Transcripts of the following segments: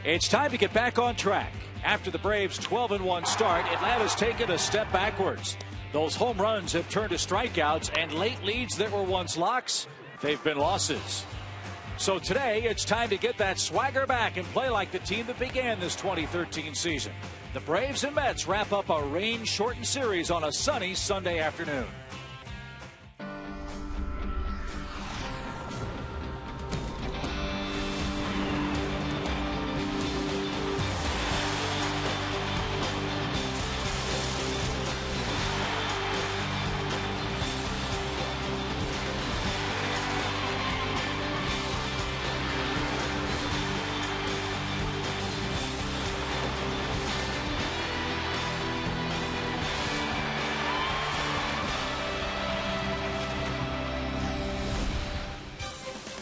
It's time to get back on track. After the Braves' 12-1 start, Atlanta's taken a step backwards. Those home runs have turned to strikeouts, and late leads that were once locks, they've been losses. So today, it's time to get that swagger back and play like the team that began this 2013 season. The Braves and Mets wrap up a rain-shortened series on a sunny Sunday afternoon.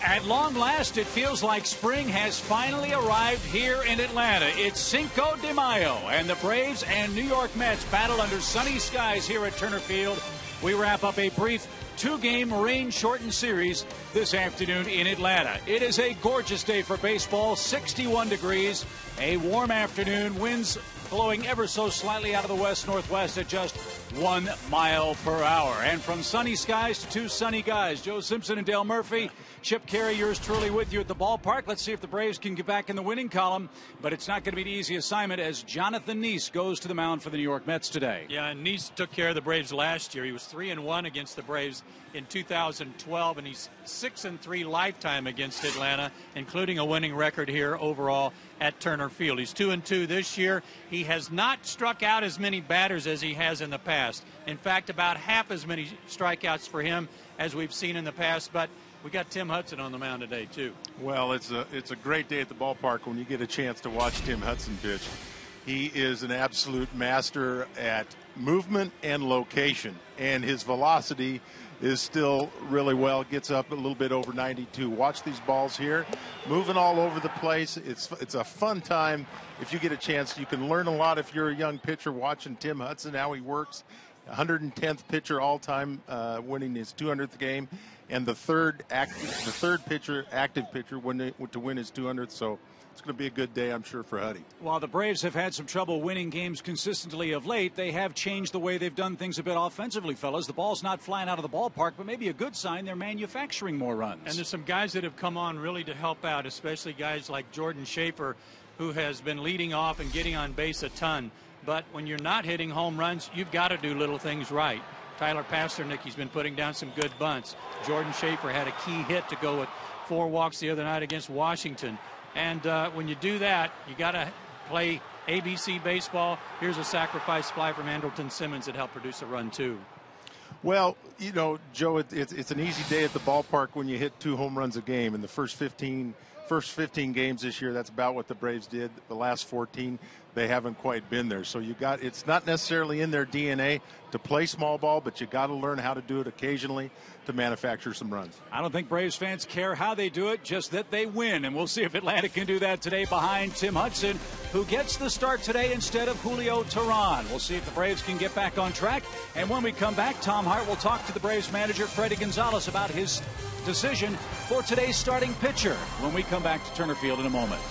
At long last, it feels like spring has finally arrived here in Atlanta. It's Cinco de Mayo, and the Braves and New York Mets battle under sunny skies here at Turner Field. We wrap up a brief two-game rain-shortened series this afternoon in Atlanta. It is a gorgeous day for baseball, 61 degrees, a warm afternoon, winds blowing ever so slightly out of the west-northwest at just 1 mile per hour. And from sunny skies to two sunny guys, Joe Simpson and Dale Murphy. Chip Carey, yours truly with you at the ballpark. Let's see if the Braves can get back in the winning column, but it's not going to be an easy assignment as Jonathan Neese goes to the mound for the New York Mets today. Yeah, and Neese took care of the Braves last year. He was 3-1 against the Braves in 2012, and he's 6-3 lifetime against Atlanta, including a winning record here overall at Turner Field. He's 2-2 this year. He has not struck out as many batters as he has in the past. In fact, about half as many strikeouts for him as we've seen in the past, but we got Tim Hudson on the mound today, too. Well, it's a great day at the ballpark when you get a chance to watch Tim Hudson pitch. He is an absolute master at movement and location, and his velocity is still really well. Gets up a little bit over 92. Watch these balls here, moving all over the place. It's a fun time if you get a chance. You can learn a lot if you're a young pitcher watching Tim Hudson, how he works. 110th pitcher all-time, winning his 200th game, and the third active pitcher to win his 200th. So it's going to be a good day, I'm sure, for Huddy. While the Braves have had some trouble winning games consistently of late, they have changed the way they've done things a bit offensively, fellas. The ball's not flying out of the ballpark, but maybe a good sign they're manufacturing more runs. And there's some guys that have come on really to help out, especially guys like Jordan Schaefer, who has been leading off and getting on base a ton. But when you're not hitting home runs, you've got to do little things right. Tyler Pasternak, he's been putting down some good bunts. Jordan Schaefer had a key hit to go with 4 walks the other night against Washington. And when you do that, you got to play ABC baseball. Here's a sacrifice fly from Andrelton Simmons that helped produce a run, too. Well, you know, Joe, it's an easy day at the ballpark when you hit 2 home runs a game. In the first 15 games this year, that's about what the Braves did. The last 14, they haven't quite been there. So it's not necessarily in their DNA to play small ball, but you got to learn how to do it occasionally to manufacture some runs. I don't think Braves fans care how they do it, just that they win. And we'll see if Atlanta can do that today behind Tim Hudson, who gets the start today instead of Julio Teheran. We'll see if the Braves can get back on track. And when we come back, Tom Hart will talk to the Braves manager, Freddie Gonzalez, about his decision for today's starting pitcher when we come back to Turner Field in a moment.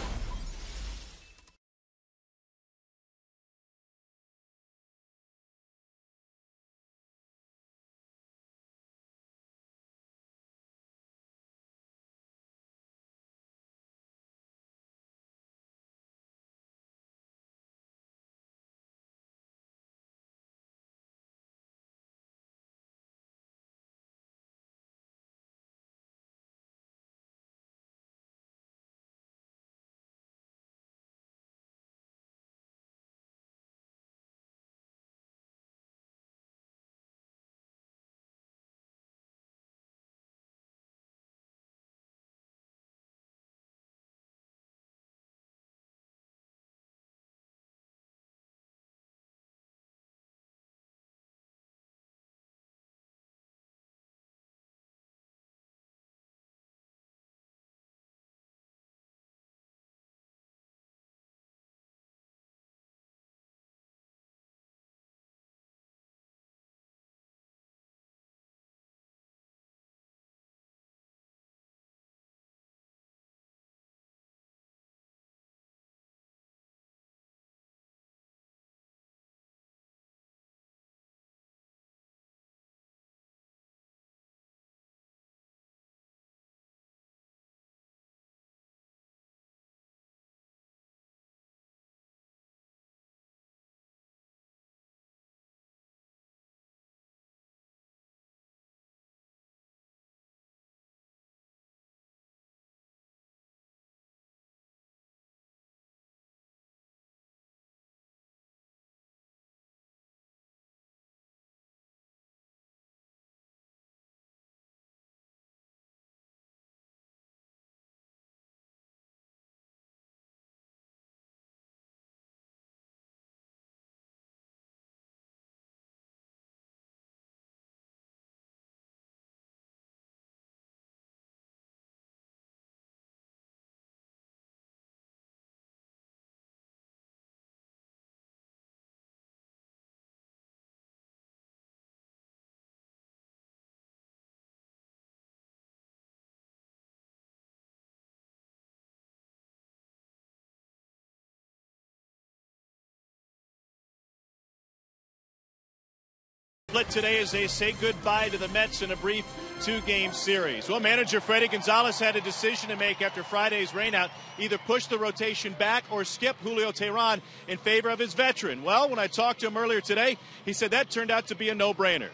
split today as they say goodbye to the Mets in a brief 2-game series. Well, manager Freddie Gonzalez had a decision to make after Friday's rainout, either push the rotation back or skip Julio Teheran in favor of his veteran. Well, when I talked to him earlier today, he said that turned out to be a no-brainer.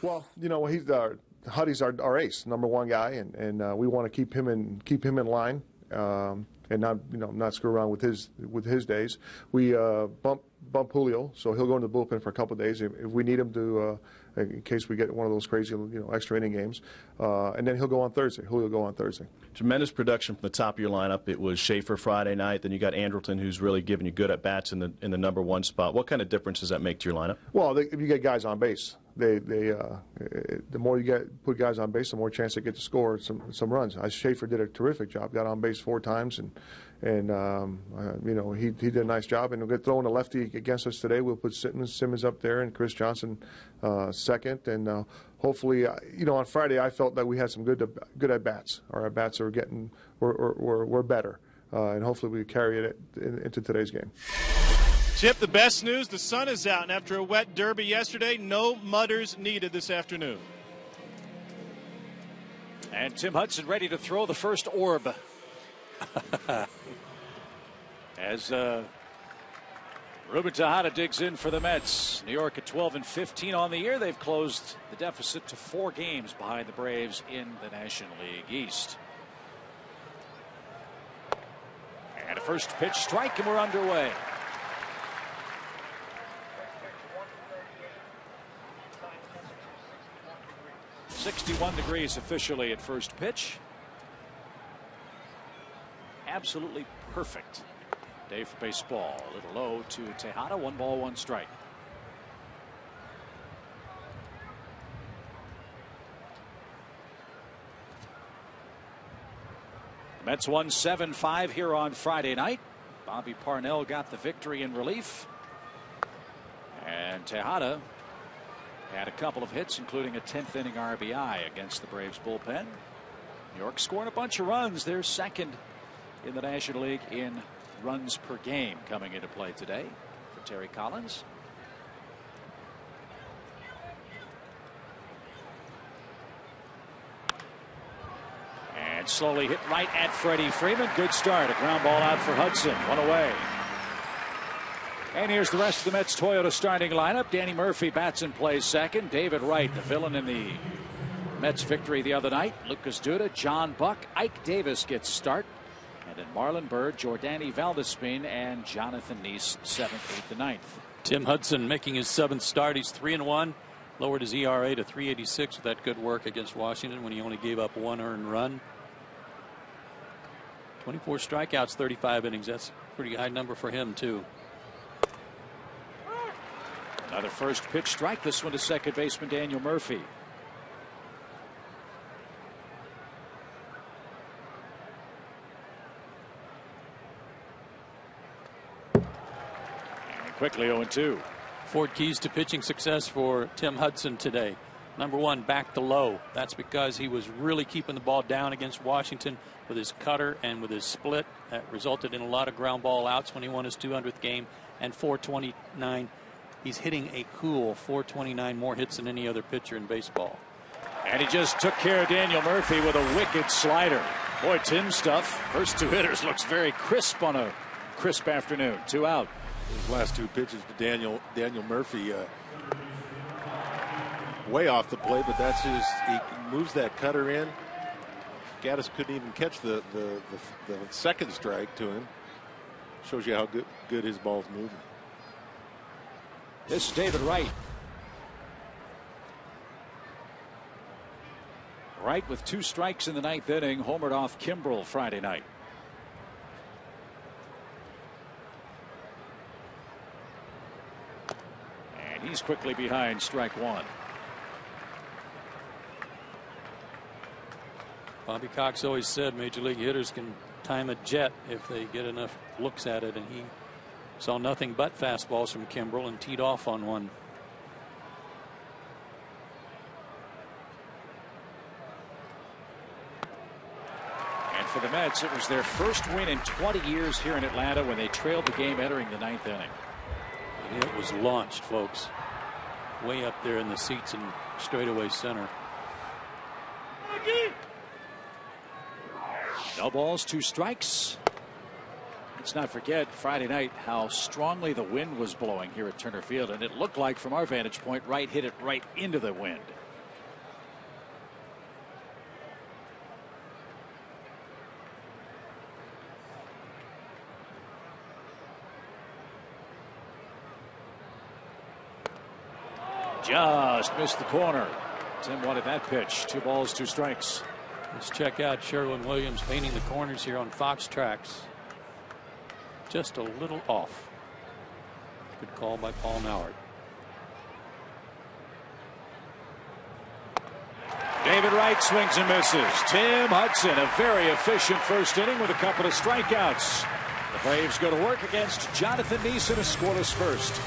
Well, you know, Huddy's our ace, #1 guy, and we want to keep him in line and not screw around with his days. We bump Julio, so he'll go into the bullpen for a couple of days if we need him to, in case we get one of those crazy extra inning games, and then he'll go on Thursday. Julio will go on Thursday. Tremendous production from the top of your lineup. It was Schaefer Friday night. Then you got Andrelton, who's really giving you good at bats in the #1 spot. What kind of difference does that make to your lineup? Well, if you get guys on base, the more you put guys on base, the more chance they get to score some runs. Schaefer did a terrific job. Got on base 4 times, and he did a nice job. And we'll get throwing a lefty against us today. We'll put Simmons up there and Chris Johnson second, and hopefully, on Friday I felt that we had some good at bats. Our at bats were better, and hopefully we carry it into today's game. Chip, the best news, the sun is out, and after a wet derby yesterday, no mudders needed this afternoon. And Tim Hudson ready to throw the first orb. As Ruben Tejada digs in for the Mets. New York at 12-15 on the year. They've closed the deficit to 4 games behind the Braves in the National League East. And a first pitch strike, and we're underway. .61 degrees officially at first pitch. Absolutely perfect day for baseball. A little low to Tejada. 1 ball, 1 strike. The Mets won 7-5 here on Friday night. Bobby Parnell got the victory in relief. And Tejada had a couple of hits, including a 10th inning RBI against the Braves bullpen. New York scoring a bunch of runs. They're second in the National League in runs per game coming into play today for Terry Collins. And slowly hit right at Freddie Freeman. Good start. A ground ball out for Hudson. 1 away. And here's the rest of the Mets Toyota starting lineup. Danny Murphy bats and plays second. David Wright, the villain in the Mets victory the other night. Lucas Duda, John Buck, Ike Davis gets start. And then Marlon Byrd, Jordani Valdespin, and Jonathan Neese, 7th, 8th, and 9th. Tim Hudson making his 7th start. He's 3-1. Lowered his ERA to 3.86 with that good work against Washington when he only gave up 1 earned run. 24 strikeouts, 35 innings. That's a pretty high number for him, too. Another first pitch strike. This one to second baseman Daniel Murphy. And quickly 0-2. 4 keys to pitching success for Tim Hudson today. #1, back to low. That's because he was really keeping the ball down against Washington with his cutter and with his split. That resulted in a lot of ground ball outs when he won his 200th game. And 429. He's hitting a cool 429, more hits than any other pitcher in baseball. And he just took care of Daniel Murphy with a wicked slider. Boy, Tim's stuff, first 2 hitters, looks very crisp on a crisp afternoon. 2 out. His last 2 pitches to Daniel Murphy, way off the plate, but that's he moves that cutter in. Gaddis couldn't even catch the second strike to him. Shows you how good his ball's moving. This is David Wright. Wright with 2 strikes in the 9th inning, homered off Kimbrel Friday night. And he's quickly behind strike 1. Bobby Cox always said major league hitters can time a jet if they get enough looks at it, and he saw nothing but fastballs from Kimbrel and teed off on one. And for the Mets, it was their first win in 20 years here in Atlanta when they trailed the game entering the 9th inning. It was launched, folks. way up there in the seats in straightaway center. No balls, 2 strikes. Let's not forget Friday night how strongly the wind was blowing here at Turner Field, and it looked like from our vantage point, Wright hit it right into the wind. Just missed the corner. Tim wanted that pitch. 2 balls, 2 strikes. Let's check out Sherwin-Williams painting the corners here on Fox Tracks. Just a little off. Good call by Paul Mallard. David Wright swings and misses. Tim Hudson, a very efficient first inning with a couple of strikeouts. The Braves go to work against Jonathan Neeson, a scoreless first.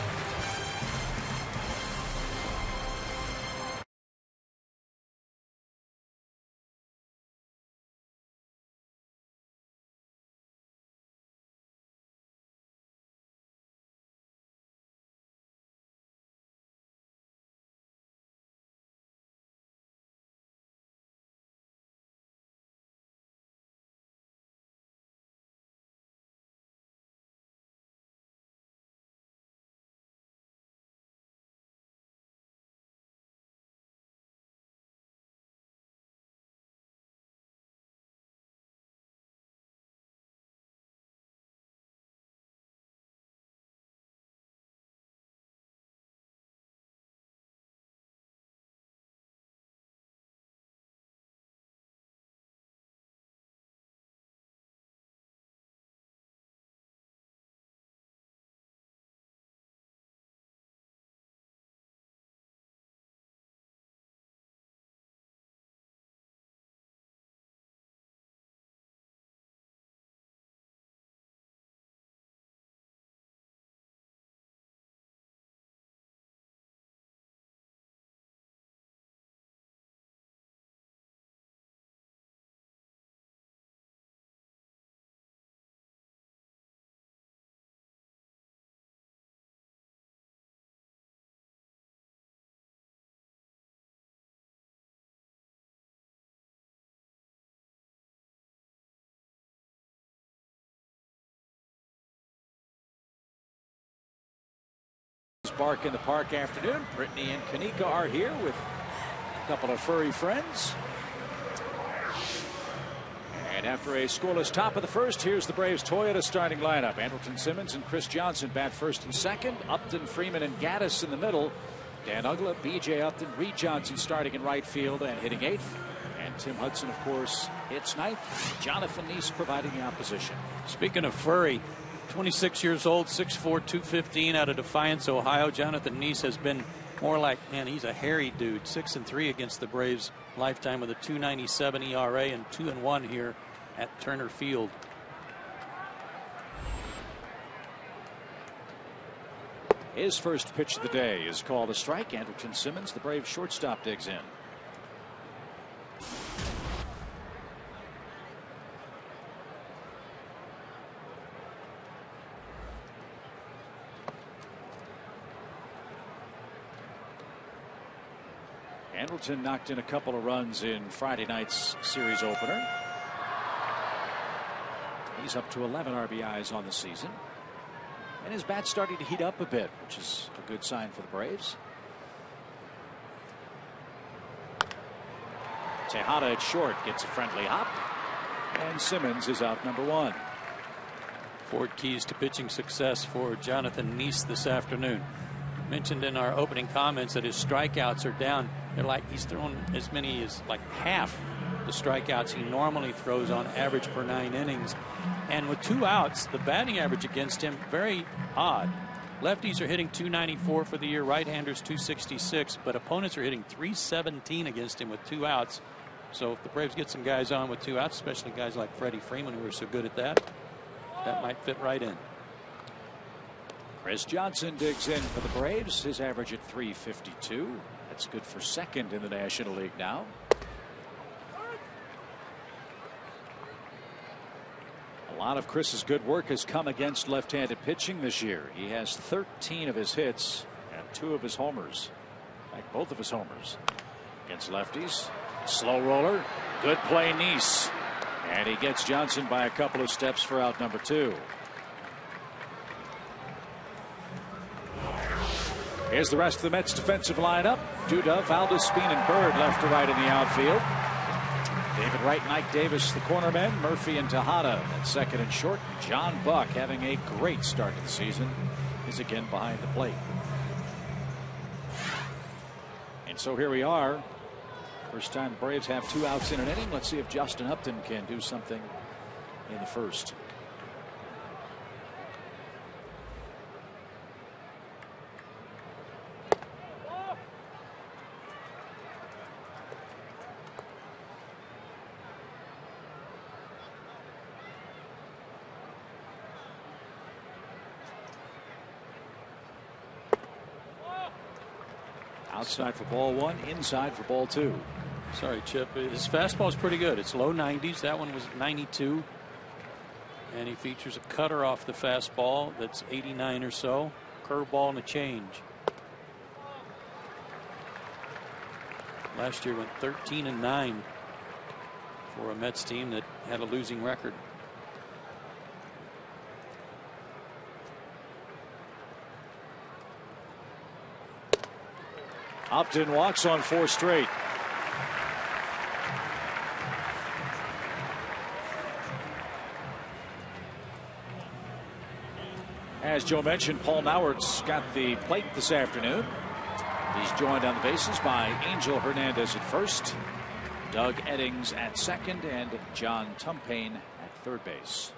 Bark in the Park afternoon. Brittany and Kanika are here with a couple of furry friends. And after a scoreless top of the first, here's the Braves Toyota starting lineup. Andrelton Simmons and Chris Johnson bat first and second. Upton, Freeman, and Gaddis in the middle. Dan Uggla, B.J. Upton, Reed Johnson starting in right field and hitting 8th. And Tim Hudson, of course, hits 9th. Jonathan Neese providing the opposition. Speaking of furry, 26 years old, 6'4", 215 out of Defiance, Ohio. Jonathan Neese has been more like, man, he's a hairy dude. 6-3 against the Braves lifetime with a 2.97 ERA and 2-1 here at Turner Field. His first pitch of the day is called a strike. Andrelton Simmons, the Braves shortstop, digs in. Andrelton knocked in a couple of runs in Friday night's series opener. He's up to 11 RBIs on the season. And his bat's starting to heat up a bit, which is a good sign for the Braves. Tejada at short gets a friendly hop. And Simmons is out number 1. 4 keys to pitching success for Jonathan Neese this afternoon. Mentioned in our opening comments that his strikeouts are down. They're like he's thrown as many as like half the strikeouts he normally throws on average per 9 innings. And with 2 outs, the batting average against him, very odd. Lefties are hitting 294 for the year, right-handers 266, but opponents are hitting 317 against him with 2 outs. So if the Braves get some guys on with 2 outs, especially guys like Freddie Freeman who are so good at that, that might fit right in. Chris Johnson digs in for the Braves. His average at 352. That's good for second in the National League now. A lot of Chris's good work has come against left-handed pitching this year. He has 13 of his hits and 2 of his homers. Like both of his homers against lefties. Slow roller. Good play, Nice. And he gets Johnson by a couple of steps for out number 2. Here's the rest of the Mets defensive lineup. Duda, Valdez, Speen, and Bird left to right in the outfield. David Wright and Ike Davis, the cornermen. Murphy and Tejada at second and short. John Buck, having a great start to the season, is again behind the plate. And so here we are. First time the Braves have 2 outs in an inning. Let's see if Justin Upton can do something in the first. Outside for ball 1, inside for ball 2. Sorry, Chip. His fastball is pretty good. It's low 90s. That one was 92. And he features a cutter off the fastball that's 89 or so. Curveball and a change. Last year went 13-9 for a Mets team that had a losing record. Upton walks on 4 straight. As Joe mentioned, Paul Nauert's got the plate this afternoon. He's joined on the bases by Angel Hernandez at first, Doug Eddings at second, and John Tumpane at third base.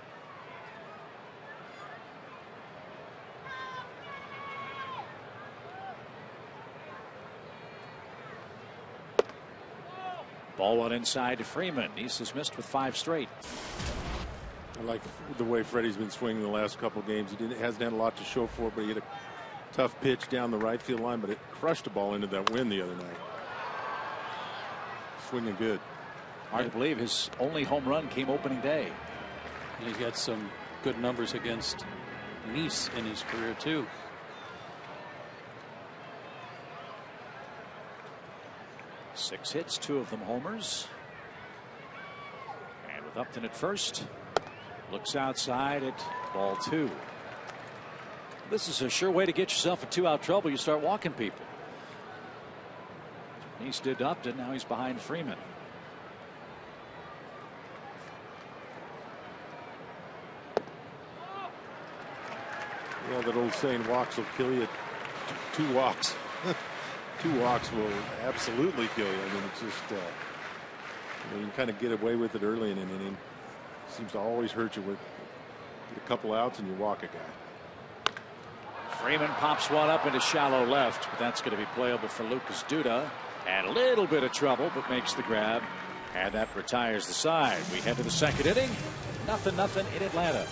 Ball 1 inside to Freeman. Nice has missed with 5 straight. I like the way Freddie's been swinging the last couple of games. He hasn't had a lot to show for it, but he had a tough pitch down the right field line, but it crushed the ball into that wind the other night. Swinging good. Hard to believe his only home run came opening day. And he's got some good numbers against Nice in his career, too. Six hits, 2 of them homers. And with Upton at first, looks outside at ball 2. This is a sure way to get yourself in 2-out trouble. You start walking people. Nice did to Upton. Now he's behind Freeman. Yeah, that old saying, walks will kill you. 2 walks. 2 walks will absolutely kill you. I mean, it's just you can kind of get away with it early in an inning. Seems to always hurt you with a couple outs and you walk a guy. Freeman pops one up into shallow left, but that's going to be playable for Lucas Duda. Had a little bit of trouble, but makes the grab, and that retires the side. We head to the second inning. 0-0 in Atlanta.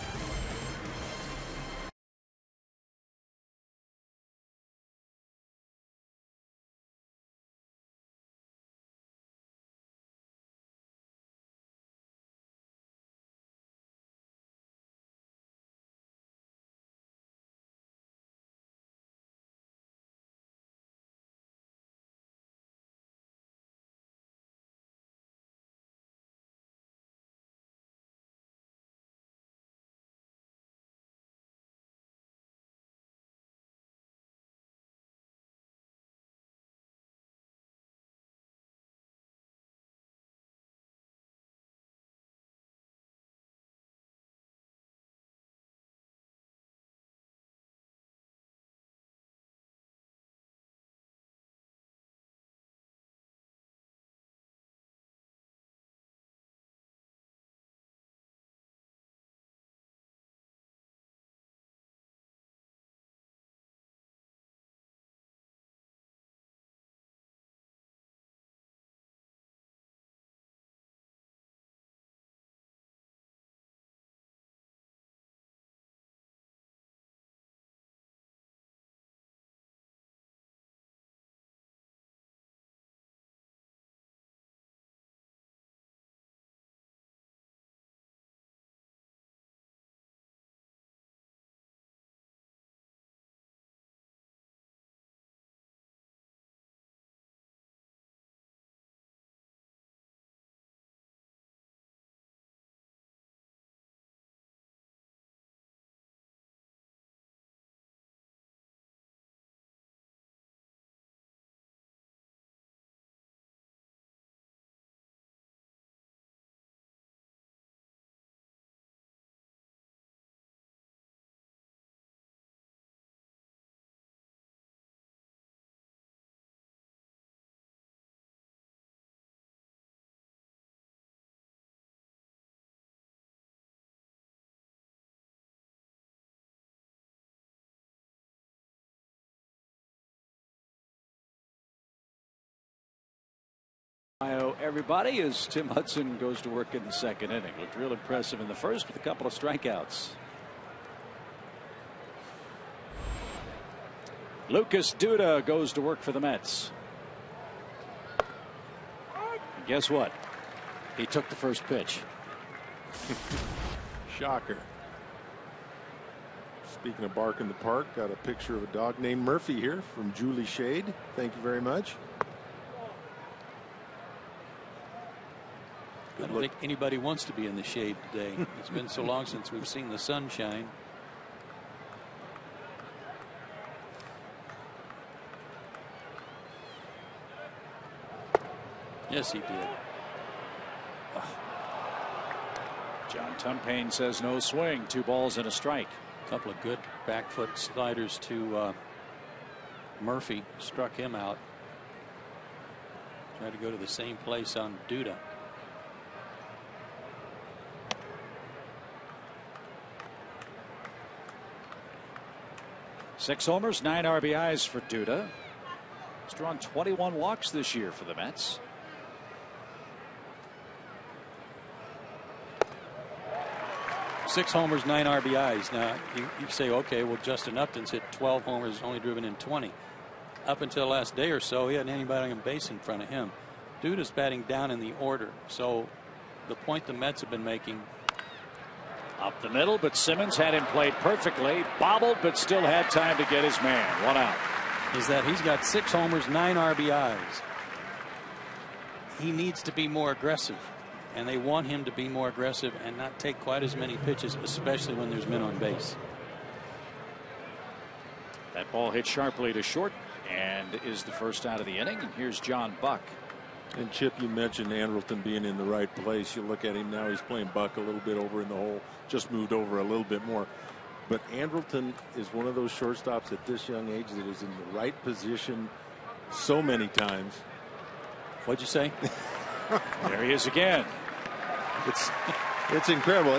everybody, as Tim Hudson goes to work in the second inning. Looked real impressive in the first with a couple of strikeouts. Lucas Duda goes to work for the Mets. And guess what? He took the first pitch. Shocker. Speaking of bark in the park, got a picture of a dog named Murphy here from Julie Shade. Thank you very much. I don't think anybody wants to be in the shade today. It's been so long since we've seen the sunshine. Yes, he did. John Tumpane says no swing. 2 balls and a strike. A couple of good back foot sliders to Murphy. Struck him out. Tried to go to the same place on Duda. Six homers, 9 RBIs for Duda. He's drawn 21 walks this year for the Mets. Six homers, 9 RBIs. Now you say, okay, well, Justin Upton's hit 12 homers, only driven in 20. Up until the last day or so, he hadn't anybody on base in front of him. Duda's batting down in the order. So the point the Mets have been making. Up the middle, but Simmons had him played perfectly. Bobbled, but still had time to get his man. 1 out. Is that he's got 6 homers, 9 RBIs. He needs to be more aggressive. And they want him to be more aggressive and not take quite as many pitches, especially when there's men on base. That ball hit sharply to short and is the first out of the inning. And here's John Buck. And Chip, you mentioned Andrelton being in the right place. You look at him now, he's playing Buck a little bit over in the hole, just moved over a little bit more. But Andrelton is one of those shortstops at this young age that is in the right position so many times. What'd you say? There he is again. It's incredible.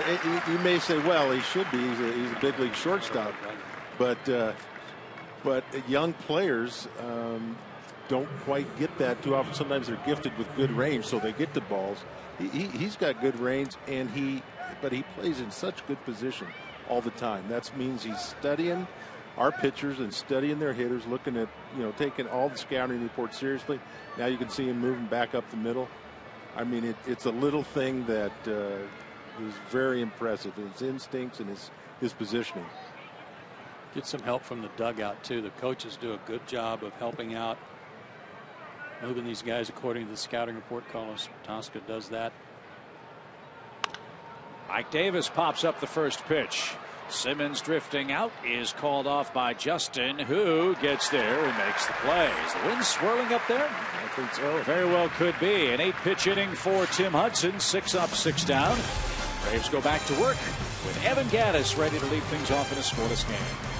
You may say, well, he should be. He's a big league shortstop. But young players don't quite get that too often. Sometimes they're gifted with good range, so they get the balls. He's got good range, but he plays in such good position all the time. That means he's studying our pitchers and studying their hitters, looking at, taking all the scouting reports seriously. Now you can see him moving back up the middle. I mean, it's a little thing that is very impressive. His instincts and his positioning. Get some help from the dugout too. The coaches do a good job of helping out, moving these guys according to the scouting report. Carlos Tosca does that. Mike Davis pops up the first pitch. Simmons drifting out is called off by Justin, who gets there and makes the play. Is the wind swirling up there? I think so. Very well could be. An 8-pitch inning for Tim Hudson. 6 up, 6 down. Braves go back to work with Evan Gattis ready to lead things off in a scoreless game.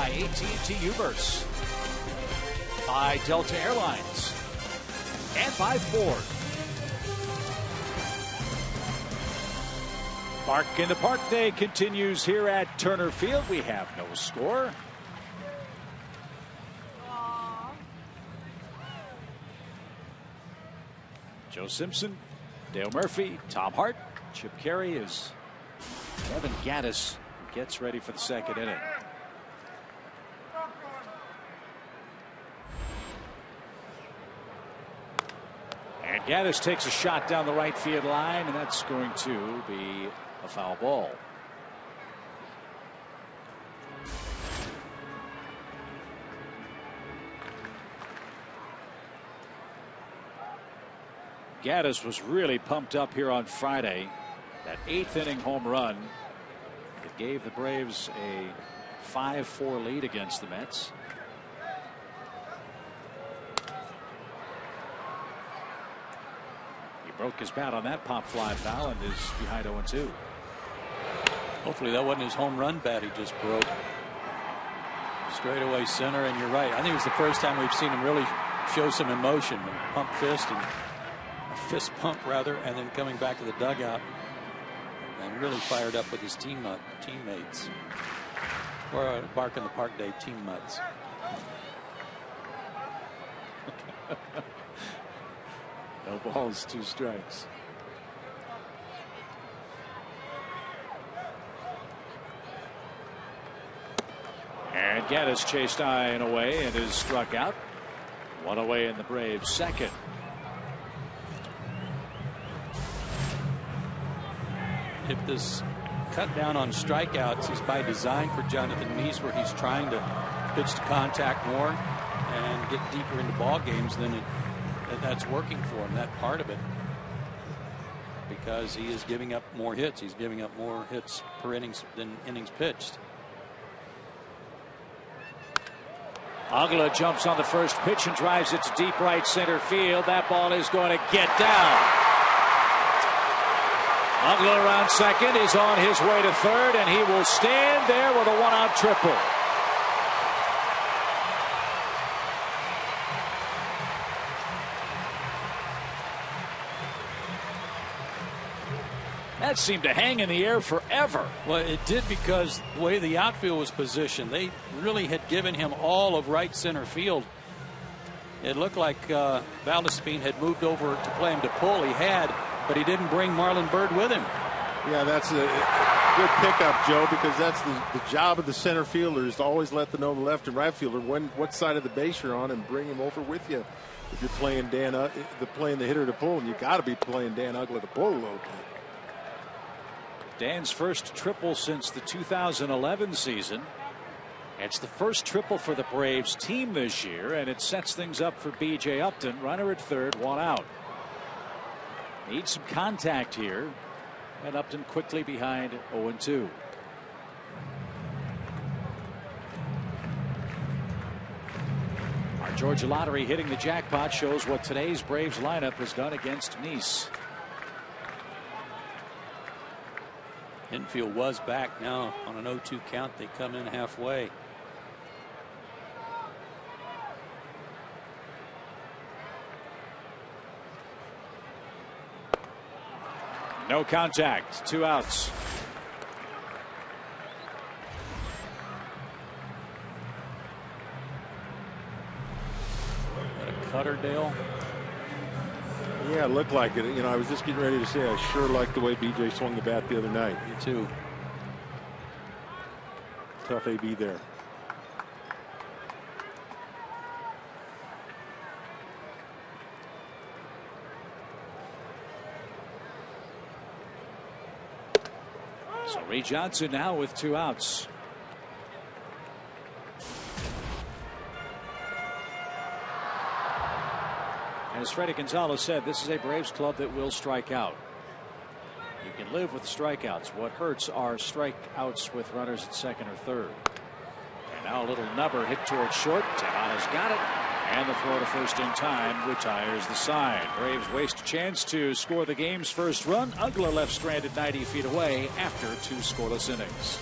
by AT&T Uverse, by Delta Airlines, and by Ford. Bark in the Park Day continues here at Turner Field. We have no score. Joe Simpson, Dale Murphy, Tom Hart, Chip Carey as Evan Gattis gets ready for the second inning. And Gattis takes a shot down the right field line, and that's going to be a foul ball. Gattis was really pumped up here on Friday. That 8th inning home run that gave the Braves a 5-4 lead against the Mets. He broke his bat on that pop fly foul and is behind 0-2. Hopefully that wasn't his home run bat he just broke. Straightaway center, and you're right. I think it was the first time we've seen him really show some emotion, a pump fist and a fist pump rather, and then coming back to the dugout and really fired up with his teammates, or Bark in the Park Day teammates. No balls, 2 strikes. And Gattis chased high and away and is struck out. 1 away in the Braves' second. If this cut down on strikeouts is by design for Jonathan Meese, where he's trying to pitch to contact more and get deeper into ball games, then that's working for him, that part of it, because he is giving up more hits. He's giving up more hits per innings than innings pitched. Agla jumps on the first pitch and drives it to deep right center field. That ball is going to get down. Agla around second is on his way to third, and he will stand there with a 1-out triple. That seemed to hang in the air forever. Well, it did, because the way the outfield was positioned, they really had given him all of right center field. It looked like Valdespin had moved over to play him to pull. He had, but he didn't bring Marlon Byrd with him. Yeah, that's a good pickup, Joe, because that's the job of the center fielder, is to always let the left and right fielder what side of the base you're on and bring him over with you. If you're playing playing the hitter to pull, and you got to be playing Dan Uggla to pull a little bit. Dan's first triple since the 2011 season. It's the first triple for the Braves team this year, and it sets things up for B.J. Upton. Runner at third, 1 out. Needs some contact here, and Upton quickly behind 0-2. Our Georgia Lottery hitting the jackpot shows what today's Braves lineup has done against Nice. Infield was back. Now on an 0-2 count, they come in halfway. No contact, 2 outs. Got a cutter, Dale. Yeah, it looked like it. You know, I was just getting ready to say I sure liked the way B.J. swung the bat the other night. Me too. Tough AB there. So Ray Johnson now with 2 outs. As Freddie Gonzalez said, this is a Braves club that will strike out. You can live with strikeouts. What hurts are strikeouts with runners at second or third. And now a little nubber hit towards short. Tejada's got it. And the throw to first in time retires the side. Braves waste a chance to score the game's first run. Uggla left stranded 90 feet away after 2 scoreless innings.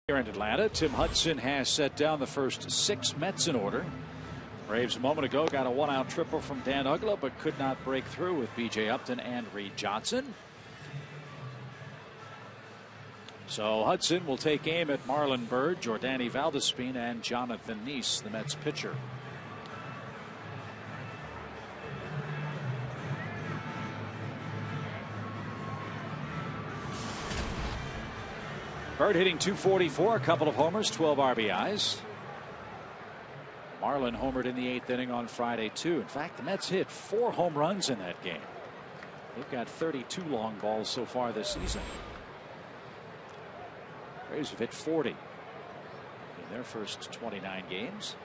Here in Atlanta, Tim Hudson has set down the first 6 Mets in order. Braves a moment ago got a 1-out triple from Dan Uggla, but could not break through with B.J. Upton and Reed Johnson. So Hudson will take aim at Marlon Byrd, Jordany Valdespin, and Jonathan Neese, the Mets pitcher. Byrd hitting .244, a couple of homers, 12 RBIs. Marlon homered in the 8th inning on Friday, too. In fact, the Mets hit 4 home runs in that game. They've got 32 long balls so far this season. Braves have hit 40 in their first 29 games.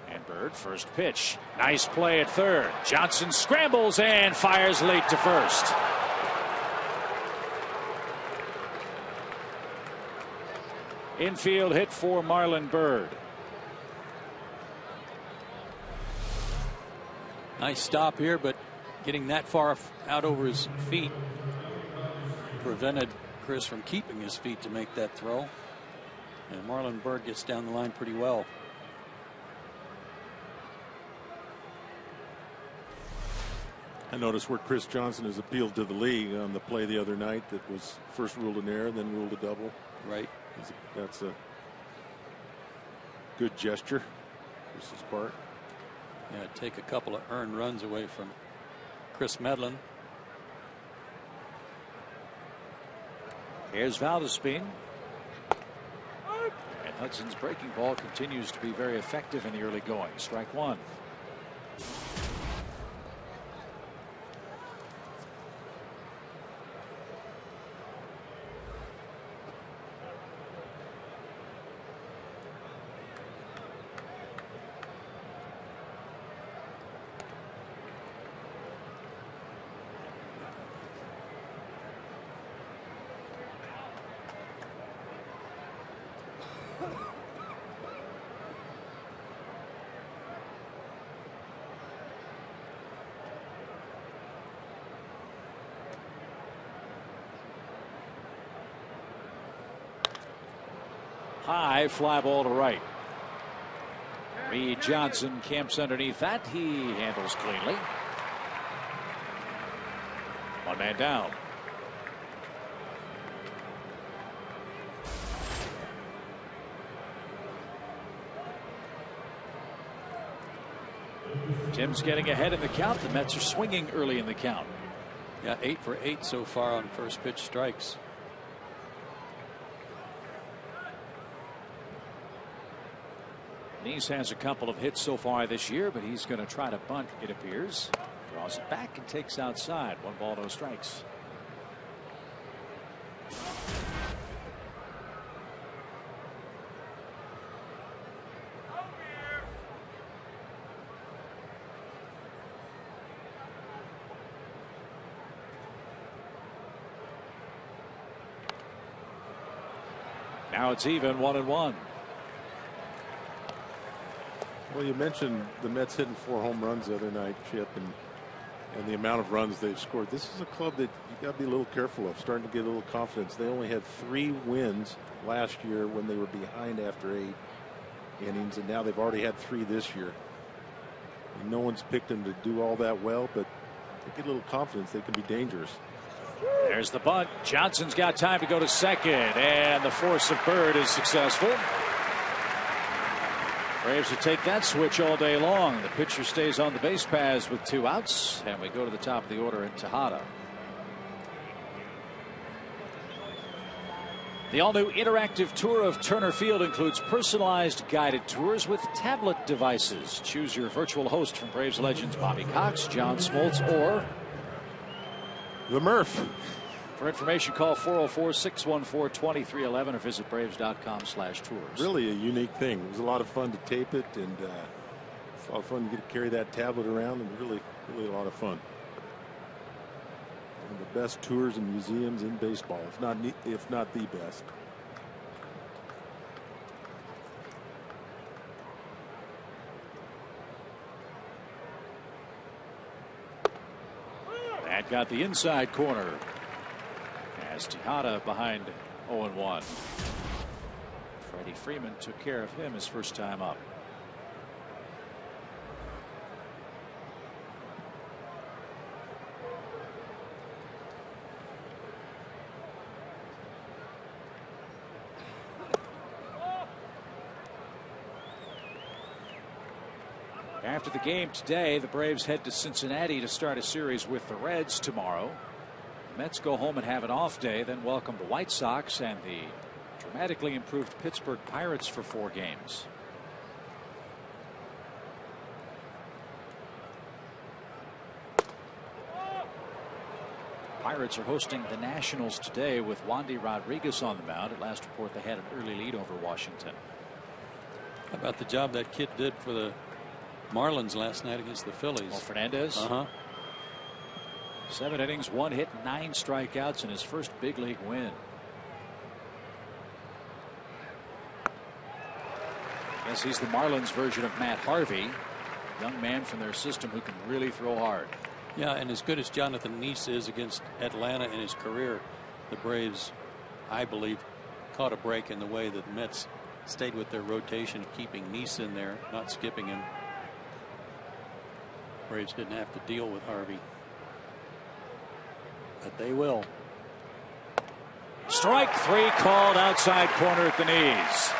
And Byrd, first pitch. Nice play at third. Johnson scrambles and fires late to first. Infield hit for Marlon Byrd. Nice stop here, but getting that far out over his feet prevented Chris from keeping his feet to make that throw. And Marlon Byrd gets down the line pretty well. I noticed where Chris Johnson has appealed to the league on the play the other night that was first ruled an error, then ruled a double. Right. That's a good gesture. Chris's part. Yeah, take a couple of earned runs away from Chris Medlin. Here's Valdespin. And Hudson's breaking ball continues to be very effective in the early going. Strike one. High fly ball to right. Reed Johnson camps underneath that. He handles cleanly. One man down. Tim's getting ahead in the count. The Mets are swinging early in the count. Yeah, 8 for 8 so far on first pitch strikes. Neese has a couple of hits so far this year, but he's going to try to bunt, it appears. Draws it back and takes outside. 1 ball, no strikes. Now it's even, 1-1. Well, you mentioned the Mets hitting 4 home runs the other night, Chip, and the amount of runs they've scored. This is a club that you got to be a little careful of, starting to get a little confidence. They only had 3 wins last year when they were behind after 8 innings, and now they've already had 3 this year. And no one's picked them to do all that well, but they get a little confidence. They can be dangerous. There's the bunt. Johnson's got time to go to second, and the force of Byrd is successful. Braves will take that switch all day long. The pitcher stays on the base paths with 2 outs, and we go to the top of the order in Tejada. The all-new interactive tour of Turner Field includes personalized guided tours with tablet devices. Choose your virtual host from Braves legends Bobby Cox, John Smoltz, or the Murph. For information, call 404-614-2311 or visit braves.com/tours. Really a unique thing. It was a lot of fun to tape it, and it's a lot of fun to get to carry that tablet around, and really a lot of fun. One of the best tours and museums in baseball, if not the best. That got the inside corner. As Tejada behind 0-1. Freddie Freeman took care of him his first time up. After the game today, the Braves head to Cincinnati to start a series with the Reds tomorrow. The Mets go home and have an off day, then welcome the White Sox and the dramatically improved Pittsburgh Pirates for 4 games. Pirates are hosting the Nationals today with Wandy Rodriguez on the mound. At last report, they had an early lead over Washington. How about the job that kid did for the Marlins last night against the Phillies? Well, Fernandez. 7 innings, 1 hit, 9 strikeouts in his first big league win. Yes, he's the Marlins version of Matt Harvey, young man from their system who can really throw hard. Yeah, and as good as Jonathan Neese is against Atlanta in his career, the Braves, I believe, caught a break in the way that the Mets stayed with their rotation, keeping Neese in there, not skipping him. Braves didn't have to deal with Harvey, but they will. Strike 3 called outside corner at the knees.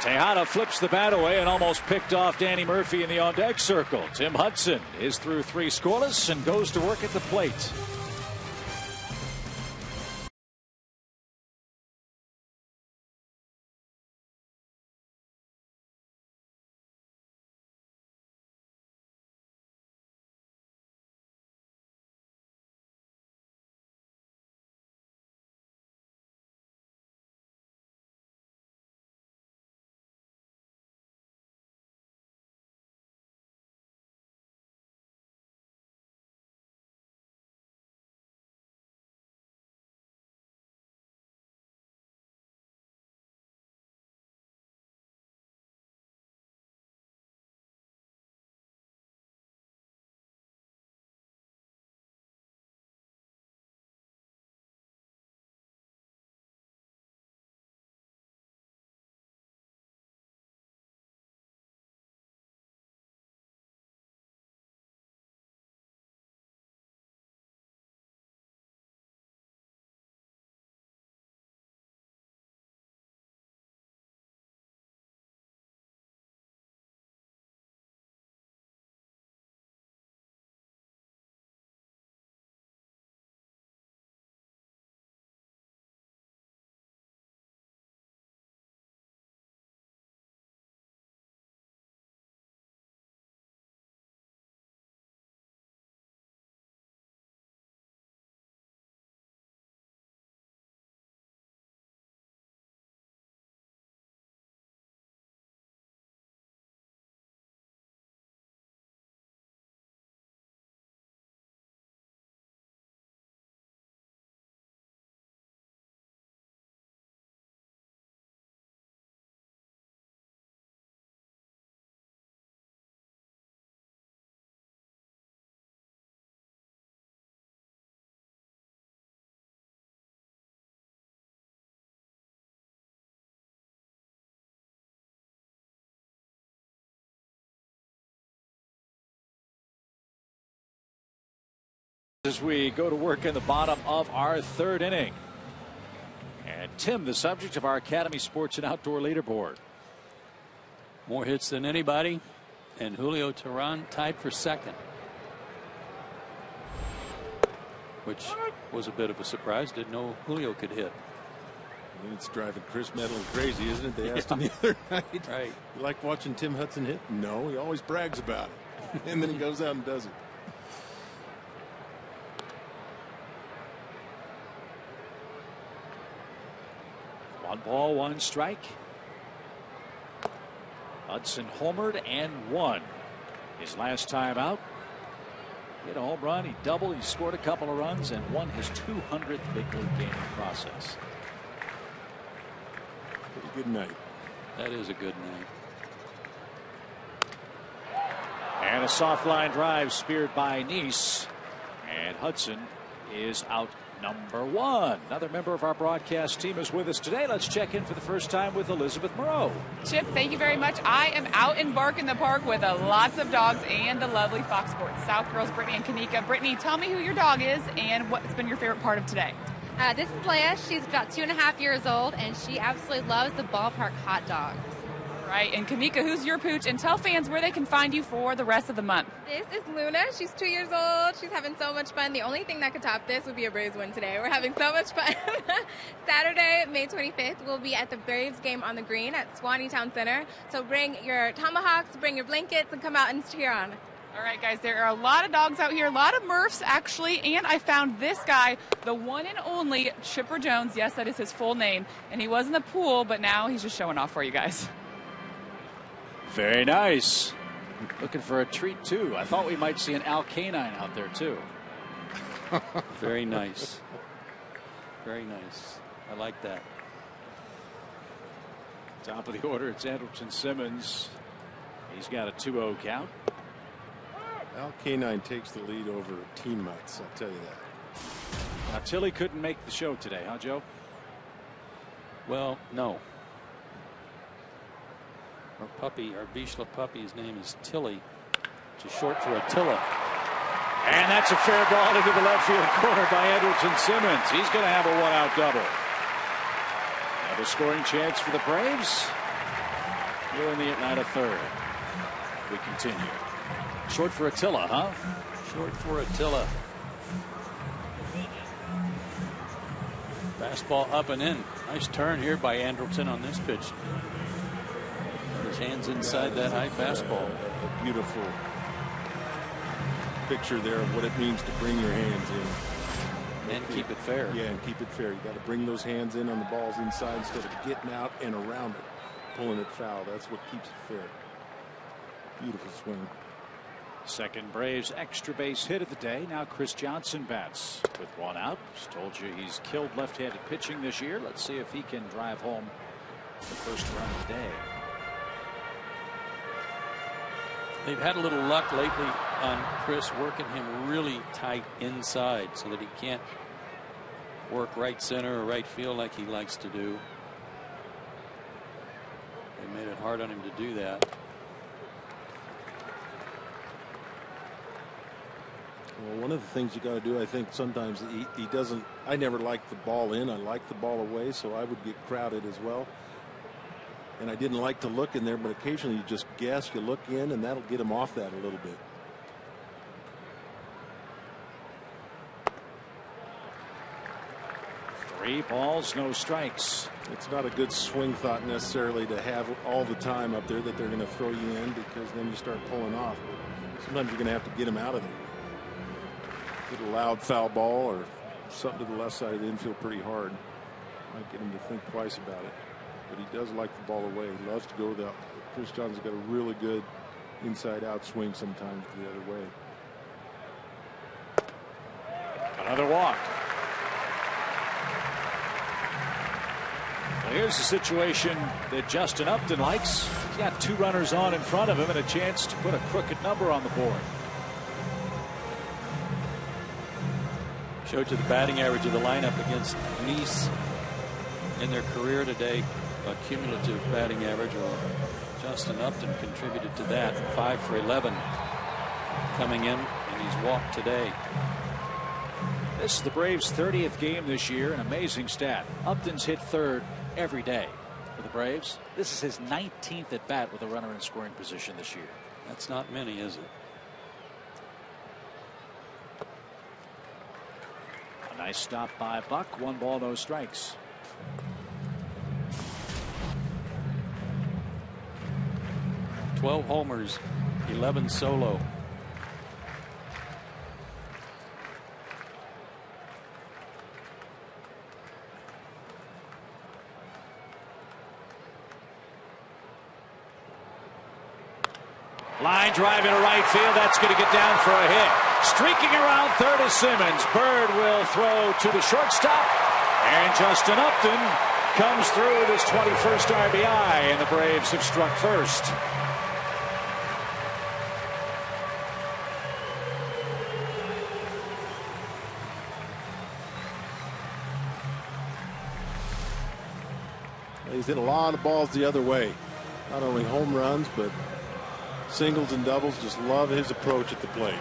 Tejada flips the bat away and almost picked off Danny Murphy in the on deck circle. Tim Hudson is through 3 scoreless and goes to work at the plate. As we go to work in the bottom of our 3rd inning. And Tim, the subject of our Academy Sports and Outdoor leaderboard. More hits than anybody, and Julio Teheran tied for 2nd, which was a bit of a surprise. Didn't know Julio could hit. It's driving Chris Medlin crazy, isn't it? They asked him the other night. Right. You like watching Tim Hudson hit? No, he always brags about it. And then he goes out and does it. One ball, 1 strike. Hudson homered and won his last time out. Hit a home run, he doubled, he scored a couple of runs and won his 200th big league game in the process. Pretty good night. That is a good night. And a soft line drive speared by Neese, and Hudson is out number 1. Another member of our broadcast team is with us today. Let's check in for the first time with Elizabeth Moreau. Chip, thank you very much. I am out in Bark in the Park with lots of dogs and the lovely Fox Sports South girls, Brittany and Kanika. Brittany, tell me who your dog is and what's been your favorite part of today. This is Leia. She's about 2.5 years old, and she absolutely loves the ballpark hot dogs. Right, and Kanika, who's your pooch? And tell fans where they can find you for the rest of the month. This is Luna. She's 2 years old. She's having so much fun. The only thing that could top this would be a Braves win today. We're having so much fun. Saturday, May 25th, we'll be at the Braves game on the green at Swanee Town Center. So bring your tomahawks, bring your blankets, and come out and cheer on. All right, guys, there are a lot of dogs out here, a lot of Murphs, actually, and I found this guy, the one and only Chipper Jones. Yes, that is his full name, and he was in the pool, but now he's just showing off for you guys. Very nice. Looking for a treat, too. I thought we might see an Al Canine out there, too. Very nice. Very nice. I like that. Top of the order, it's Andrelton Simmons. He's got a 2-0 count. Al Canine takes the lead over Team Mutts, I'll tell you that. Now, Tilly couldn't make the show today, huh, Joe? Well, no. Our puppy, our Vizsla puppy's name is Tilly, which is short for Attila. And that's a fair ball into the left field corner by Andrelton Simmons. He's going to have a one-out double. Another scoring chance for the Braves. Here in the Atlanta third. We continue. Short for Attila, huh? Short for Attila. Fastball up and in. Nice turn here by Andrelton on this pitch. His hands inside that high fastball. A beautiful picture there of what it means to bring your hands in. And keep it fair. Yeah, and keep it fair. You got to bring those hands in on the balls inside instead of getting out and around it, pulling it foul. That's what keeps it fair. Beautiful swing. Second Braves extra base hit of the day. Now Chris Johnson bats with one out. Just told you he's killed left-handed pitching this year. Let's see if he can drive home the first run of the day. They've had a little luck lately on Chris working him really tight inside so that he can't work right center or right field like he likes to do. They made it hard on him to do that. Well, one of the things you got to do, I think sometimes he doesn't. I never like the ball in. I like the ball away, so I would get crowded as well. And I didn't like to look in there, but occasionally you just guess, you look in, and that'll get him off that a little bit. Three balls, no strikes. It's not a good swing thought necessarily to have all the time up there that they're going to throw you in, because then you start pulling off. But sometimes you're going to have to get him out of there. Get a loud foul ball or something to the left side of the infield pretty hard. Might get him to think twice about it. But he does like the ball away. He loves to go that. Chris Johnson's got a really good inside out swing sometimes the other way. Another walk. Well, here's the situation that Justin Upton likes. He's got two runners on in front of him and a chance to put a crooked number on the board. Showed you the batting average of the lineup against Nice in their career today. A cumulative batting average. Well, Justin Upton contributed to that. 5 for 11 coming in, and he's walked today. This is the Braves' 30th game this year. An amazing stat. Upton's hit third every day for the Braves. This is his 19th at bat with a runner in scoring position this year. That's not many, is it? A nice stop by Buck. 1 ball, no strikes. $12 homers, 11 solo. Line drive into right field. That's going to get down for a hit. Streaking around third is Simmons. Bird will throw to the shortstop. And Justin Upton comes through with his 21st RBI. And the Braves have struck first. He's hit a lot of balls the other way. Not only home runs, but singles and doubles. Just love his approach at the plate.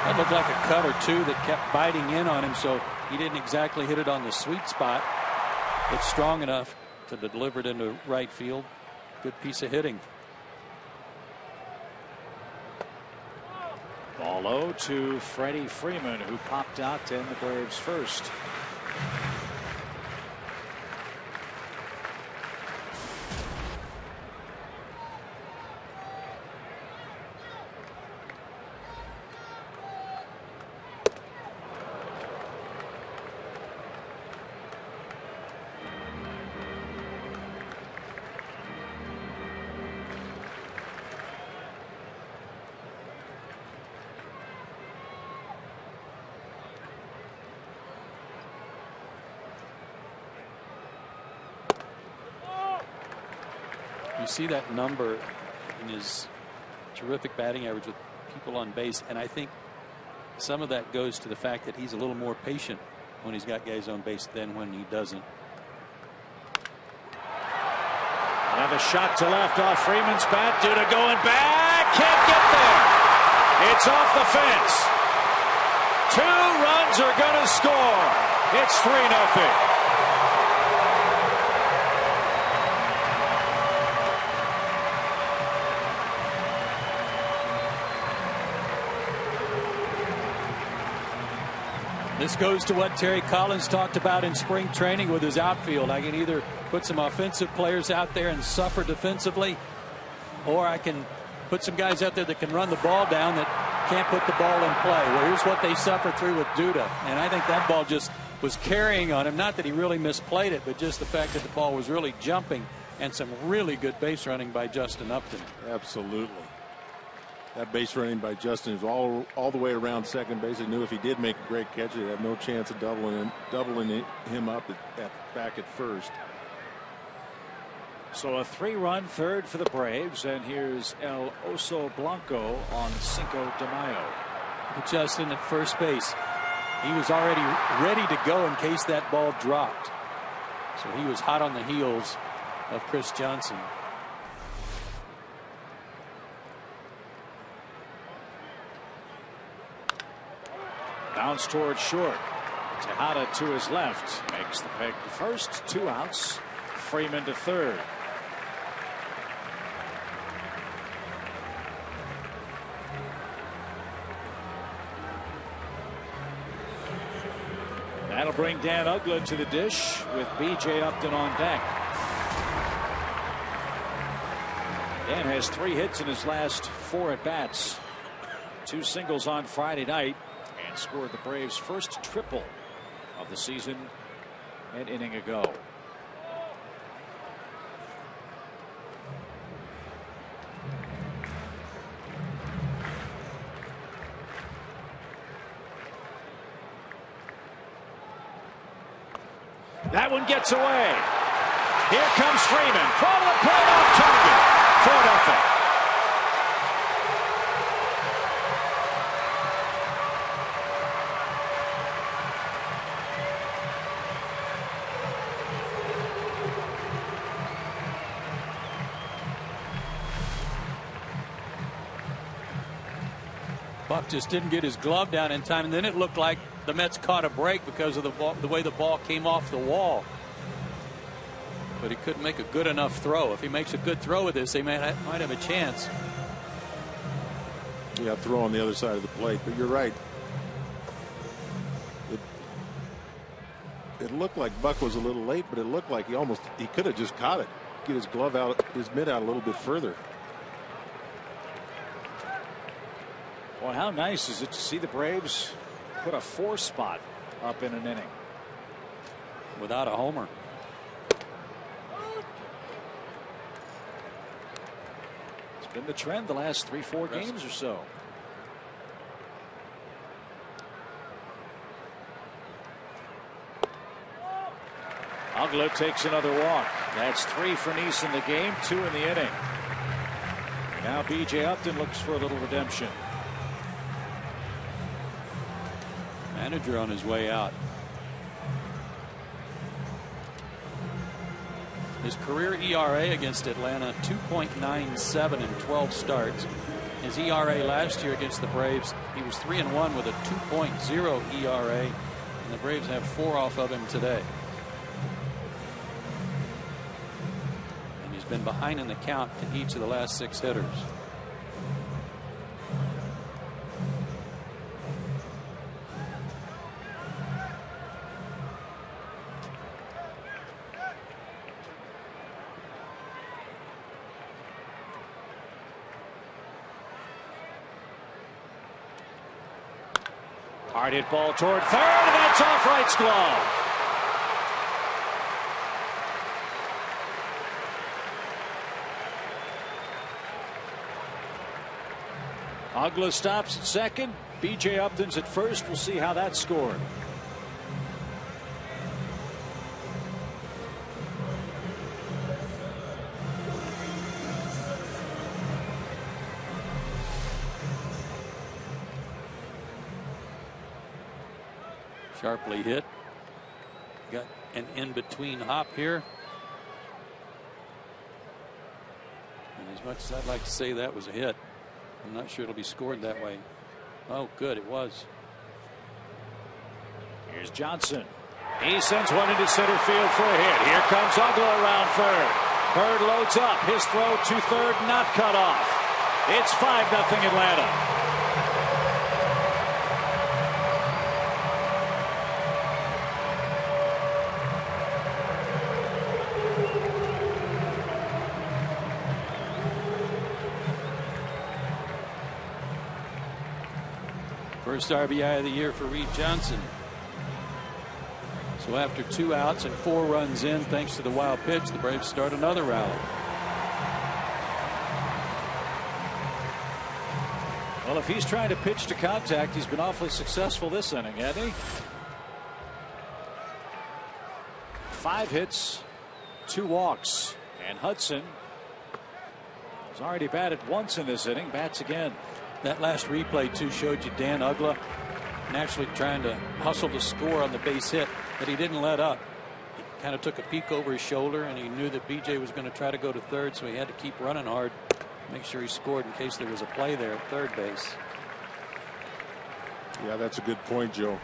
That looked like a cut or two that kept biting in on him, so he didn't exactly hit it on the sweet spot. It's strong enough to deliver it into right field. Good piece of hitting. Ball 0 to Freddie Freeman, who popped out to end the Braves first. You see that number in his terrific batting average with people on base, and I think some of that goes to the fact that he's a little more patient when he's got guys on base than when he doesn't. And a shot to left off Freeman's bat. Duda going back. Can't get there. It's off the fence. 2 runs are going to score. It's 3-0. This goes to what Terry Collins talked about in spring training with his outfield. I can either put some offensive players out there and suffer defensively, or I can put some guys out there that can run the ball down that can't put the ball in play. Well, here's what they suffered through with Duda, and I think that ball just was carrying on him. Not that he really misplayed it, but just the fact that the ball was really jumping, and some really good base running by Justin Upton. Absolutely. That base running by Justin is all the way around second base. He knew if he did make a great catch, he'd have no chance of doubling him up back at first. So a 3-run third for the Braves, and here's El Oso Blanco on Cinco de Mayo. Justin at first base. He was already ready to go in case that ball dropped. So he was hot on the heels of Chris Johnson. Bounce towards short. Tejada to his left. Makes the peg to first. 2 outs. Freeman to third. That'll bring Dan Uggla to the dish with B.J. Upton on deck. Dan has 3 hits in his last 4 at-bats. 2 singles on Friday night. And scored the Braves' first triple of the season an inning ago. That one gets away. Here comes Freeman. Throw to the plate off target. 4-0. Buck just didn't get his glove down in time, and then it looked like the Mets caught a break because of the way the ball came off the wall. But he couldn't make a good enough throw. If he makes a good throw with this, they might have a chance. Yeah, throw on the other side of the plate, but you're right. It looked like Buck was a little late, but it looked like he could have just caught it. Get his glove out, his mitt out a little bit further. Well, how nice is it to see the Braves put a 4 spot up in an inning without a homer. It's been the trend the last 3-4 games or so. Uggla takes another walk. That's 3 for Neese in the game, 2 in the inning. Now B.J. Upton looks for a little redemption. Manager on his way out. His career ERA against Atlanta 2.97 in 12 starts. His ERA last year against the Braves, he was 3-1 with a 2.0 ERA, and the Braves have 4 off of him today. And he's been behind in the count in each of the last 6 hitters. Hard hit ball toward third, and that's off Wright's glove. Ugla stops at second. B.J. Upton's at first. We'll see how that's scored. Sharply hit. Got an in-between hop here. And as much as I'd like to say that was a hit, I'm not sure it'll be scored that way. Oh, good, it was. Here's Johnson. He sends one into center field for a hit. Here comes Ugla around third. Bird loads up. His throw to third, not cut off. It's 5-0 Atlanta. First RBI of the year for Reed Johnson. So after 2 outs and 4 runs in, thanks to the wild pitch, the Braves start another rally. Well, if he's trying to pitch to contact, he's been awfully successful this inning, hasn't he? 5 hits, 2 walks, and Hudson has already batted once in this inning. Bats again. That last replay too showed you Dan Ugla naturally trying to hustle to score on the base hit, but he didn't let up. He kind of took a peek over his shoulder, and he knew that BJ was going to try to go to third, so he had to keep running hard, make sure he scored in case there was a play there at third base. Yeah, that's a good point, Joe.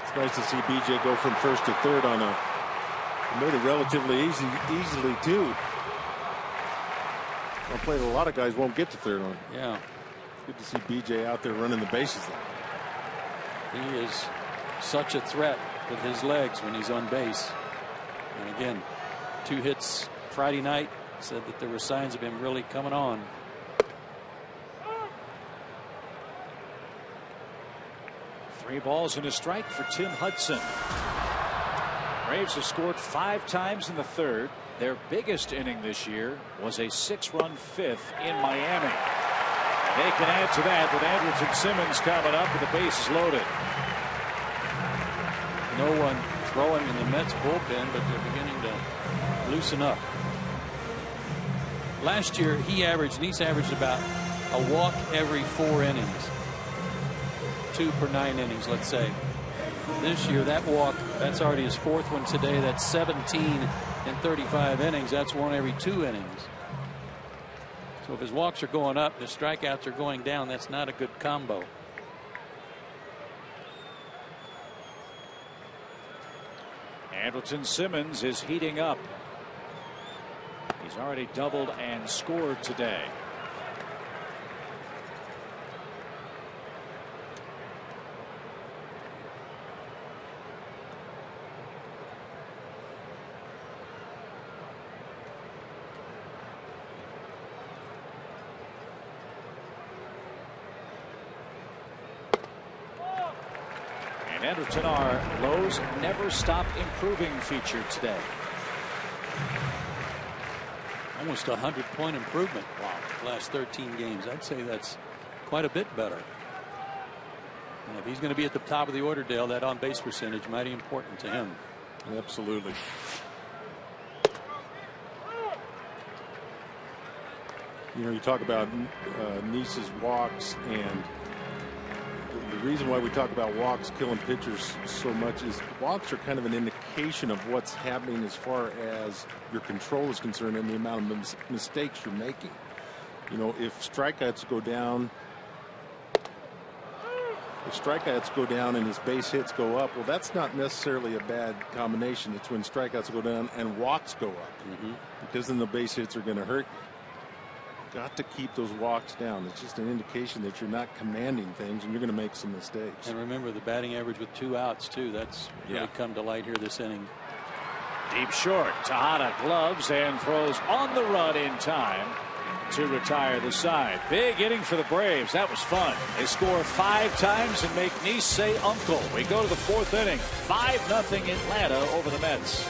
It's nice to see BJ go from first to third on a made it relatively easily too. I'm playing, a lot of guys won't get to third on. Yeah. Good to see BJ out there running the bases. He is such a threat with his legs when he's on base. And again, 2 hits Friday night, said that there were signs of him really coming on. Three balls and a strike for Tim Hudson. Braves have scored 5 times in the third. Their biggest inning this year was a 6-run 5th in Miami. And they can add to that with Andrelton Simmons coming up with the bases loaded. No one throwing in the Mets bullpen, but they're beginning to loosen up. Last year he's averaged about a walk every 4 innings. 2 per 9 innings, let's say. This year that walk, that's already his 4th one today. That's 17 in 35 innings. That's 1 every 2 innings. So if his walks are going up, his strikeouts are going down. That's not a good combo. Andrelton Simmons is heating up. He's already doubled and scored today. Andrelton, our Lowe's never stop improving feature today. Almost 100-point improvement. Wow. Last 13 games. I'd say that's quite a bit better. And if he's going to be at the top of the order, Dale, that on base percentage mighty important to him. Absolutely. You know, you talk about Nice's walks and reason why we talk about walks killing pitchers so much is walks are kind of an indication of what's happening as far as your control is concerned and the amount of mistakes you're making. You know, if strikeouts go down and his base hits go up, well, that's not necessarily a bad combination. It's when strikeouts go down and walks go up, because then the base hits are going to hurt you. Got to keep those walks down. It's just an indication that you're not commanding things and you're going to make some mistakes. And remember the batting average with 2 outs too. That's really come to light here this inning. Deep short. Tejada gloves and throws on the run in time to retire the side. Big inning for the Braves. That was fun. They score 5 times and make Nice say uncle. We go to the 4th inning. 5-0 Atlanta over the Mets.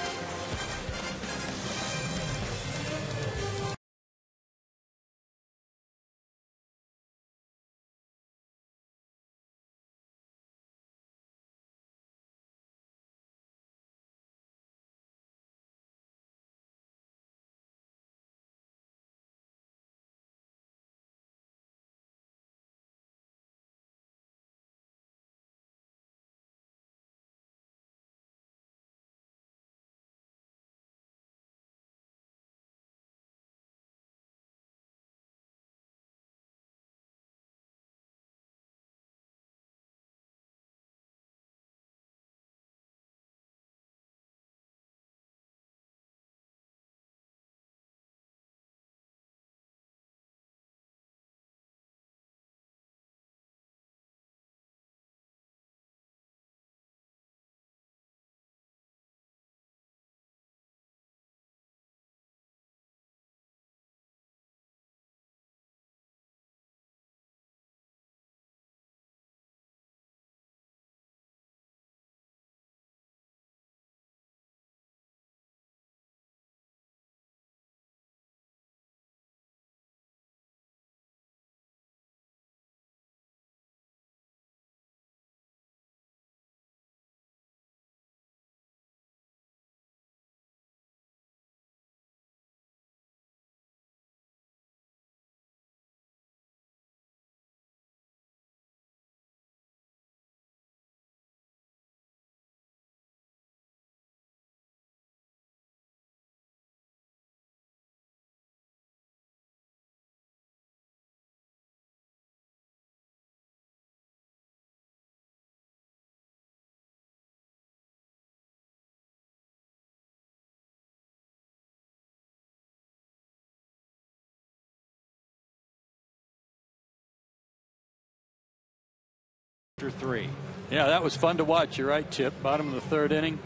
Three. Yeah, that was fun to watch. You're right, Chip. Bottom of the 3rd inning.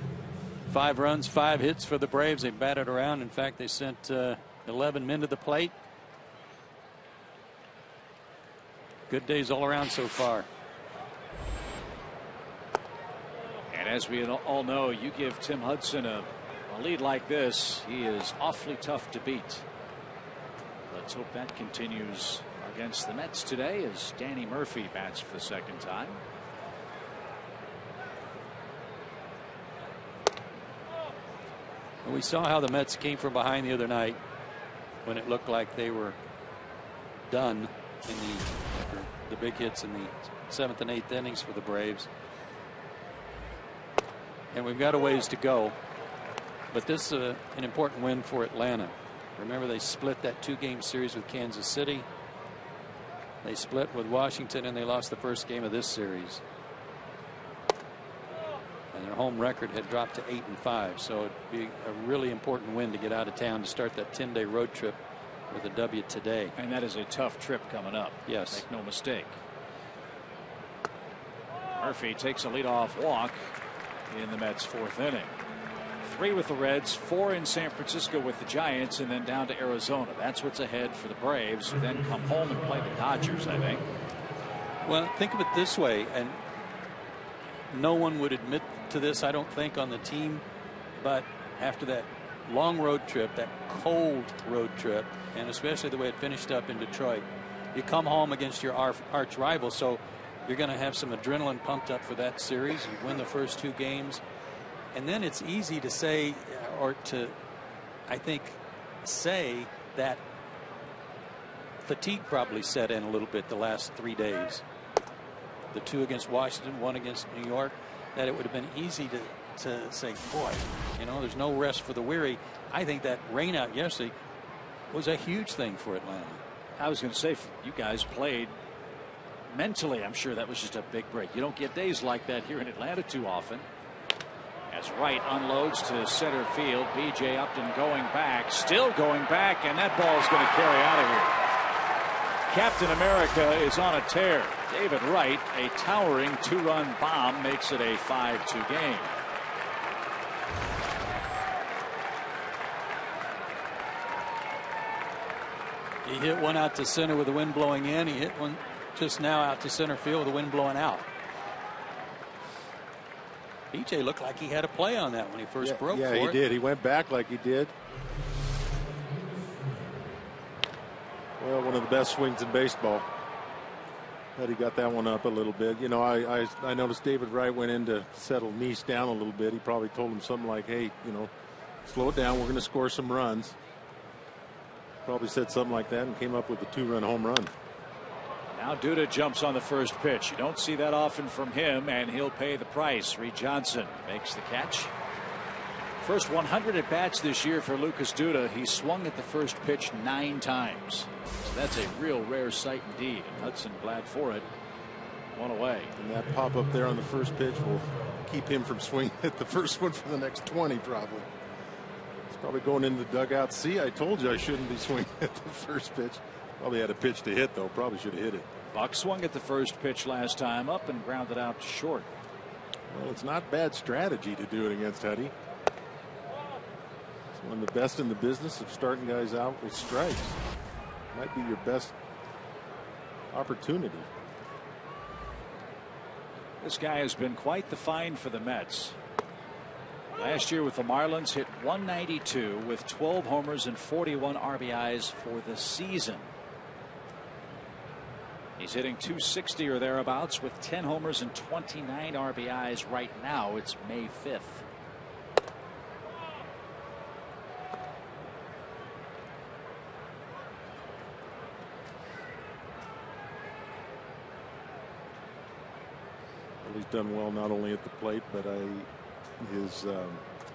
5 runs, 5 hits for the Braves. They batted around. In fact, they sent 11 men to the plate. Good days all around so far. And as we all know, you give Tim Hudson a lead like this, he is awfully tough to beat. Let's hope that continues against the Mets today as Danny Murphy bats for the 2nd time. We saw how the Mets came from behind the other night when it looked like they were done in the big hits in the 7th and 8th innings for the Braves. And we've got a ways to go, but this is an important win for Atlanta. Remember, they split that 2-game series with Kansas City. They split with Washington and they lost the first game of this series. And their home record had dropped to 8-5. So it'd be a really important win to get out of town to start that 10-day road trip with a W today. And that is a tough trip coming up. Yes. Make no mistake. Murphy takes a leadoff walk in the Mets' 4th inning. 3 with the Reds, 4 in San Francisco with the Giants, and then down to Arizona. That's what's ahead for the Braves, who then come home and play the Dodgers, I think. Well, think of it this way, and no one would admit to this, I don't think, on the team, but after that long road trip, that cold road trip, and especially the way it finished up in Detroit, you come home against your arch rival, so you're going to have some adrenaline pumped up for that series. You win the first 2 games. And then it's easy to say, or to, I think, say that fatigue probably set in a little bit the last 3 days. the 2 against Washington, 1 against New York, that it would have been easy to say, boy, you know, there's no rest for the weary. I think that rain out yesterday was a huge thing for Atlanta. I was going to say, you guys played mentally. I'm sure that was just a big break. You don't get days like that here in Atlanta too often. As Wright unloads to center field, B.J. Upton going back, still going back, and that ball is going to carry out of here. Captain America is on a tear. David Wright, a towering 2-run bomb, makes it a 5-2 game. He hit one out to center with the wind blowing in. He hit one just now out to center field with the wind blowing out. BJ looked like he had a play on that when he first broke for it. Yeah, he did. He went back like he did. Well, one of the best swings in baseball. But he got that one up a little bit. You know, I noticed David Wright went in to settle Nice down a little bit. He probably told him something like, hey, you know, slow it down. We're going to score some runs. Probably said something like that and came up with a 2-run home run. Now Duda jumps on the first pitch. You don't see that often from him, and he'll pay the price. Reed Johnson makes the catch. First 100 at bats this year for Lucas Duda. He swung at the first pitch 9 times. So that's a real rare sight indeed. And Hudson glad for it. 1 away. And that pop up there on the first pitch will keep him from swinging at the first one for the next 20 probably. He's probably going into the dugout. See, I told you I shouldn't be swinging at the first pitch. Probably had a pitch to hit, though. Probably should have hit it. Buck swung at the first pitch last time up and grounded out to short. Well, it's not bad strategy to do it against Huddy. It's one of the best in the business of starting guys out with strikes. Might be your best opportunity. This guy has been quite the find for the Mets. Last year with the Marlins, hit 192 with 12 homers and 41 RBIs for the season. He's hitting 260 or thereabouts with 10 homers and 29 RBIs right now. It's May 5th. Well, he's done well not only at the plate, but his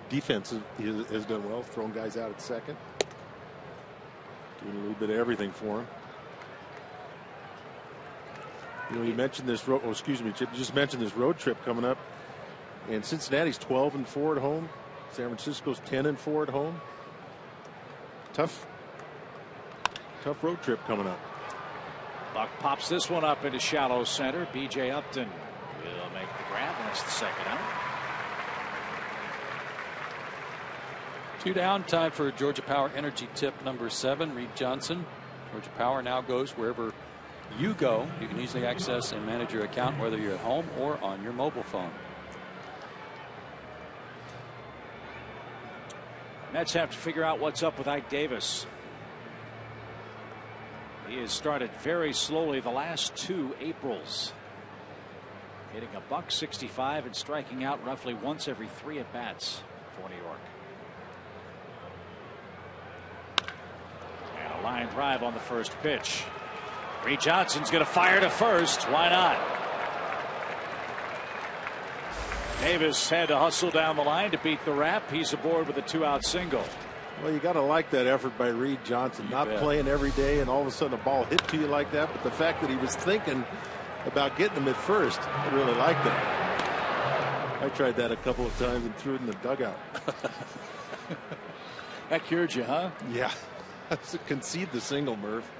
defense has done well, throwing guys out at second, doing a little bit of everything for him. You know, you mentioned this road. Oh, excuse me, Chip. You just mentioned this road trip coming up, and Cincinnati's 12-4 at home. San Francisco's 10-4 at home. Tough road trip coming up. Buck pops this one up into shallow center. B.J. Upton will make the grab, and that's the second out. 2 down. Time for Georgia Power Energy tip number 7. Reed Johnson. Georgia Power now goes wherever you go. You can easily access and manage your account whether you're at home or on your mobile phone. Mets have to figure out what's up with Ike Davis. He has started very slowly the last 2 Aprils. Hitting $165 and striking out roughly once every 3 at bats for New York. And a line drive on the first pitch. Reed Johnson's going to fire to first. Why not? Davis had to hustle down the line to beat the wrap. He's aboard with a 2-out single. Well, you got to like that effort by Reed Johnson. Not playing every day, and all of a sudden a ball hit to you like that. But the fact that he was thinking about getting him at first, I really like that. I tried that a couple of times and threw it in the dugout. That cured you, huh? Yeah. Concede the single, Murph.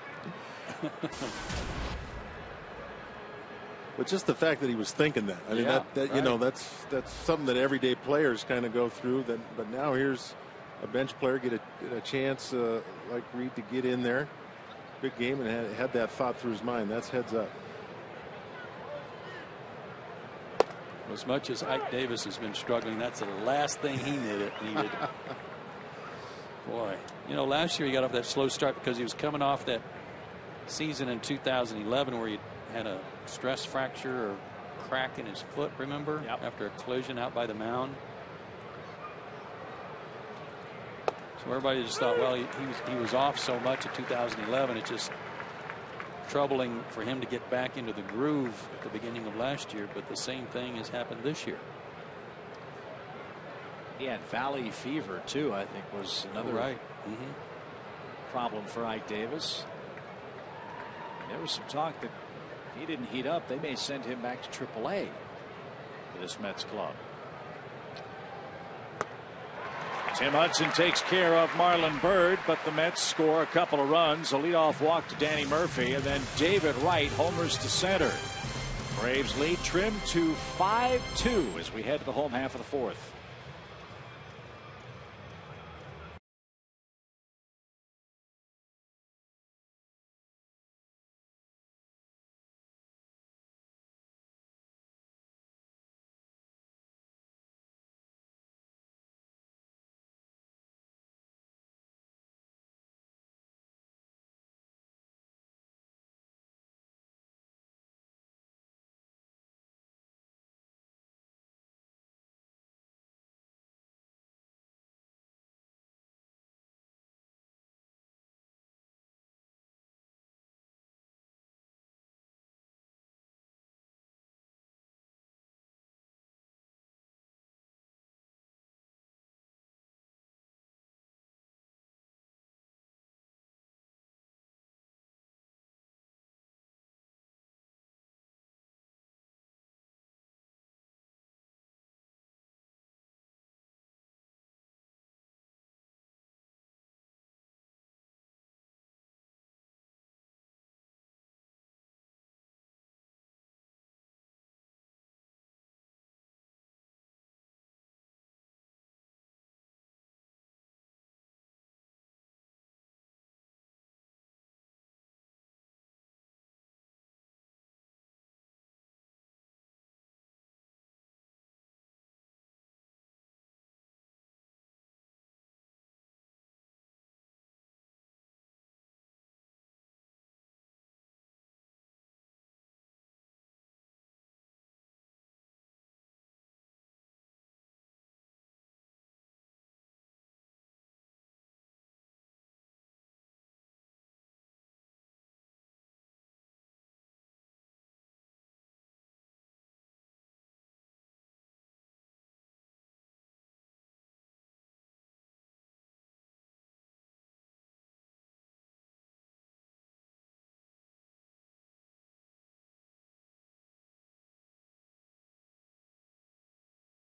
But just the fact that he was thinking that, I mean, that you know, that's something that everyday players kind of go through. But now here's a bench player get a chance like Reed to get in there, big game, and had that thought through his mind. That's heads up. As much as Ike Davis has been struggling, that's the last thing he needed. Boy, you know, last year he got off that slow start because he was coming off that season in 2011 where he had a stress fracture or crack in his foot, remember? Yep. After a collision out by the mound. So everybody just thought, well, he was off so much in 2011, it just troubling for him to get back into the groove at the beginning of last year, but the same thing has happened this year. He had valley fever too, I think, was another problem for Ike Davis. There was some talk that if he didn't heat up, they may send him back to AAA for this Mets club. Tim Hudson takes care of Marlon Byrd, but the Mets score a couple of runs. A leadoff walk to Danny Murphy, and then David Wright homers to center. Braves lead trimmed to 5-2 as we head to the home half of the fourth.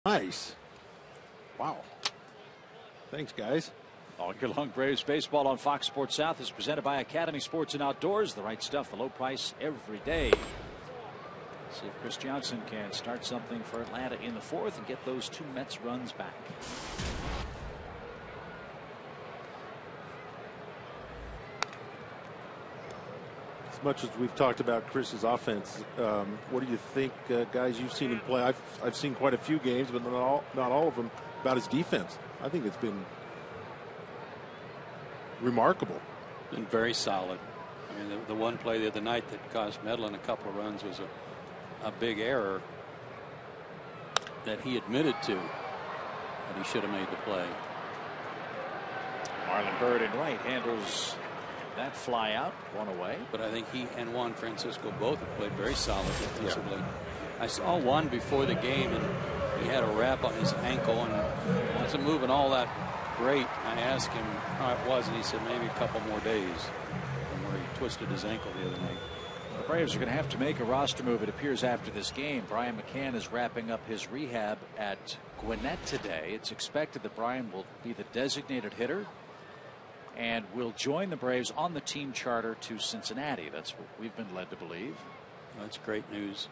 Nice. Wow. Thanks, guys. All year long, Braves baseball on Fox Sports South is presented by Academy Sports and Outdoors. The right stuff, the low price every day. See if Chris Johnson can start something for Atlanta in the fourth and get those two Mets runs back. As much as we've talked about Chris's offense, what do you think, guys? You've seen him play. I've seen quite a few games, but not all of them. About his defense, I think it's been remarkable. Been very solid. I mean, the one play the other night that cost Medlin a couple of runs was a big error that he admitted to, that he should have made the play. Marlon Byrd in right handles that fly out, one away. But I think he and Juan Francisco both have played very solid defensively. Yeah. I saw one before the game, and he had a wrap on his ankle and wasn't moving all that great. I asked him how it was, and he said maybe a couple more days from where he twisted his ankle the other night. The Braves are going to have to make a roster move, it appears, after this game. Brian McCann is wrapping up his rehab at Gwinnett today. It's expected that Brian will be the designated hitter and will join the Braves on the team charter to Cincinnati. That's what we've been led to believe. That's great news.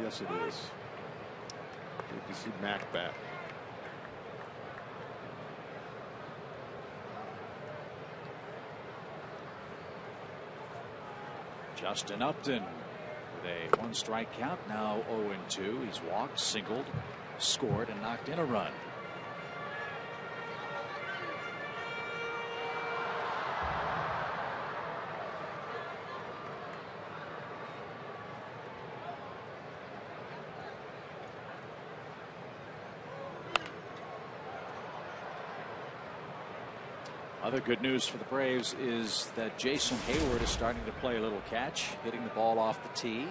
Yes, it is. Good to see Mac back. Justin Upton with a 1-strike count, now 0-2. He's walked, singled, scored, and knocked in a run. Other good news for the Braves is that Jason Hayward is starting to play a little catch, hitting the ball off the tee.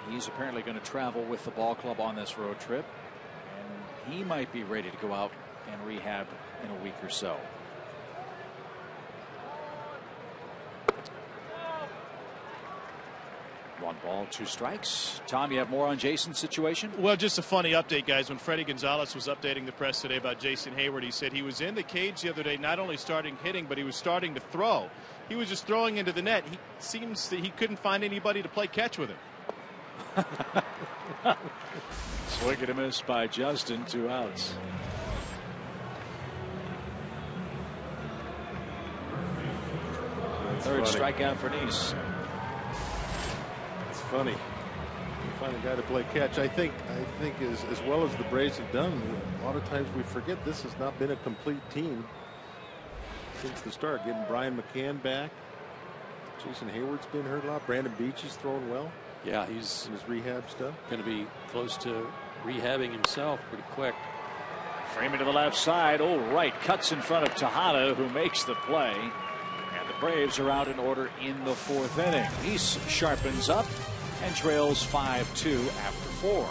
He's apparently going to travel with the ball club on this road trip, and he might be ready to go out and rehab in a week or so. One ball, 2 strikes. Tom, you have more on Jason's situation? Well, just a funny update, guys. When Freddie Gonzalez was updating the press today about Jason Hayward, he said he was in the cage the other day, not only starting hitting, but he was starting to throw. He was just throwing into the net. He seems that he couldn't find anybody to play catch with him. Swing and a miss by Justin, 2 outs. Third strikeout for Nice. It's funny. You find a guy to play catch. I think as well as the Braves have done, a lot of times we forget this has not been a complete team since the start. Getting Brian McCann back. Jason Hayward's been hurt a lot. Brandon Beach is throwing well. Yeah, he's his rehab stuff. Going to be close to rehabbing himself pretty quick. Freeman to the left side. Oh, right. Cuts in front of Tejada, who makes the play. And the Braves are out in order in the 4th inning. He sharpens up and trails 5-2 after 4.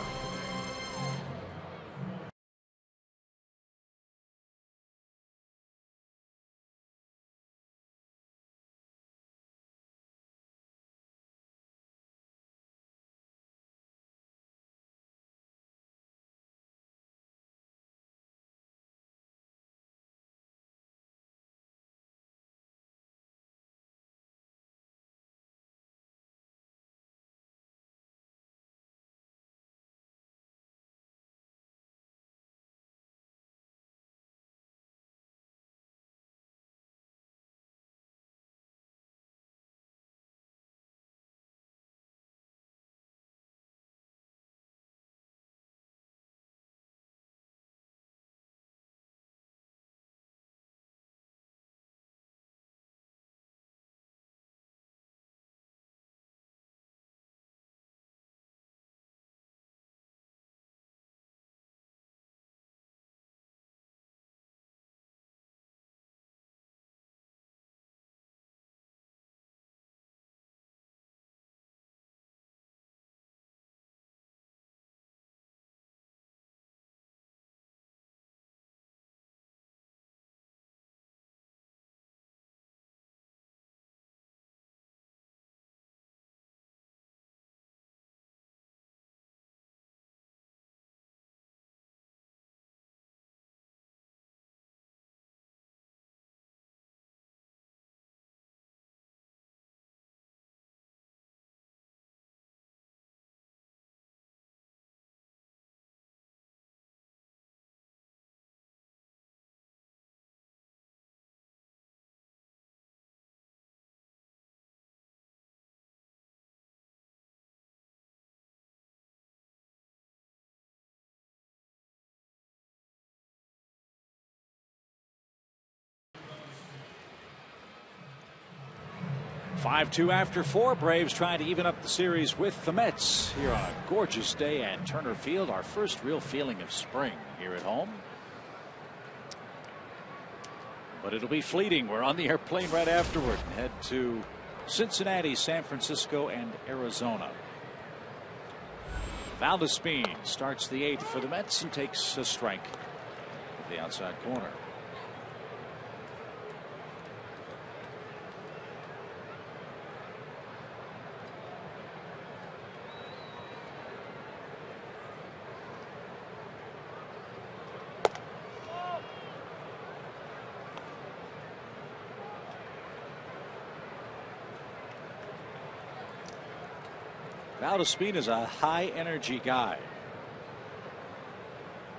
Five-2 after 4. Braves trying to even up the series with the Mets here on a gorgeous day at Turner Field. Our first real feeling of spring here at home. But it'll be fleeting. We're on the airplane right afterward and head to Cincinnati, San Francisco, and Arizona. Valdespin starts the 8th for the Mets and takes a strike at the outside corner. Valdespin is a high energy guy.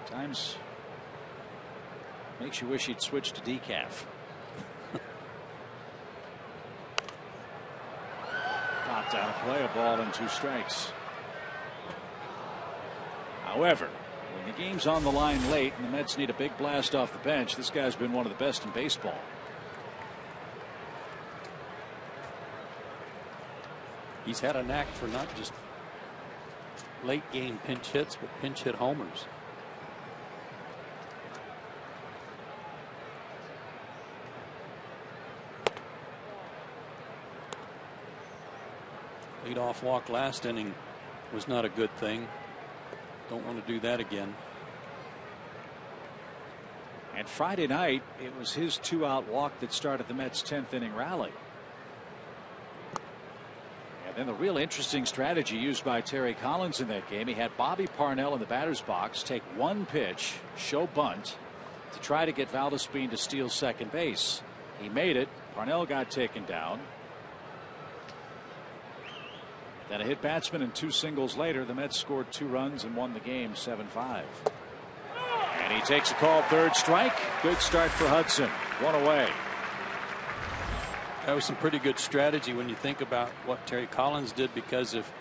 Times makes you wish he'd switch to decaf. Popped out of play, a ball and 2 strikes. However, when the game's on the line late and the Mets need a big blast off the bench, this guy's been one of the best in baseball. He's had a knack for not just late game pinch hits, but pinch hit homers. Leadoff walk last inning was not a good thing. Don't want to do that again. And Friday night, it was his 2-out walk that started the Mets' 10th inning rally. And then the real interesting strategy used by Terry Collins in that game, he had Bobby Parnell in the batter's box take one pitch, show bunt, to try to get Valdespin to steal second base. He made it. Parnell got taken down. Then a hit batsman and 2 singles later, the Mets scored 2 runs and won the game 7-5. And he takes a called third strike. Good start for Hudson. 1 away. That was some pretty good strategy when you think about what Terry Collins did, because if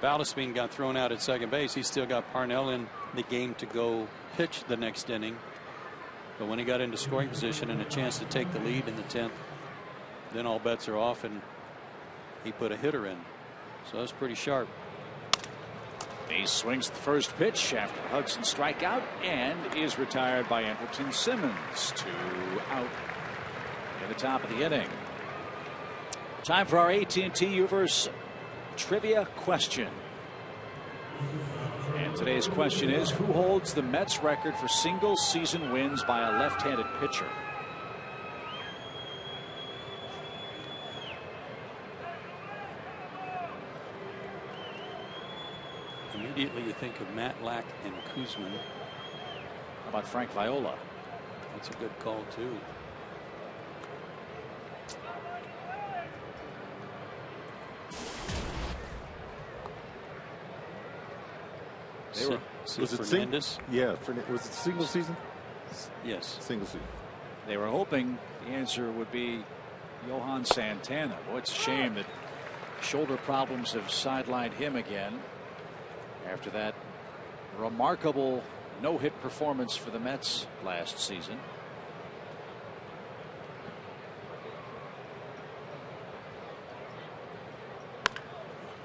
Valdespin got thrown out at second base, he still got Parnell in the game to go pitch the next inning. But when he got into scoring position and a chance to take the lead in the 10th, then all bets are off, and he put a hitter in. So that's pretty sharp. He swings the first pitch after Hudson strikeout and is retired by Andrelton Simmons. 2 out in the top of the inning. Time for our AT&T Uverse trivia question. And today's question is, who holds the Mets record for single season wins by a left-handed pitcher? Immediately you think of Matt Lack and Kuzman. How about Frank Viola? That's a good call too. Was it Fernandez? Yeah, was it single season? Yes, single season. They were hoping the answer would be Johan Santana. Boy, it's a shame that shoulder problems have sidelined him again after that remarkable no-hit performance for the Mets last season.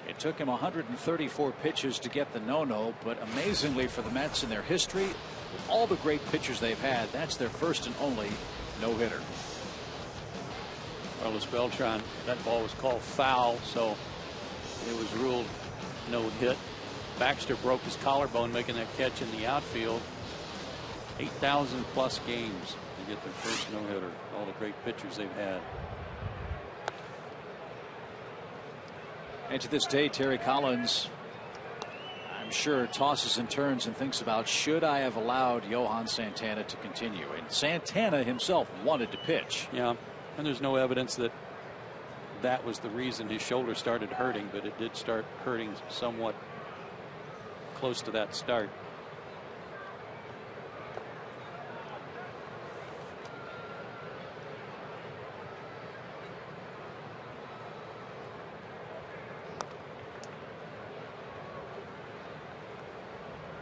It took him 134 pitches to get the no-no, but amazingly for the Mets in their history, with all the great pitchers they've had, that's their first and only no-hitter. Carlos Beltran, that ball was called foul, so it was ruled no hit. Baxter broke his collarbone making that catch in the outfield. 8,000 plus games to get their first no-hitter. All the great pitchers they've had. And to this day, Terry Collins, I'm sure, tosses and turns and thinks about, should I have allowed Johan Santana to continue? And Santana himself wanted to pitch. Yeah, and there's no evidence that that was the reason his shoulder started hurting, but it did start hurting somewhat close to that start.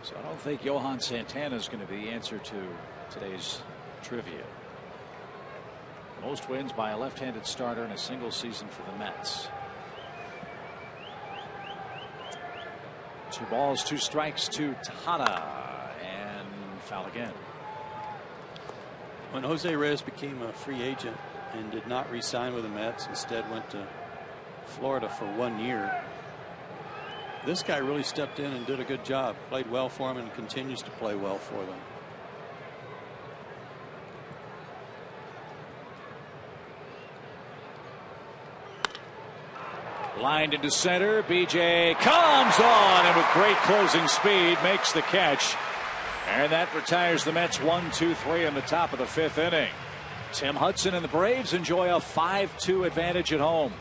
So I don't think Johan Santana is going to be the answer to today's trivia. Most wins by a left-handed starter in a single season for the Mets. 2 balls, 2 strikes to Tejada, and foul again. When Jose Reyes became a free agent and did not re-sign with the Mets, instead went to Florida for 1 year, this guy really stepped in and did a good job. Played well for him and continues to play well for them. Lined into center. BJ comes on and with great closing speed makes the catch. And that retires the Mets 1-2-3 in the top of the 5th inning. Tim Hudson and the Braves enjoy a 5-2 advantage at home.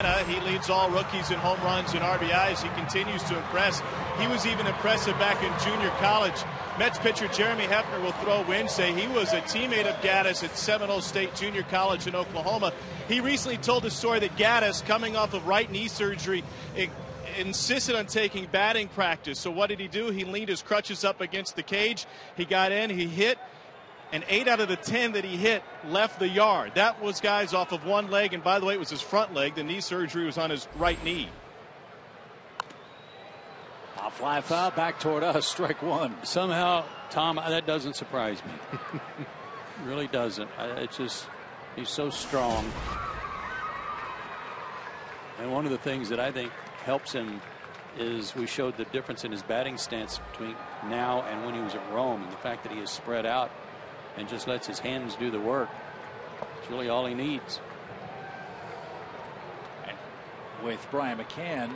Atlanta. He leads all rookies in home runs and RBIs. He continues to impress. He was even impressive back in junior college. Mets pitcher Jeremy Hefner will throw Wednesday. He was a teammate of Gaddis at Seminole State Junior College in Oklahoma. He recently told the story that Gaddis, coming off of right knee surgery, insisted on taking batting practice. So what did he do? He leaned his crutches up against the cage. He got in, he hit, and 8 out of the 10 that he hit left the yard. That was, guys, off of one leg, and by the way, it was his front leg. The knee surgery was on his right knee. A fly foul back toward us, strike one. Somehow, Tom, that doesn't surprise me. Really doesn't. It's just, he's so strong. And one of the things that I think helps him is we showed the difference in his batting stance between now and when he was at Rome, and the fact that he is spread out and just lets his hands do the work. It's really all he needs. And with Brian McCann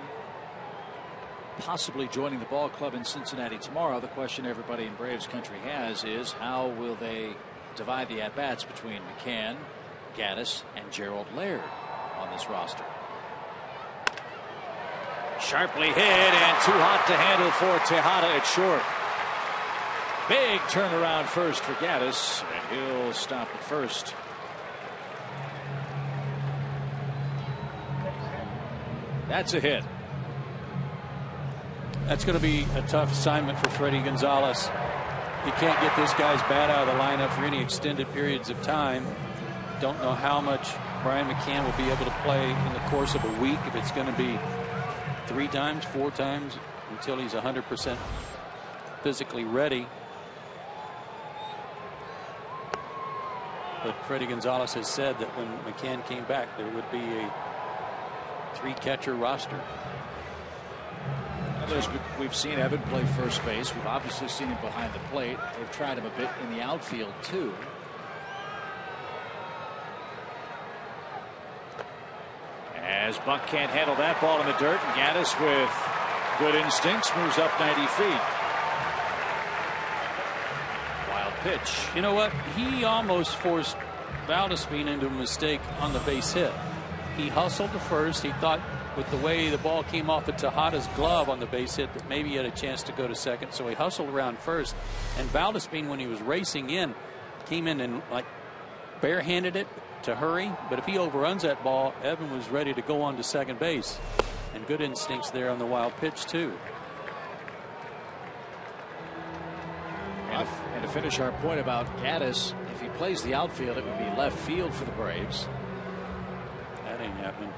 possibly joining the ball club in Cincinnati tomorrow, the question everybody in Braves country has is how will they divide the at-bats between McCann, Gaddis, and Gerald Laird on this roster. Sharply hit and too hot to handle for Tejada at short. Big turnaround first for Gaddis, and he'll stop at first. That's a hit. That's going to be a tough assignment for Freddie Gonzalez. He can't get this guy's bat out of the lineup for any extended periods of time. Don't know how much Brian McCann will be able to play in the course of a week, if it's going to be 3 times, 4 times, until he's 100% physically ready. But Freddie Gonzalez has said that when McCann came back, there would be a 3-catcher roster. We've seen Evan play first base. We've obviously seen him behind the plate. They've tried him a bit in the outfield too. As Buck can't handle that ball in the dirt, and Gaddis with good instincts moves up 90 feet. Wild pitch. You know what? He almost forced Valdespin into a mistake on the base hit. He hustled to first. He thought with the way the ball came off of Tejada's glove on the base hit that maybe he had a chance to go to second. So he hustled around first. And Valdespin, when he was racing in, came in and like barehanded it to hurry. But if he overruns that ball, Evan was ready to go on to second base. And good instincts there on the wild pitch too. And to finish our point about Gaddis, if he plays the outfield, it would be left field for the Braves. That ain't happening.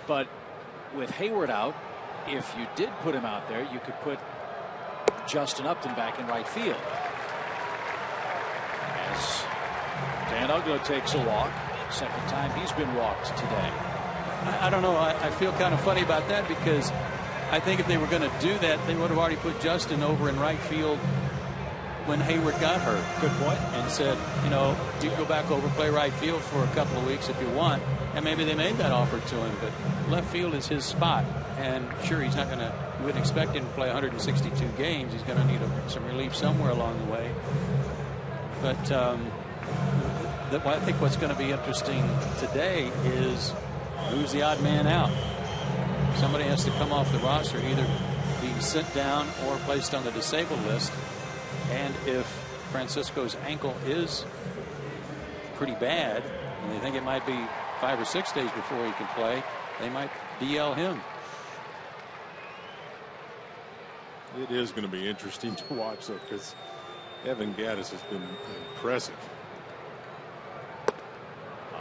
But with Hayward out, if you did put him out there, you could put Justin Upton back in right field. As Dan Uggla takes a walk, second time he's been walked today. I don't know. I feel kind of funny about that, because I think if they were going to do that, they would have already put Justin over in right field when Hayward got hurt. Good point. And said, you know, you can go back over, play right field for a couple of weeks if you want. And maybe they made that offer to him, but left field is his spot. And sure, he's not going to, you wouldn't expect him to play 162 games. He's going to need some relief somewhere along the way. But I think what's going to be interesting today is who's the odd man out. Somebody has to come off the roster, either being sent down or placed on the disabled list. And if Francisco's ankle is pretty bad, and they think it might be 5 or 6 days before he can play, they might DL him. It is going to be interesting to watch, though, because Evan Gaddis has been impressive.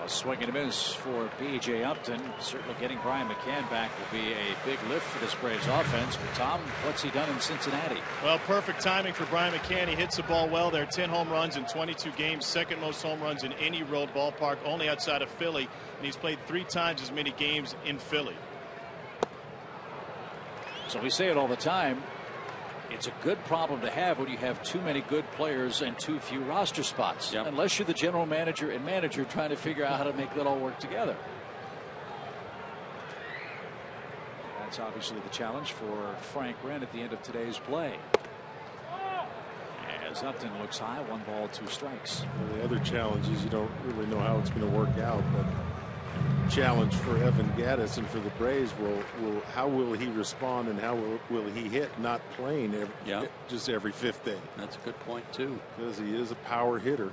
A swing and a miss for B.J. Upton. Certainly getting Brian McCann back will be a big lift for this Braves offense. But Tom, what's he done in Cincinnati? Well, perfect timing for Brian McCann. He hits the ball well there. 10 home runs in 22 games. Second most home runs in any road ballpark, only outside of Philly. And he's played 3 times as many games in Philly. So we say it all the time. It's a good problem to have when you have too many good players and too few roster spots. Yep. Unless you're the general manager and manager trying to figure out how to make that all work together. That's obviously the challenge for Frank Wren at the end of today's play. As Upton looks high, 1 ball, 2 strikes. Well, the other challenge is you don't really know how it's going to work out, but challenge for Evan Gattis and for the Braves. How will he respond and how will he hit? Not playing just every fifth day. That's a good point too, because he is a power hitter.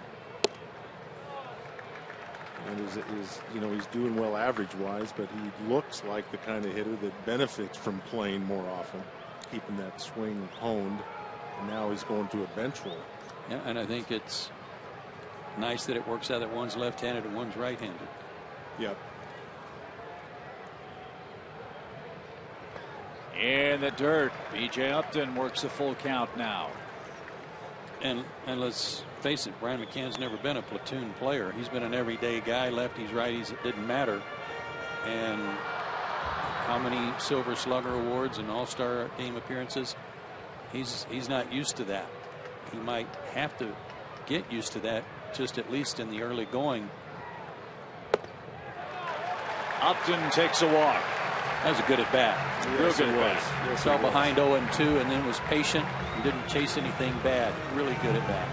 And he's doing well average-wise, but he looks like the kind of hitter that benefits from playing more often, keeping that swing honed. And now he's going to a bench role. Yeah, and I think it's nice that it works out that one's left-handed and one's right-handed. Yep. In the dirt, B.J. Upton works the full count now. And let's face it, Brian McCann's never been a platoon player. He's been an everyday guy, lefties, righties, it didn't matter. And how many Silver Slugger awards and All-Star game appearances? He's not used to that. He might have to get used to that, just at least in the early going. Upton takes a walk. That was a good at bat. Real good at bat. Yes, fell behind 0-2 and then was patient and didn't chase anything bad. Really good at bat.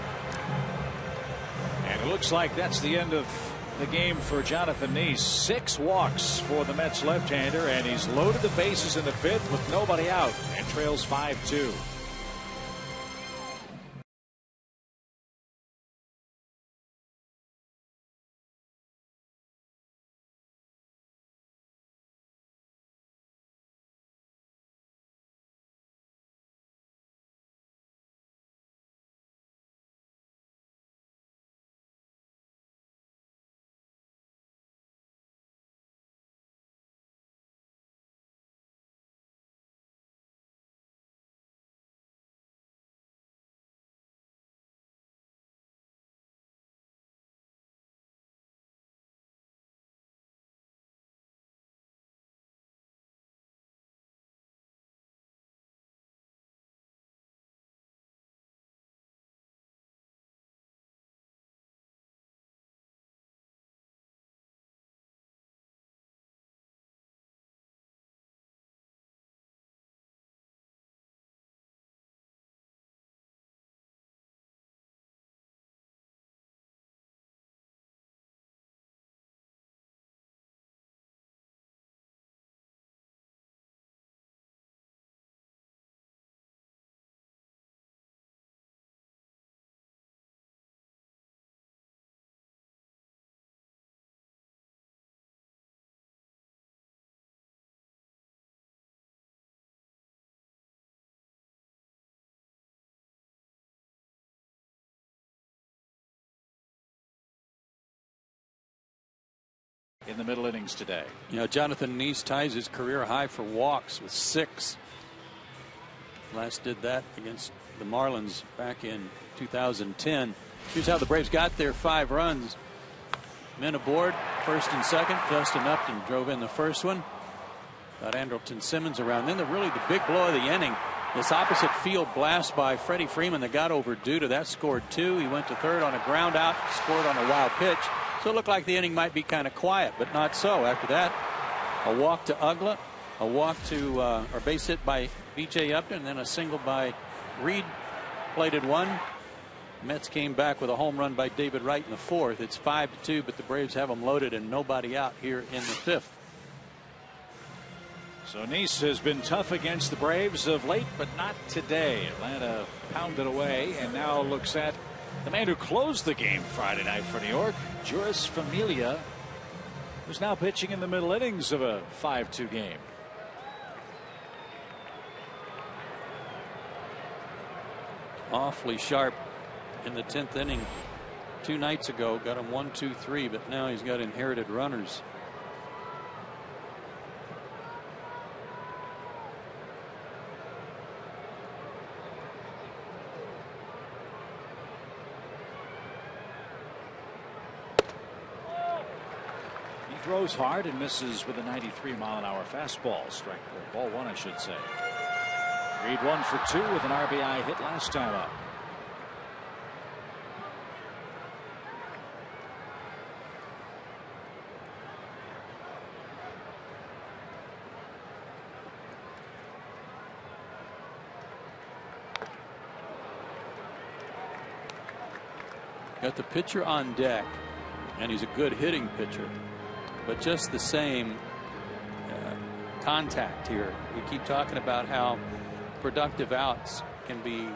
And it looks like that's the end of the game for Jonathan Neese. 6 walks for the Mets left-hander, and he's loaded the bases in the 5th with nobody out and trails 5-2. In the middle innings today. You know, Jonathan Neese ties his career high for walks with 6. Last did that against the Marlins back in 2010. Here's how the Braves got their 5 runs. Men aboard, first and second. Justin Upton drove in the first one. Got Andrelton Simmons around. Then the big blow of the inning. This opposite field blast by Freddie Freeman that got overdue to that scored 2. He went to third on a ground out, scored on a wild pitch. So it looked like the inning might be kind of quiet, but not so. After that, a walk to Uggla, a walk to or base hit by B.J. Upton, and then a single by Reed. Plated 1. Mets came back with a home run by David Wright in the 4th. It's 5-2, but the Braves have them loaded and nobody out here in the 5th. So Neese has been tough against the Braves of late, but not today. Atlanta pounded away and now looks at the man who closed the game Friday night for New York, Juris Familia, who's now pitching in the middle innings of a 5-2 game. Awfully sharp in the 10th inning 2 nights ago. Got him 1, 2, 3, but now he's got inherited runners. Throws hard and misses with a 93-mile-an-hour fastball. Strike ball 1, I should say. Reed 1 for 2 with an RBI hit last time up. Got the pitcher on deck, and he's a good hitting pitcher. but just the same contact here. We keep talking about how productive outs can be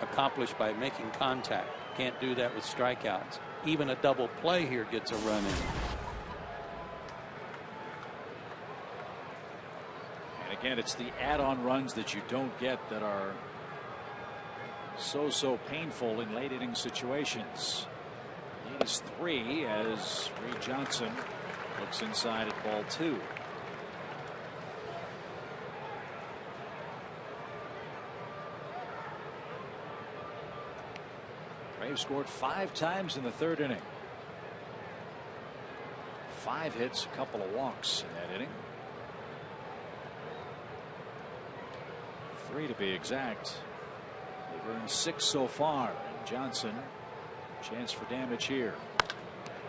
accomplished by making contact. Can't do that with strikeouts. Even a double play here gets a run in. And again, it's the add-on runs that you don't get that are so painful in late inning situations. Lead is 3 as Reed Johnson looks inside at ball 2. Braves scored 5 times in the 3rd inning. 5 hits, a couple of walks in that inning. 3 to be exact. They've earned 6 so far. And Johnson, chance for damage here.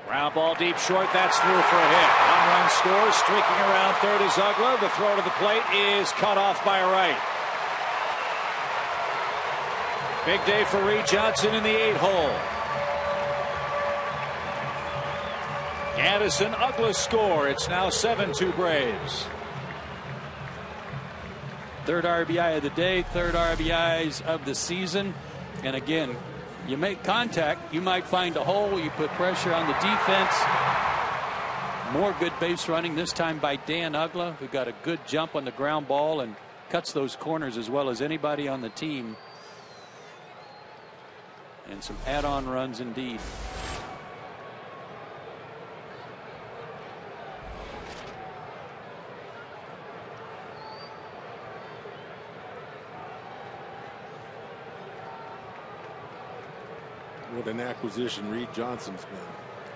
Ground ball deep short. That's through for a hit. 1-run score. Streaking around third is Uggla. The throw to the plate is cut off by right. Big day for Reed Johnson in the 8-hole. Addison Uggla score. It's now 7-2 Braves. 3rd RBI of the day, 3rd RBIs of the season. And again, you make contact, you might find a hole, you put pressure on the defense. More good base running, this time by Dan Uggla, who got a good jump on the ground ball and cuts those corners as well as anybody on the team. And some add-on runs indeed. What an acquisition Reed Johnson's been.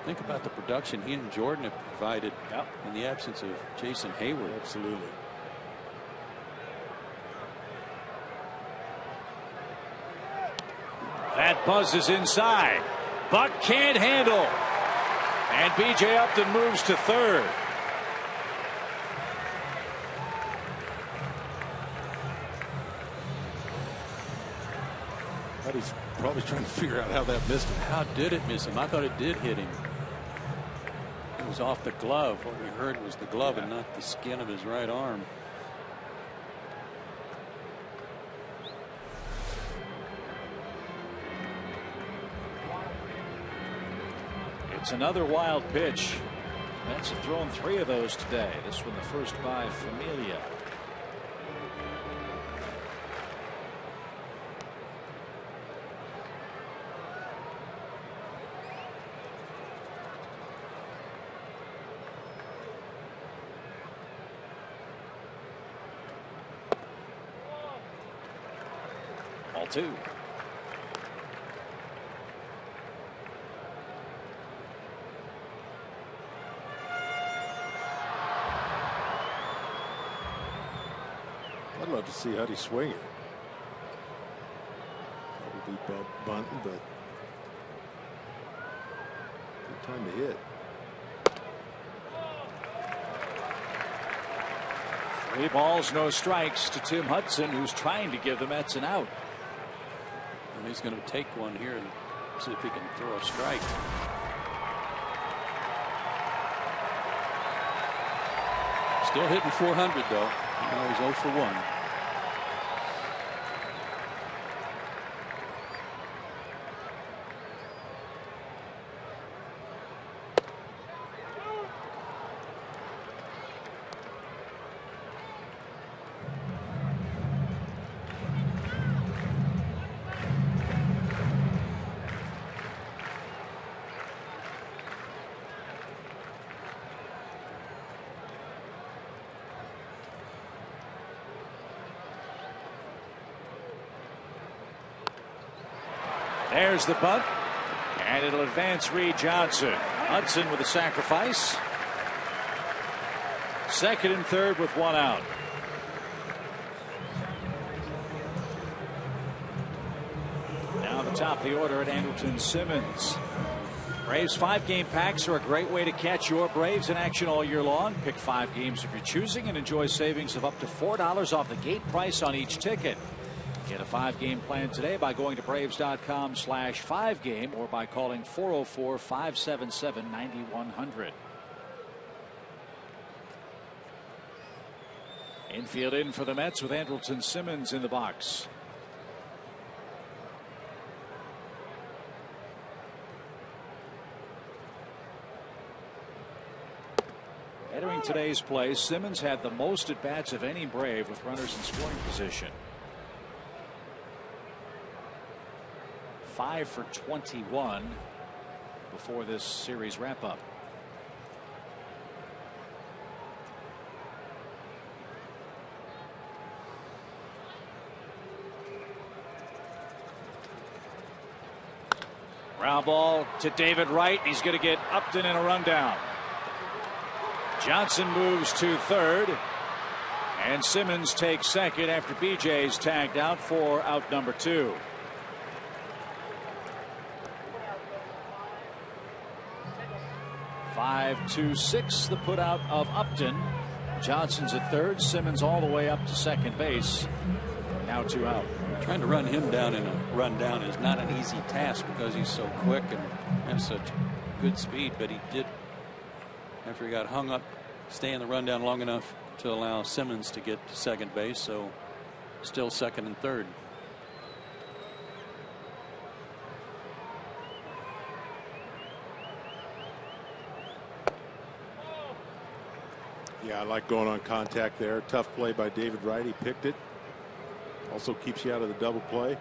Think about the production he and Jordan have provided in the absence of Jason Hayward. Absolutely. That buzzes inside. Buck can't handle. And B.J. Upton moves to 3rd. But he's probably trying to figure out how that missed him. How did it miss him? I thought it did hit him. It was off the glove. What we heard was the glove and not the skin of his right arm. It's another wild pitch. Mets have thrown 3 of those today. This one the first by Familia. Ball 2. I'd love to see Huddy swing it. Probably bunting, but good time to hit. 3 balls, no strikes to Tim Hudson, who's trying to give the Mets an out. And he's going to take one here and see if he can throw a strike. Still hitting 400 though. Now he's 0 for 1. There's the bunt, and it'll advance Reed Johnson. Hudson with a sacrifice. 2nd and 3rd with 1 out. Now the top of the order at Andrelton Simmons. Braves 5-game packs are a great way to catch your Braves in action all year long. Pick 5 games of your choosing and enjoy savings of up to $4 off the gate price on each ticket. Get a 5-game plan today by going to Braves.com/5game or by calling 404-577-9100. Infield in for the Mets with Andrelton Simmons in the box. Entering today's play, Simmons had the most at bats of any Brave with runners in scoring position. 5 for 21 before this series wrap up. Ground ball to David Wright. He's going to get Upton in a rundown. Johnson moves to third, and Simmons takes second after BJ's tagged out for out number 2. Five to 6, the put out of Upton. Johnson's at third. Simmons all the way up to second base. Now 2 out. Trying to run him down in a rundown is not an easy task because he's so quick and has such good speed. But he did, after he got hung up, stay in the rundown long enough to allow Simmons to get to second base. So still second and third. Yeah, I like going on contact there. Tough play by David Wright. He picked it. Also keeps you out of the double play.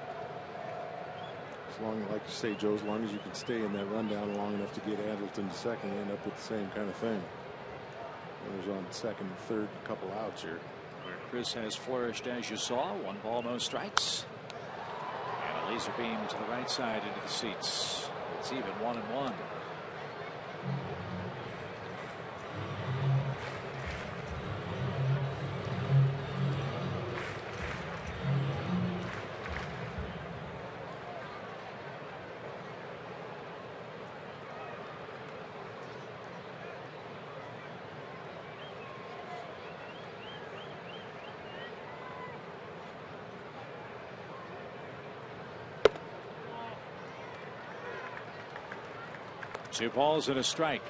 As long as, like you say, Joe, as long as you can stay in that rundown long enough to get Andrelton to second, you end up with the same kind of thing. Runners on second and third, a couple outs here. Where Chris has flourished, as you saw. 1 ball, no strikes. And a laser beam to the right side into the seats. It's even 1-1. Two balls and a strike.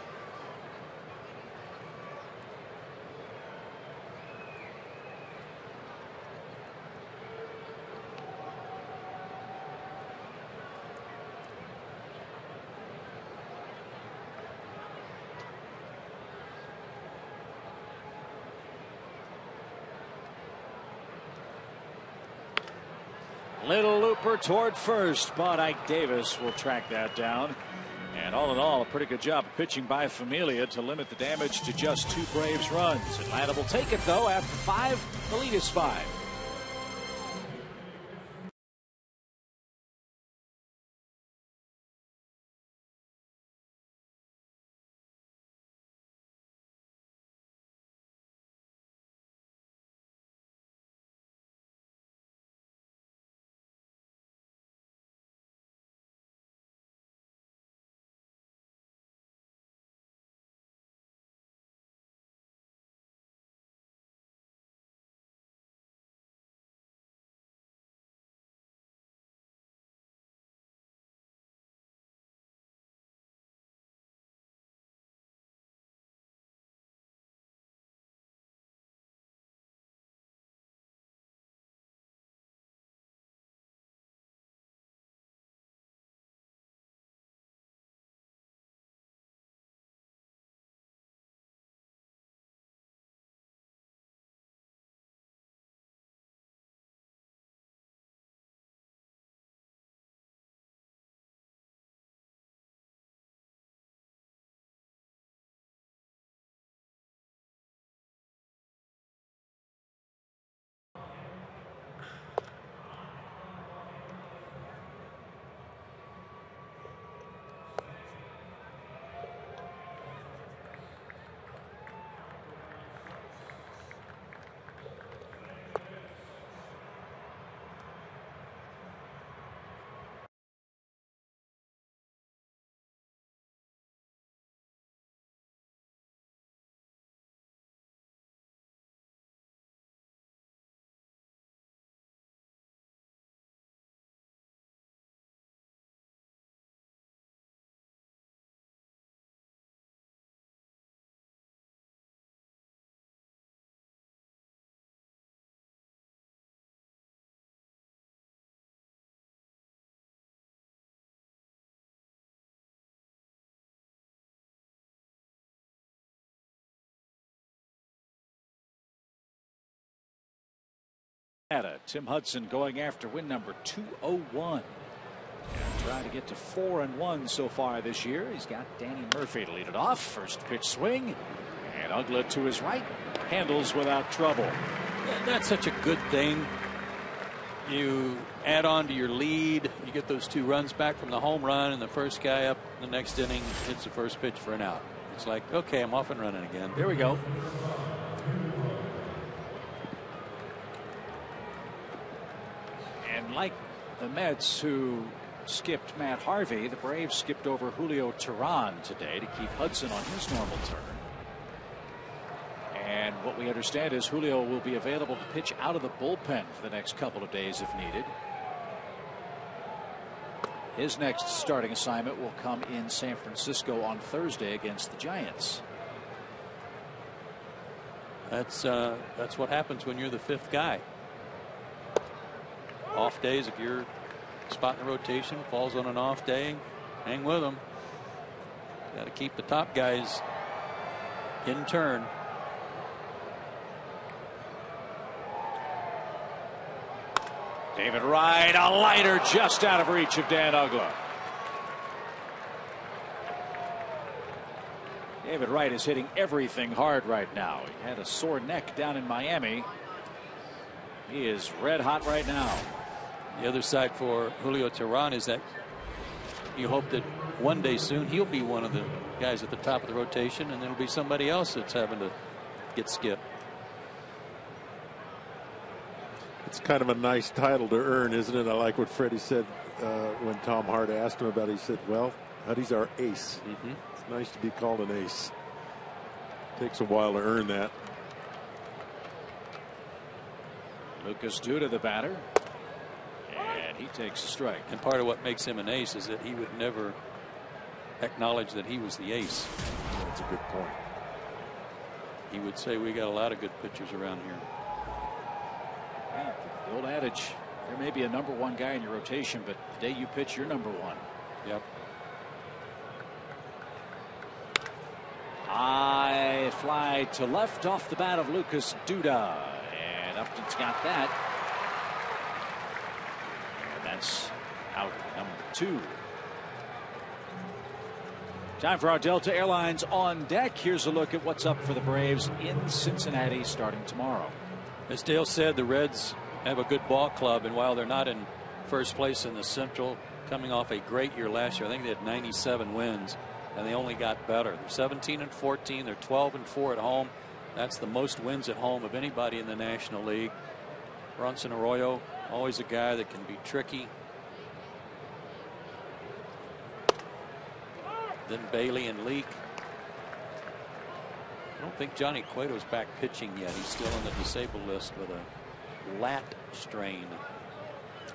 Little looper toward first, but Ike Davis will track that down. And all in all, a pretty good job of pitching by Familia to limit the damage to just 2 Braves runs. Atlanta will take it, though, after 5. The lead is 5. Tim Hudson going after win number 201. And trying to get to 4-1 so far this year. He's got Danny Murphy to lead it off. First pitch swing. And Ugla to his right. Handles without trouble. That's such a good thing. You add on to your lead. You get those 2 runs back from the home run, and the first guy up the next inning hits the first pitch for an out. It's like, okay, I'm off and running again. There we go. And like the Mets, who skipped Matt Harvey, the Braves skipped over Julio Teheran today to keep Hudson on his normal turn. And what we understand is Julio will be available to pitch out of the bullpen for the next couple of days if needed. His next starting assignment will come in San Francisco on Thursday against the Giants. That's what happens when you're the 5th guy. Off days, if you're spot in the rotation, falls on an off day, hang with them. Got to keep the top guys in turn. David Wright, a liner just out of reach of Dan Ugla. David Wright is hitting everything hard right now. He had a sore neck down in Miami. He is red hot right now. The other side for Julio Teheran is that you hope that one day soon he'll be one of the guys at the top of the rotation, and there'll be somebody else that's having to get skipped. It's kind of a nice title to earn, isn't it? I like what Freddie said when Tom Hart asked him about it. He said, well, Huddy's our ace. It's nice to be called an ace. Takes a while to earn that. Lucas Duda, the batter. And he takes a strike. And part of what makes him an ace is that he would never acknowledge that he was the ace. That's a good point. He would say, we got a lot of good pitchers around here. Yeah, the old adage, there may be a number 1 guy in your rotation, but the day you pitch, you're number 1. Yep. High fly to left off the bat of Lucas Duda. And Upton's got that. And that's out number 2. Time for our Delta Airlines on deck. Here's a look at what's up for the Braves in Cincinnati starting tomorrow. As Dale said, the Reds have a good ball club, and while they're not in first place in the Central, coming off a great year last year, I think they had 97 wins, and they only got better. They're 17-14. They're 12-4 at home. That's the most wins at home of anybody in the National League. Bronson Arroyo, always a guy that can be tricky. Then Bailey and Leake. I don't think Johnny Cueto's back pitching yet. He's still on the disabled list with a lat strain.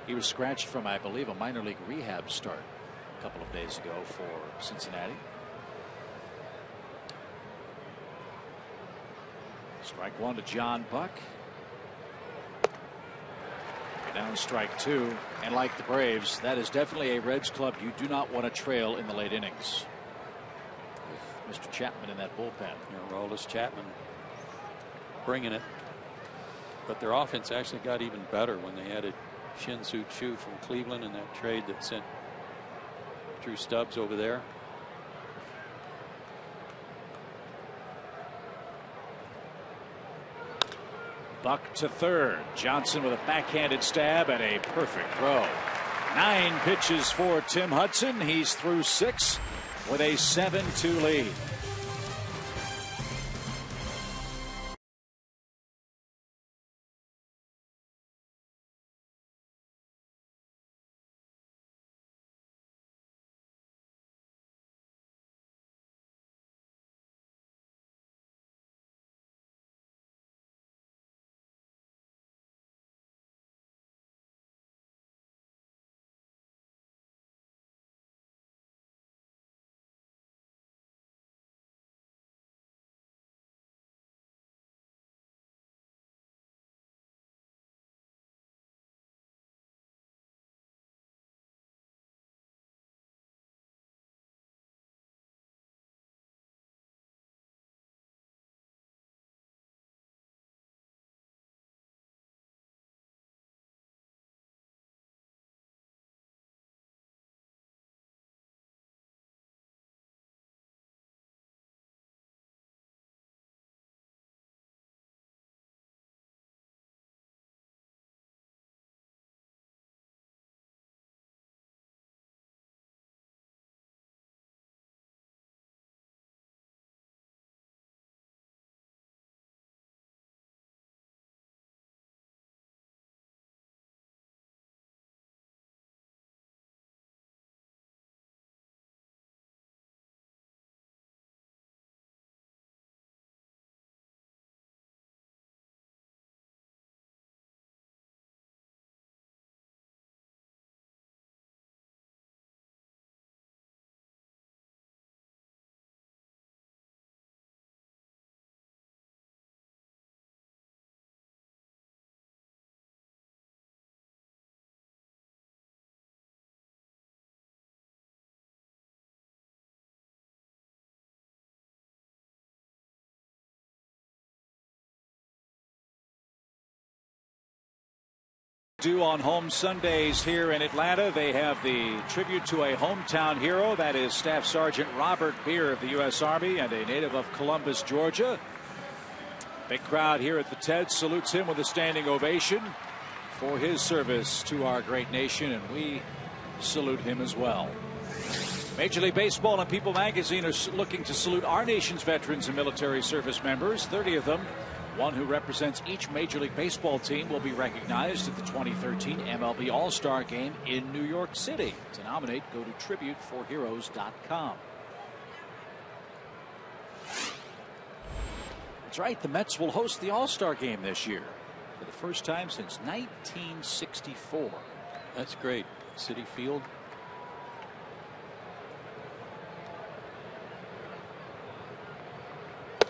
He was scratched from, I believe, a minor league rehab start a couple of days ago for Cincinnati. Strike 1 to John Buck. Down strike 2. And like the Braves, that is definitely a Reds club you do not want to trail in the late innings. With Mr. Chapman in that bullpen. Aroldis Chapman bringing it. But their offense actually got even better when they added Shin-Soo Choo from Cleveland in that trade that sent Drew Stubbs over there. Buck to third. Johnson with a backhanded stab and a perfect throw. 9 pitches for Tim Hudson. He's through 6 with a 7-2 lead. Do on home Sundays here in Atlanta. They have the tribute to a hometown hero. That is Staff Sergeant Robert Beer of the U.S. Army and a native of Columbus, Georgia. Big crowd here at the TED salutes him with a standing ovation for his service to our great nation, and we salute him as well. Major League Baseball and People magazine are looking to salute our nation's veterans and military service members, 30 of them. One who represents each Major League Baseball team will be recognized at the 2013 MLB All-Star Game in New York City. To nominate, go to tributeforheroes.com. That's right, the Mets will host the All-Star Game this year for the first time since 1964. That's great. Citi Field.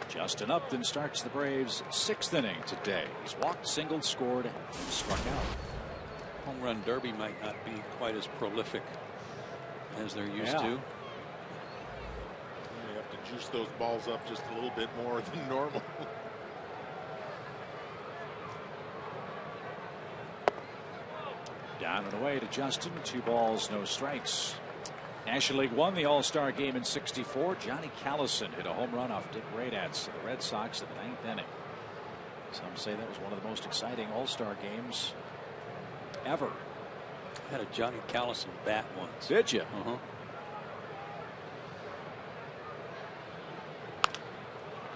Justin Upton starts the Braves' 6th inning today. He's walked, singled, scored, and struck out. Home run derby might not be quite as prolific as they're used to. You have to juice those balls up just a little bit more than normal. Down and away to Justin. 2 balls, no strikes. National League won the All-Star Game in '64. Johnny Callison hit a home run off Dick Raddatz to the Red Sox in the 9th inning. Some say that was one of the most exciting All-Star games ever. I had a Johnny Callison bat once. Did you? Uh-huh.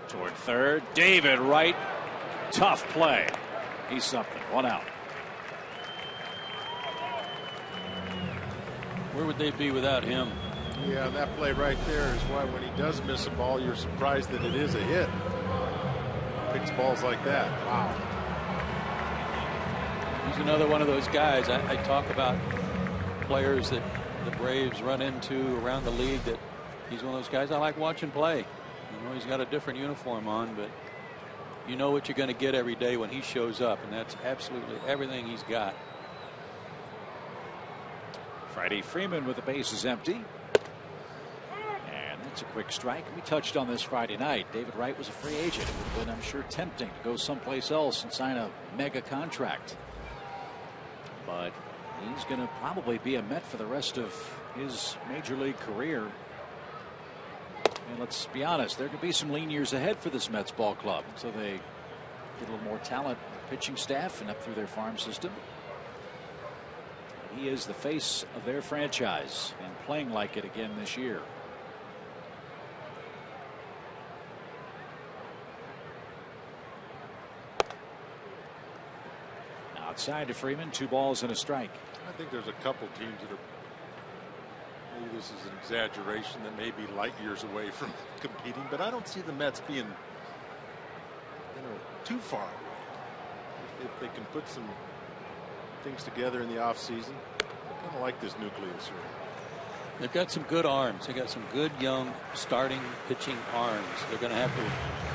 Toward third, David Wright. Tough play. He's something. 1 out. Where would they be without him? Yeah, that play right there is why when he does miss a ball, you're surprised that it is a hit. Picks balls like that. Wow. He's another one of those guys. I talk about players that the Braves run into around the league, that he's one of those guys I like watching play. You know, he's got a different uniform on, but you know what you're going to get every day when he shows up, and that's absolutely everything he's got. Freddie Freeman with the bases empty. And that's a quick strike. We touched on this Friday night. David Wright was a free agent. It would have been, I'm sure, tempting to go someplace else and sign a mega contract. But he's going to probably be a Met for the rest of his Major League career. And let's be honest, there could be some lean years ahead for this Mets ball club. So they get a little more talent, pitching staff, and up through their farm system. He is the face of their franchise and playing like it again this year. Outside to Freeman, 2 balls and a strike. I think there's a couple teams that are, maybe this is an exaggeration, that may be light years away from competing, but I don't see the Mets being, too far away. If they can put some things together in the offseason. I kind of like this nucleus here. They've got some good arms. They've got some good young starting pitching arms. They're going to have to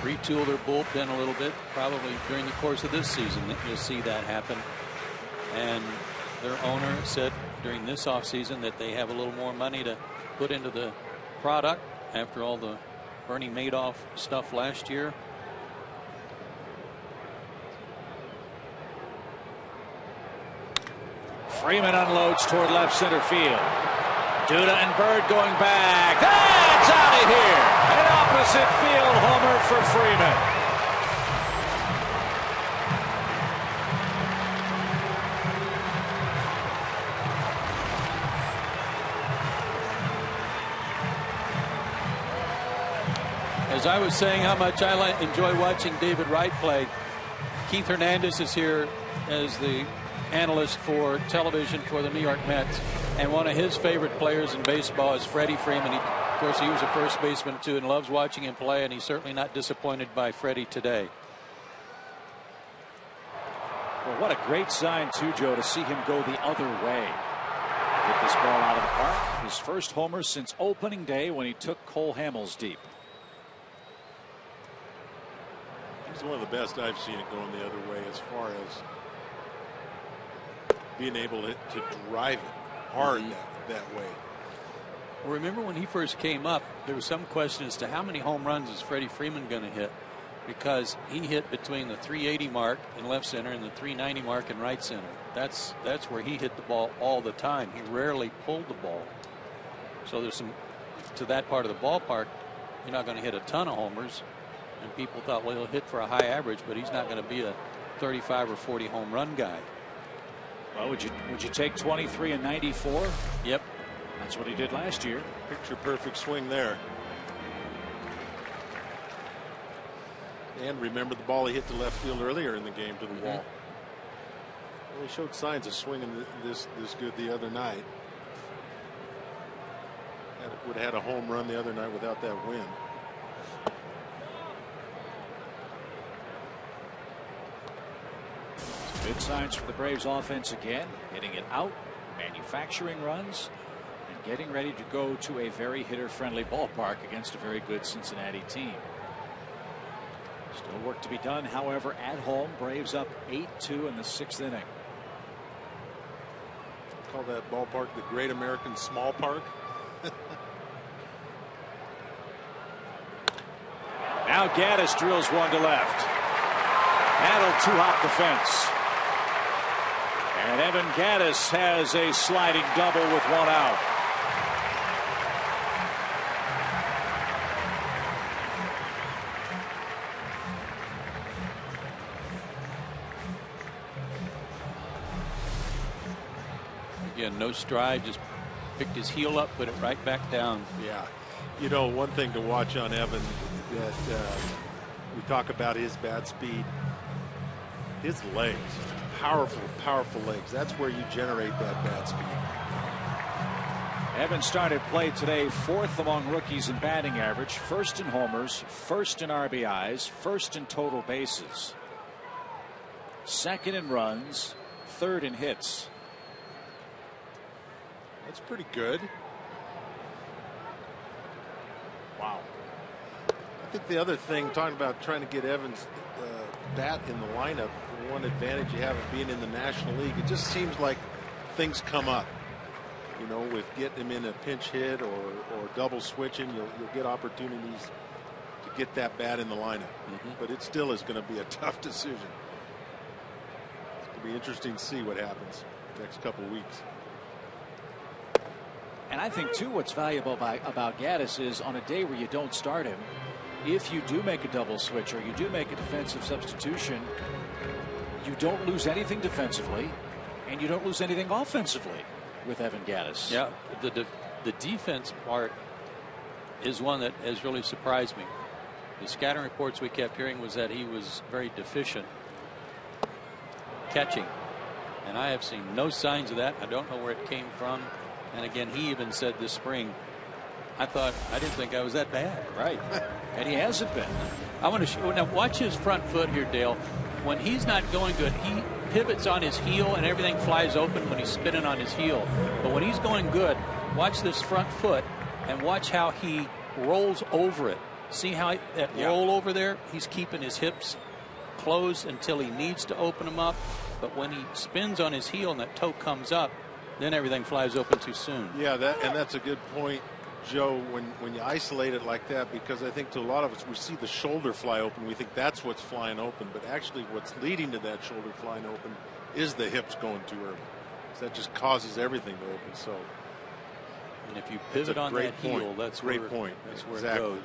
retool their bullpen a little bit, probably during the course of this season. You'll see that happen. And their owner said during this offseason that they have a little more money to put into the product after all the Bernie Madoff stuff last year. Freeman unloads toward left center field. Duda and Bird going back. That's out of here. An opposite field homer for Freeman. As I was saying how much I enjoy watching David Wright play, Keith Hernandez is here as the analyst for television for the New York Mets, and one of his favorite players in baseball is Freddie Freeman. Of course, he was a first baseman too and loves watching him play, and he's certainly not disappointed by Freddie today. Well, what a great sign too, Joe, to see him go the other way. Get this ball out of the park. His first homer since opening day when he took Cole Hamels deep. He's one of the best I've seen it going the other way as far as being able to drive it hard that way. Well, remember when he first came up, there was some question as to how many home runs is Freddie Freeman going to hit. because he hit between the 380 mark in left center and the 390 mark in right center. That's where he hit the ball all the time. He rarely pulled the ball. So there's some to that part of the ballpark. You're not going to hit a ton of homers, and people thought, well, he'll hit for a high average, but he's not going to be a 35 or 40 home run guy. Well, would you take 23 and 94? Yep. That's what he did last year. Picture perfect swing there. And remember the ball he hit to left field earlier in the game to the wall. Well, he showed signs of swinging this good the other night. Would have had a home run the other night without that win. Good signs for the Braves offense again, hitting it out, manufacturing runs, and getting ready to go to a very hitter-friendly ballpark against a very good Cincinnati team. Still work to be done, however, at home. Braves up 8-2 in the 6th inning. Call that ballpark the Great American Small Park. Now Gaddis drills one to left. That'll two-hop the fence. And Evan Gaddis has a sliding double with one out. Again, no stride, just picked his heel up, put it right back down. Yeah. You know, one thing to watch on Evan that we talk about his bat speed, his legs, powerful legs. That's where you generate that bat speed. Evan started play today 4th among rookies in batting average, 1st in homers, 1st in RBIs, 1st in total bases, 2nd in runs, 3rd in hits. That's pretty good. Wow. I think the other thing, talking about trying to get Evans' bat in the lineup, the one advantage you have of being in the National League, it just seems like things come up. You know, with getting him in a pinch hit or double switching, you'll get opportunities to get that bat in the lineup. But it still is going to be a tough decision. It's going to be interesting to see what happens next couple of weeks. And I think, too, what's valuable about Gaddis is on a day where you don't start him, if you do make a double switch or you do make a defensive substitution, you don't lose anything defensively and you don't lose anything offensively with Evan Gaddis. Yeah, the defense part is one that has really surprised me. The scouting reports we kept hearing was that he was very deficient catching, and I have seen no signs of that. I don't know where it came from. And again, he even said this spring, I didn't think I was that bad. Right. And he hasn't been. I want to show, now watch his front foot here, Dale. When he's not going good, he pivots on his heel and everything flies open when he's spinning on his heel. But when he's going good, watch this front foot and watch how he rolls over it. See how that roll over there? He's keeping his hips closed until he needs to open them up. But when he spins on his heel and that toe comes up, then everything flies open too soon. Yeah, that's a good point, Joe, when you isolate it like that, because I think to a lot of us, we see the shoulder fly open. We think that's what's flying open. But actually what's leading to that shoulder flying open is the hips going too early. So that just causes everything to open. So, and if you pivot on that heel, that's where it goes.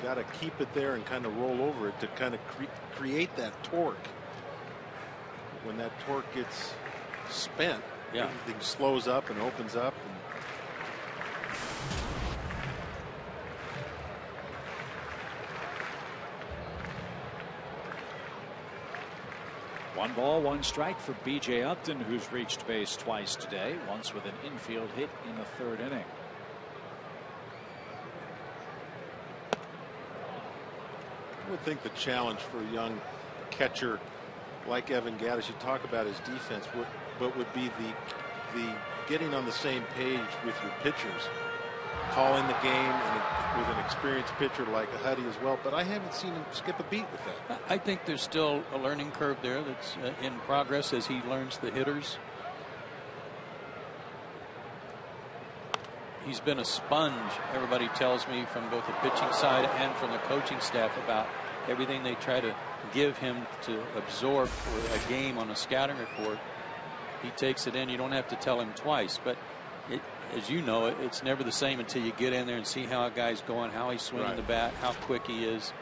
Got to keep it there and kind of roll over it to kind of create that torque. When that torque gets spent, everything slows up and opens up. One ball, one strike for B.J. Upton, who's reached base twice today, once with an infield hit in the 3rd inning. I would think the challenge for a young catcher like Evan Gaddis, you talk about his defense, but would be the getting on the same page with your pitchers, calling the game, and with an experienced pitcher like Huddy as well. But I haven't seen him skip a beat with that. I think there's still a learning curve there that's in progress as he learns the hitters. he's been a sponge. Everybody tells me from both the pitching side and from the coaching staff about everything they try to give him to absorb for a game on a scouting report. He takes it in. You don't have to tell him twice, but as you know, it's never the same until you get in there and see how a guy's going, how he's swinging the bat, how quick he is.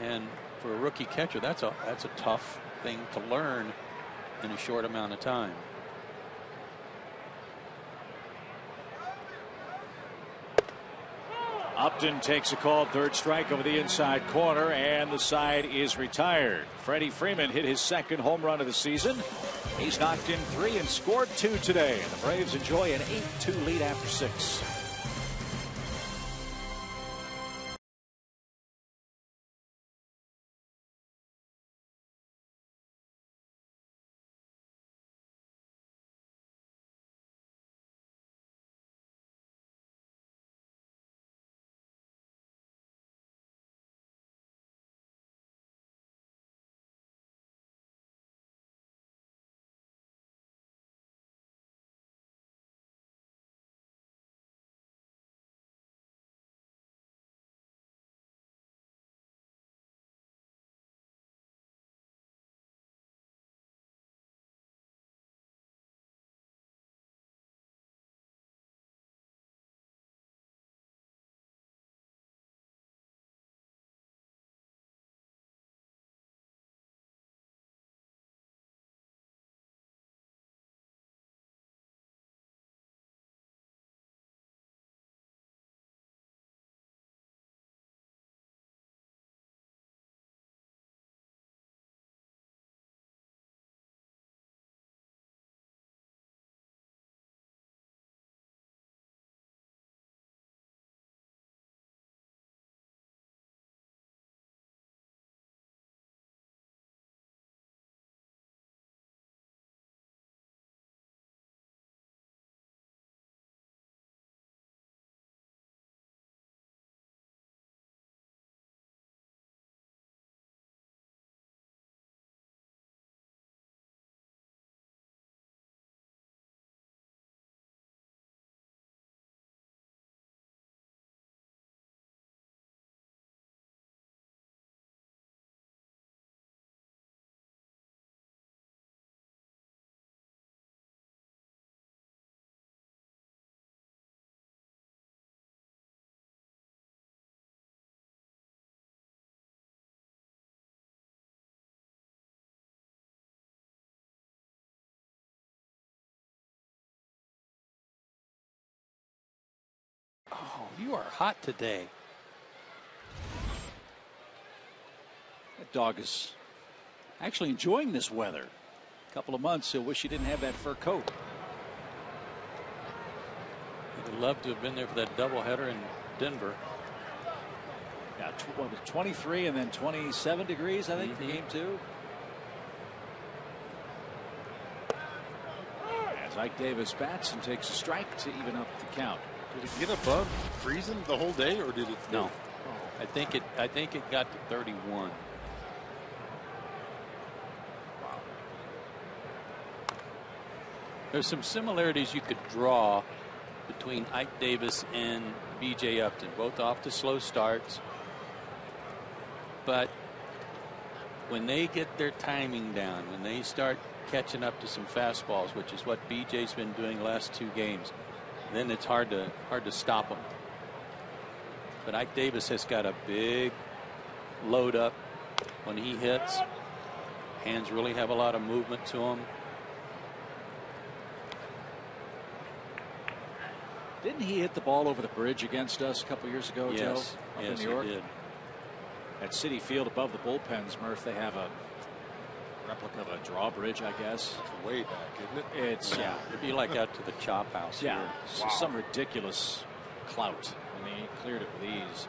And for a rookie catcher, that's a tough thing to learn in a short amount of time. Upton takes a call, third strike over the inside corner, and the side is retired. Freddie Freeman hit his second home run of the season. He's knocked in 3 and scored 2 today. And the Braves enjoy an 8-2 lead after 6. Oh, you are hot today. That dog is actually enjoying this weather. A couple of months, he'll wish he didn't have that fur coat. He'd have loved to have been there for that doubleheader in Denver. Yeah, 23 and then 27 degrees, I think, for game 2. As Ike Davis bats and takes a strike to even up the count. Did it get above freezing the whole day, or did it? No. I think it got to 31. There's some similarities you could draw between Ike Davis and B.J. Upton, both off to slow starts. But when they get their timing down, when they start catching up to some fastballs, which is what B.J.'s been doing the last 2 games, then it's hard to stop them. But Ike Davis has got a big load up when he hits. Hands really have a lot of movement to them. Didn't he hit the ball over the bridge against us a couple years ago, Joe? Yes, Up yes, in New York? he did. At Citi Field above the bullpens, Murph, they have a replica of a drawbridge, I guess. It's way back, isn't it? It's, yeah. It'd be like out to the chop house. Yeah. Here. Wow. Some ridiculous clout. I mean, he cleared it with ease.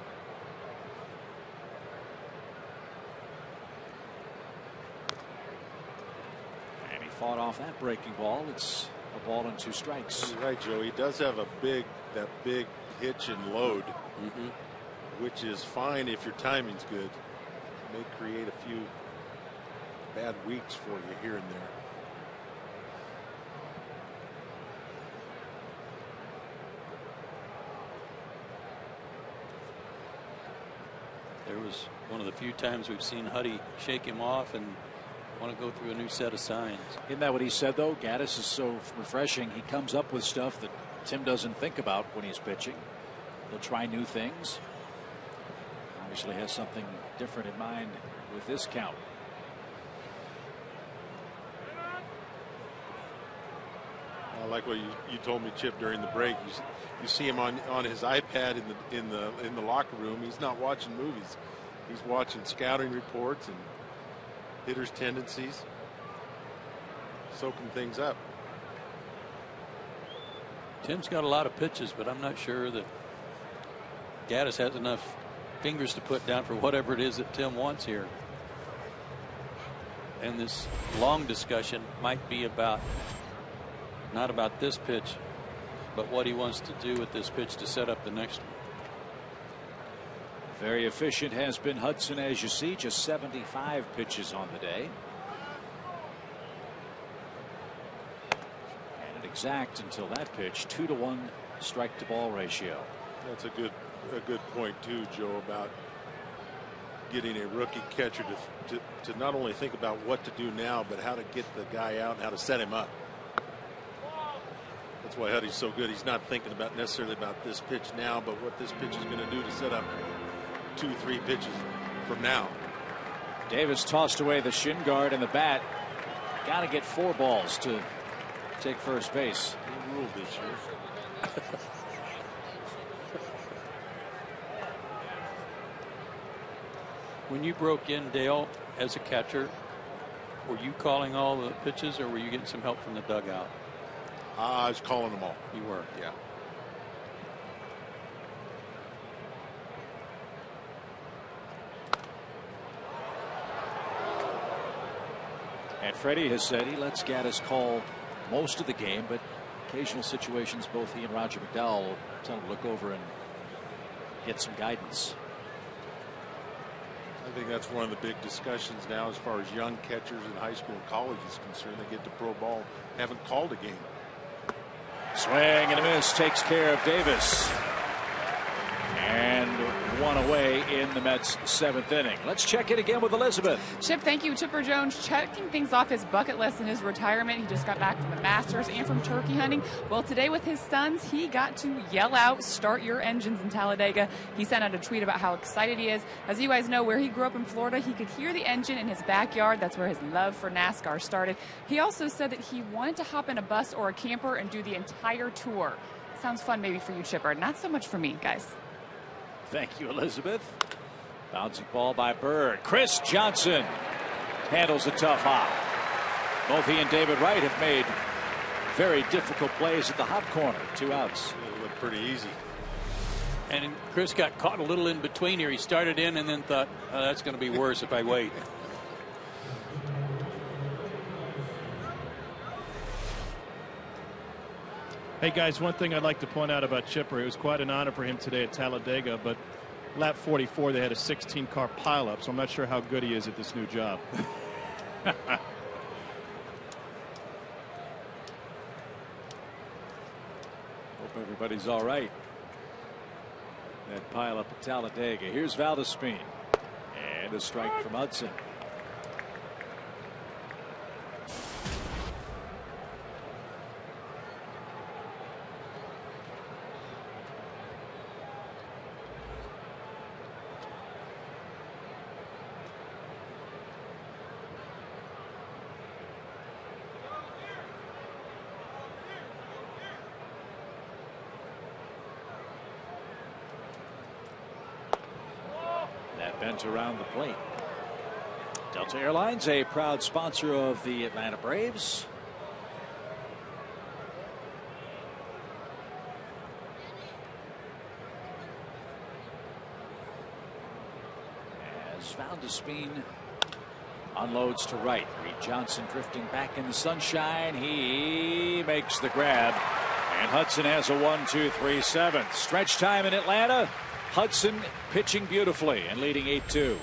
And he fought off that breaking ball. It's a ball and 2 strikes. You're right, Joe. He does have that big hitch and load, which is fine if your timing's good. It may create a few bad weeks for you here and there. There was one of the few times we've seen Huddy shake him off and want to go through a new set of signs. Isn't that what he said, though? Gaddis is so refreshing. He comes up with stuff that Tim doesn't think about when he's pitching. He'll try new things. Obviously has something different in mind with this count. I like what you told me, Chip, during the break. You see him on his iPad in the locker room. He's not watching movies. He's watching scouting reports and hitters' tendencies, soaking things up. Tim's got a lot of pitches, but I'm not sure that Gaddis has enough fingers to put down for whatever it is that Tim wants here. And this long discussion might be about not about this pitch, but what he wants to do with this pitch to set up the next one. Very efficient has been Hudson, as you see, just 75 pitches on the day. And an exact until that pitch, 2-to-1 strike to ball ratio. That's a good point too, Joe, about getting a rookie catcher to not only think about what to do now, but how to get the guy out and how to set him up. That's why Huddy's so good. He's not thinking about necessarily about this pitch now, but what this pitch is going to do to set up 2-3 pitches from now. Davis tossed away the shin guard and the bat. Got to get 4 balls to take first base. New rule this year. When you broke in, Dale, as a catcher, were you calling all the pitches, or were you getting some help from the dugout? I was calling them all. You were? Yeah. And Freddie has said he lets Gaddis call most of the game, but occasional situations both he and Roger McDowell will tell him to look over and get some guidance. I think that's one of the big discussions now as far as young catchers in high school and college is concerned. They get to pro ball, haven't called a game. Swing and a miss takes care of Davis. And one away in the Mets' 7th inning. Let's check it again with Elizabeth. Chip, thank you. Chipper Jones checking things off his bucket list in his retirement. He just got back from the Masters and from turkey hunting. Well, today with his sons, he got to yell out, "Start your engines" in Talladega. He sent out a tweet about how excited he is. As you guys know, where he grew up in Florida, he could hear the engine in his backyard. That's where his love for NASCAR started. He also said that he wanted to hop in a bus or a camper and do the entire tour. Sounds fun maybe for you, Chipper. Not so much for me, guys. Thank you, Elizabeth. Bouncing ball by Bird. Chris Johnson handles a tough hop. Both he and David Wright have made very difficult plays at the hot corner. 2 outs. It looked pretty easy. And Chris got caught a little in between here. He started in and then thought, oh, that's going to be worse if I wait. Hey guys, one thing I'd like to point out about Chipper, it was quite an honor for him today at Talladega, but lap 44 they had a 16-car pileup, so I'm not sure how good he is at this new job. Hope everybody's all right. That pileup at Talladega. Here's Valdespin. And a strike from Hudson. Bent around the plate. Delta Airlines, a proud sponsor of the Atlanta Braves. As Valdespin unloads to right. Reed Johnson drifting back in the sunshine. He makes the grab. And Hudson has a 1-2-3 7th. Stretch time in Atlanta. Hudson pitching beautifully and leading 8-2.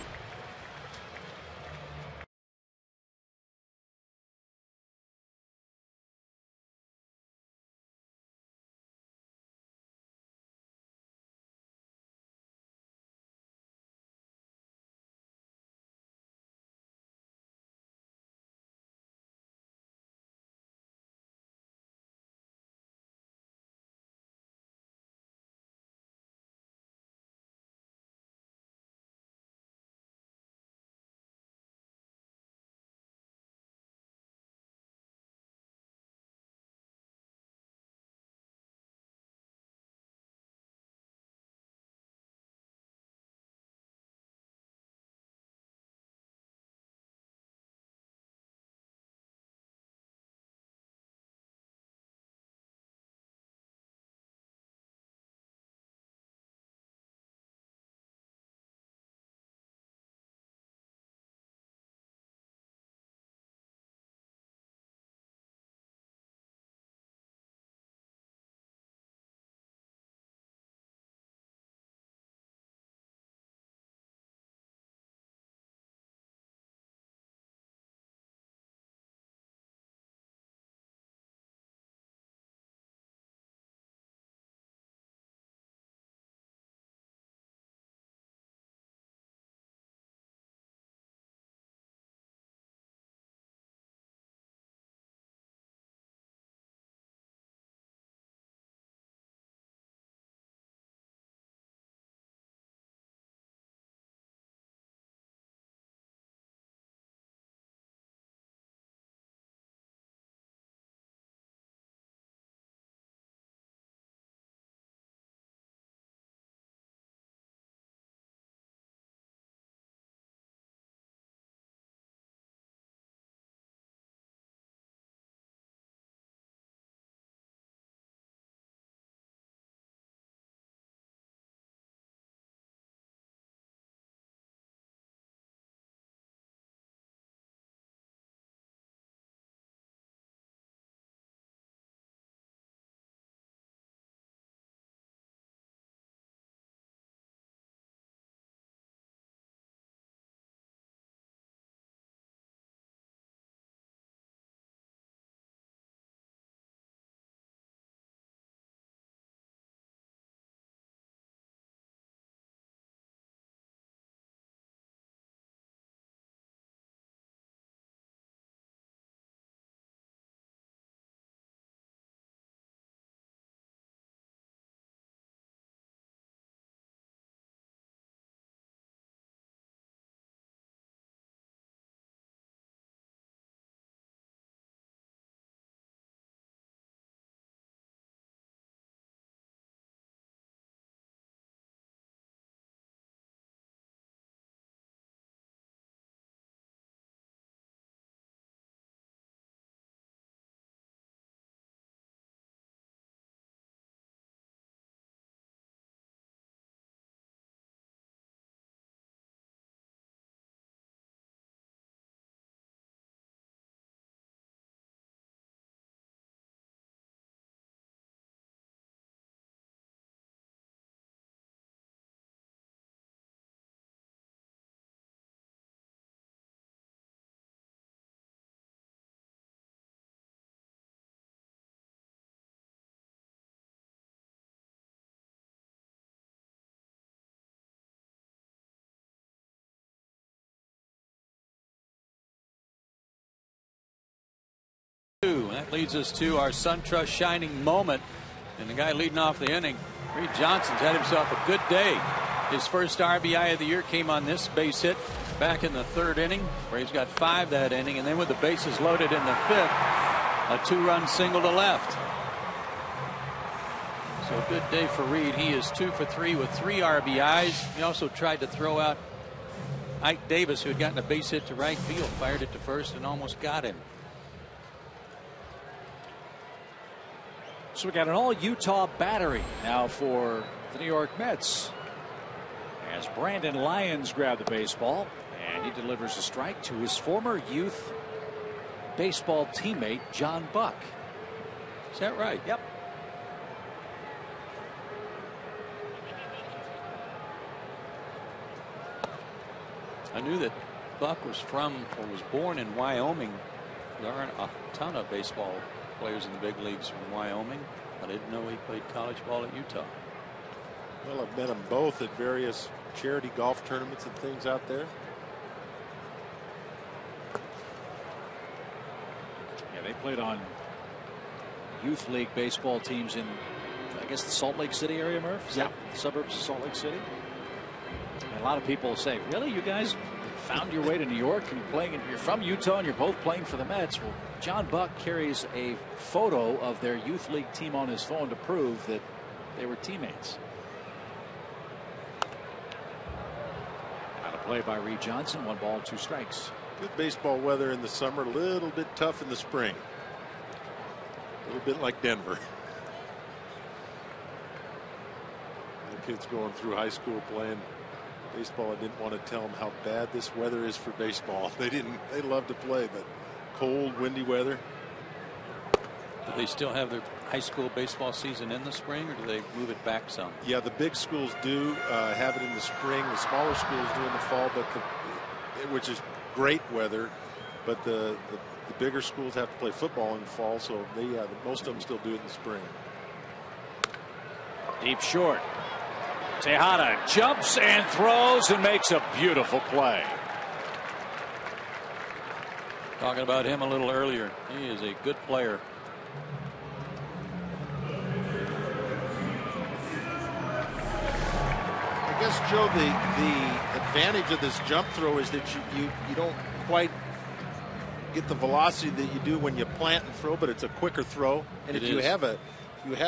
And that leads us to our SunTrust shining moment. And the guy leading off the inning, Reed Johnson's had himself a good day. His first RBI of the year came on this base hit back in the 3rd inning. Braves got 5 that inning, and then with the bases loaded in the 5th, a 2-run single to left. So a good day for Reed. He is 2 for 3 with 3 RBIs. He also tried to throw out Ike Davis, who had gotten a base hit to right field, fired it to first and almost got him. So we got an all-Utah battery now for the New York Mets. As Brandon Lyons grabbed the baseball, and he delivers a strike to his former youth baseball teammate, John Buck. Is that right? Yep. I knew that Buck was born in Wyoming. There aren't a ton of baseball players in the big leagues from Wyoming, but I didn't know he played college ball at Utah. Well, I've met them both at various charity golf tournaments and things out there. Yeah, they played on youth league baseball teams in, I guess, the Salt Lake City area, Murph? Is that the suburbs of Salt Lake City? And a lot of people say, really, you guys found your way to New York and you're from Utah and you're both playing for the Mets? Well, John Buck carries a photo of their youth league team on his phone to prove that they were teammates. Out of play by Reed Johnson. 1 ball, 2 strikes. Good baseball weather in the summer, a little bit tough in the spring. A little bit like Denver. The kids going through high school playing baseball, I didn't want to tell them how bad this weather is for baseball. They love to play, but cold, windy weather. Do they still have their high school baseball season in the spring, or do they move it back some? Yeah, the big schools do have it in the spring. The smaller schools do in the fall, but which is great weather. But the bigger schools have to play football in the fall, so most of them still do it in the spring. Deep short. Tejada jumps and throws and makes a beautiful play. Talking about him a little earlier. He is a good player. I guess, Joe, the advantage of this jump throw is that you don't quite get the velocity that you do when you plant and throw, but it's a quicker throw. And if you have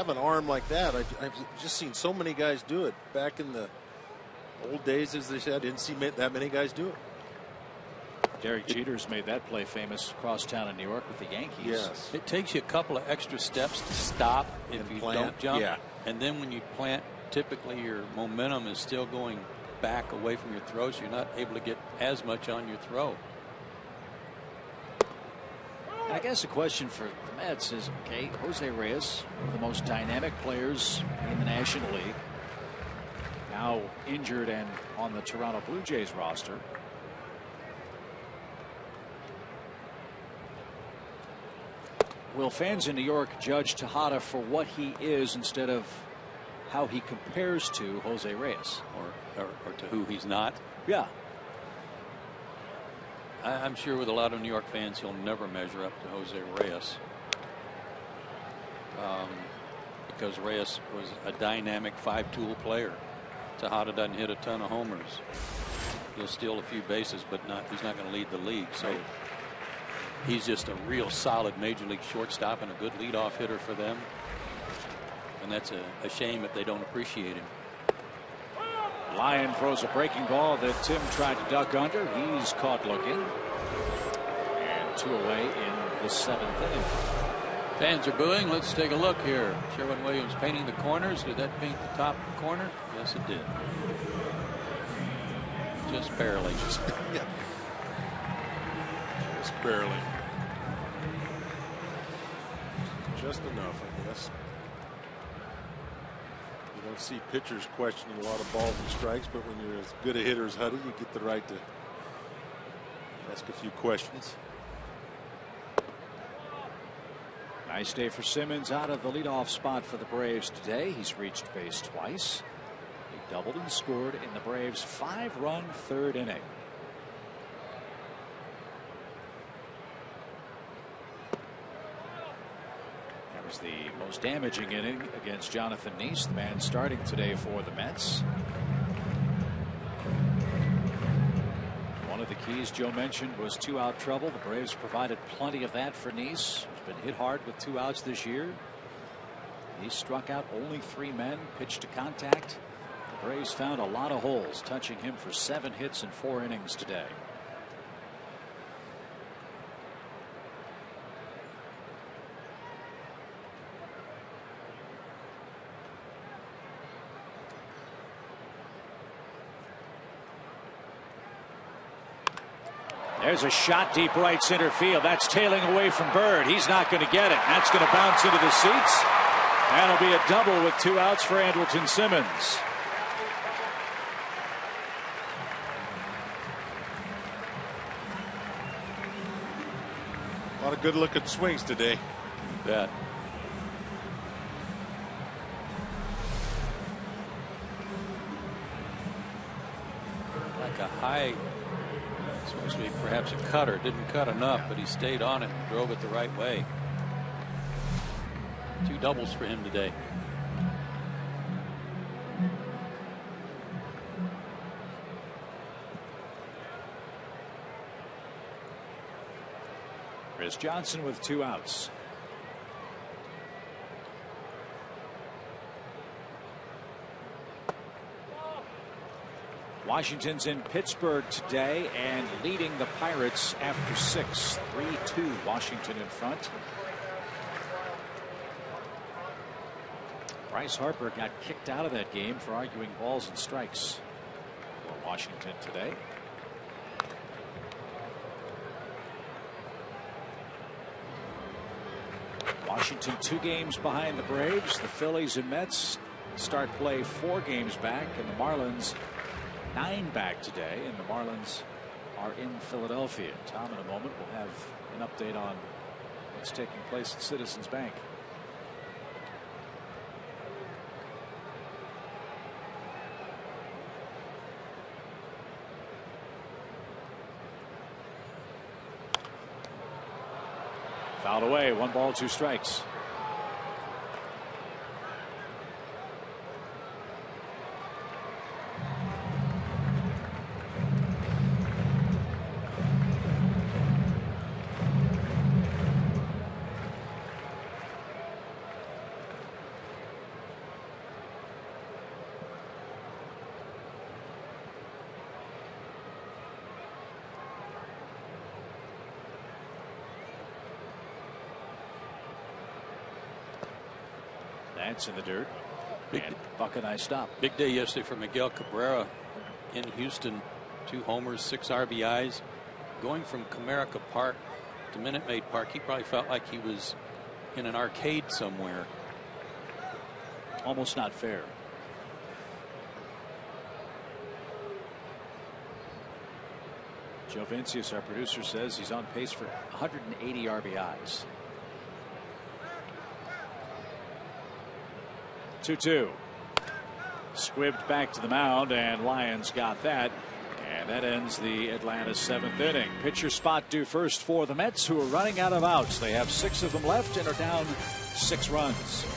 an arm like that, I've just seen so many guys do it. Back in the old days, as they said, I didn't see that many guys do it. Derek Jeter's made that play famous across town in New York with the Yankees. Yes. It takes you a couple of extra steps to stop if you don't jump. Yeah. And then when you plant, typically your momentum is still going back away from your throw, so you're not able to get as much on your throw. I guess the question for the Mets is, okay, Jose Reyes, one of the most dynamic players in the National League, now injured and on the Toronto Blue Jays roster. Will fans in New York judge Tejada for what he is instead of how he compares to Jose Reyes? Or to who he's not? Yeah. I'm sure with a lot of New York fans, he'll never measure up to Jose Reyes. Because Reyes was a dynamic 5-tool player. Tejada doesn't hit a ton of homers. He'll steal a few bases, but he's not going to lead the league. So he's just a real solid major league shortstop and a good leadoff hitter for them. And that's a shame if they don't appreciate him. Lyon throws a breaking ball that Tim tried to duck under. He's caught looking. And 2 away in the 7th inning. Fans are booing. Let's take a look here. Sherwin-Williams painting the corners. Did that paint the top corner? Yes, it did. Just barely. Just barely. Just enough, I guess. You don't see pitchers questioning a lot of balls and strikes, but when you're as good a hitter as Huddy, you get the right to ask a few questions. Nice day for Simmons out of the leadoff spot for the Braves today. He's reached base twice. He doubled and scored in the Braves' 5-run 3rd inning. was the most damaging inning against Jonathan Neese, the man starting today for the Mets. One of the keys Joe mentioned was 2-out trouble. The Braves provided plenty of that for Neese, who's been hit hard with 2 outs this year. He struck out only 3 men, pitched to contact. The Braves found a lot of holes, touching him for 7 hits in 4 innings today. There's a shot deep right center field. That's tailing away from Bird. He's not going to get it. That's going to bounce into the seats. That'll be a double with 2 outs for Andrelton Simmons. A lot of good looking swings today. Bet. Like a high, supposed to be perhaps a cutter. Didn't cut enough, but he stayed on it and drove it the right way. 2 doubles for him today. Chris Johnson with 2 outs. Washington's in Pittsburgh today and leading the Pirates after 6. 3-2 Washington in front. Bryce Harper got kicked out of that game for arguing balls and strikes for Washington today. Washington 2 games behind the Braves. The Phillies and Mets start play 4 games back, and the Marlins 9 back today, and the Marlins are in Philadelphia. Tom, in a moment, will have an update on what's taking place at Citizens Bank. Fouled away, 1 ball, 2 strikes. That's in the dirt. And Buckeye stop. Big day yesterday for Miguel Cabrera in Houston. 2 homers, 6 RBIs. Going from Comerica Park to Minute Maid Park, he probably felt like he was in an arcade somewhere. Almost not fair. Joe Vincius, our producer, says he's on pace for 180 RBIs. 2-2. Squibbed back to the mound, and Lyons got that. And that ends the Atlanta 7th inning. Pitcher spot due first for the Mets, who are running out of outs. They have 6 of them left and are down 6 runs.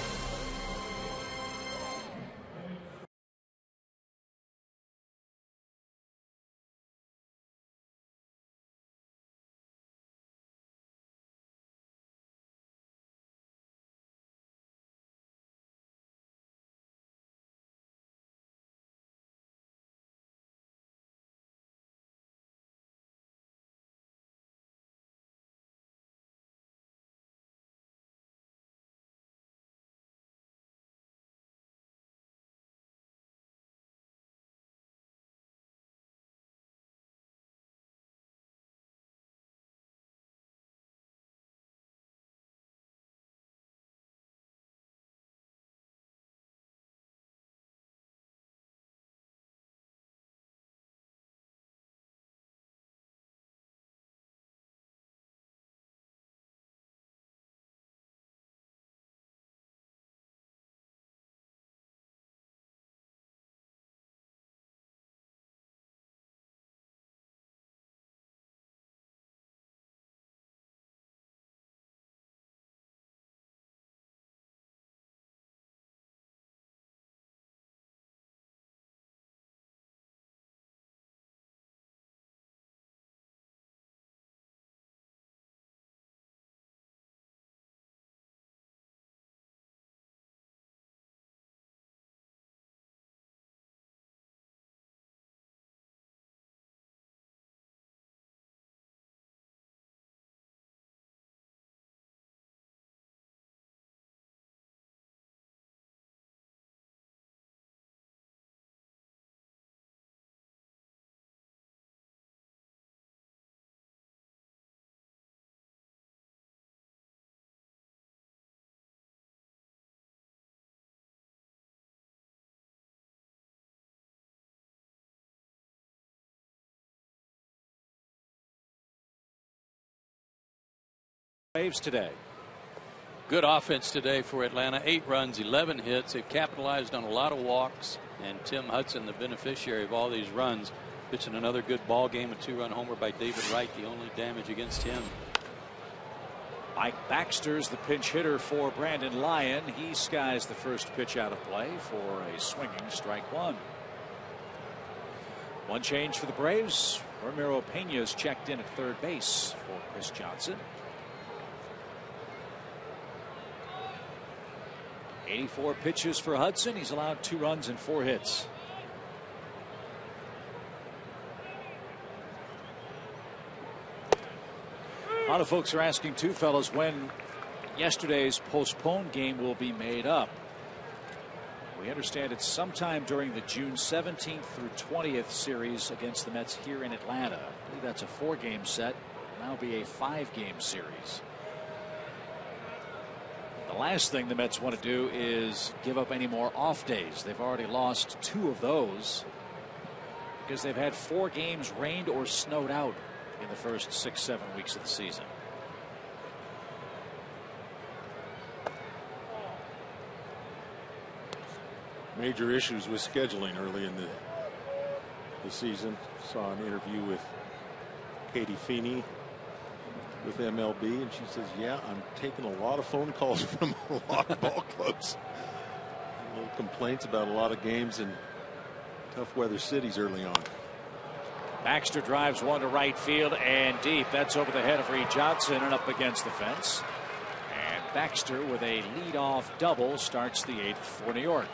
Braves today. Good offense today for Atlanta. 8 runs, 11 hits. They've capitalized on a lot of walks, and Tim Hudson, the beneficiary of all these runs, pitching another good ball game. A 2-run homer by David Wright, the only damage against him. Mike Baxter's the pinch hitter for Brandon Lyon. He skies the first pitch out of play for a swinging strike one. One change for the Braves. Ramiro Pena's checked in at third base for Chris Johnson. 84 pitches for Hudson. He's allowed 2 runs and 4 hits. A lot of folks are asking too, fellas, when yesterday's postponed game will be made up. We understand it's sometime during the June 17th through 20th series against the Mets here in Atlanta. I believe that's a 4-game set. Now be a 5-game series. The last thing the Mets want to do is give up any more off days. They've already lost 2 of those because they've had 4 games rained or snowed out in the first 6-7 weeks of the season. Major issues with scheduling early in the season. Saw an interview with Katie Feeney with MLB, and she says, yeah, I'm taking a lot of phone calls from a lot of ball clubs. Little complaints about a lot of games in tough weather cities early on. Baxter drives one to right field and deep. That's over the head of Reed Johnson and up against the fence. And Baxter with a leadoff double starts the 8th for New York.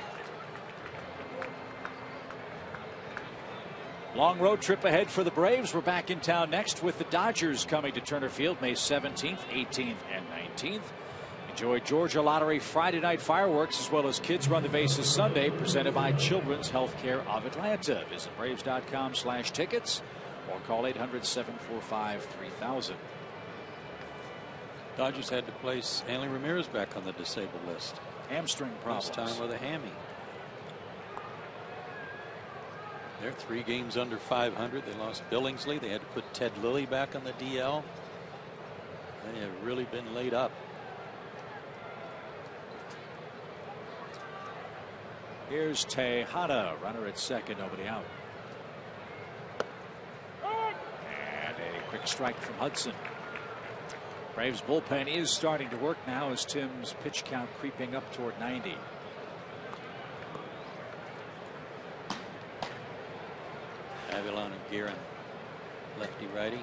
Long road trip ahead for the Braves. We're back in town next with the Dodgers coming to Turner Field May 17th, 18th, and 19th. Enjoy Georgia Lottery Friday night fireworks as well as Kids Run the Bases Sunday, presented by Children's Healthcare of Atlanta. Visit Braves.com/tickets or call 800-745-3000. Dodgers had to place Hanley Ramirez back on the disabled list. Hamstring problems. This time with a hammy. They're 3 games under 500. They lost Billingsley. They had to put Ted Lilly back on the DL. They have really been laid up. Here's Tejada, runner at second, nobody out. And a quick strike from Hudson. Braves bullpen is starting to work now as Tim's pitch count creeping up toward 90. Avilon and Guerin, lefty righty.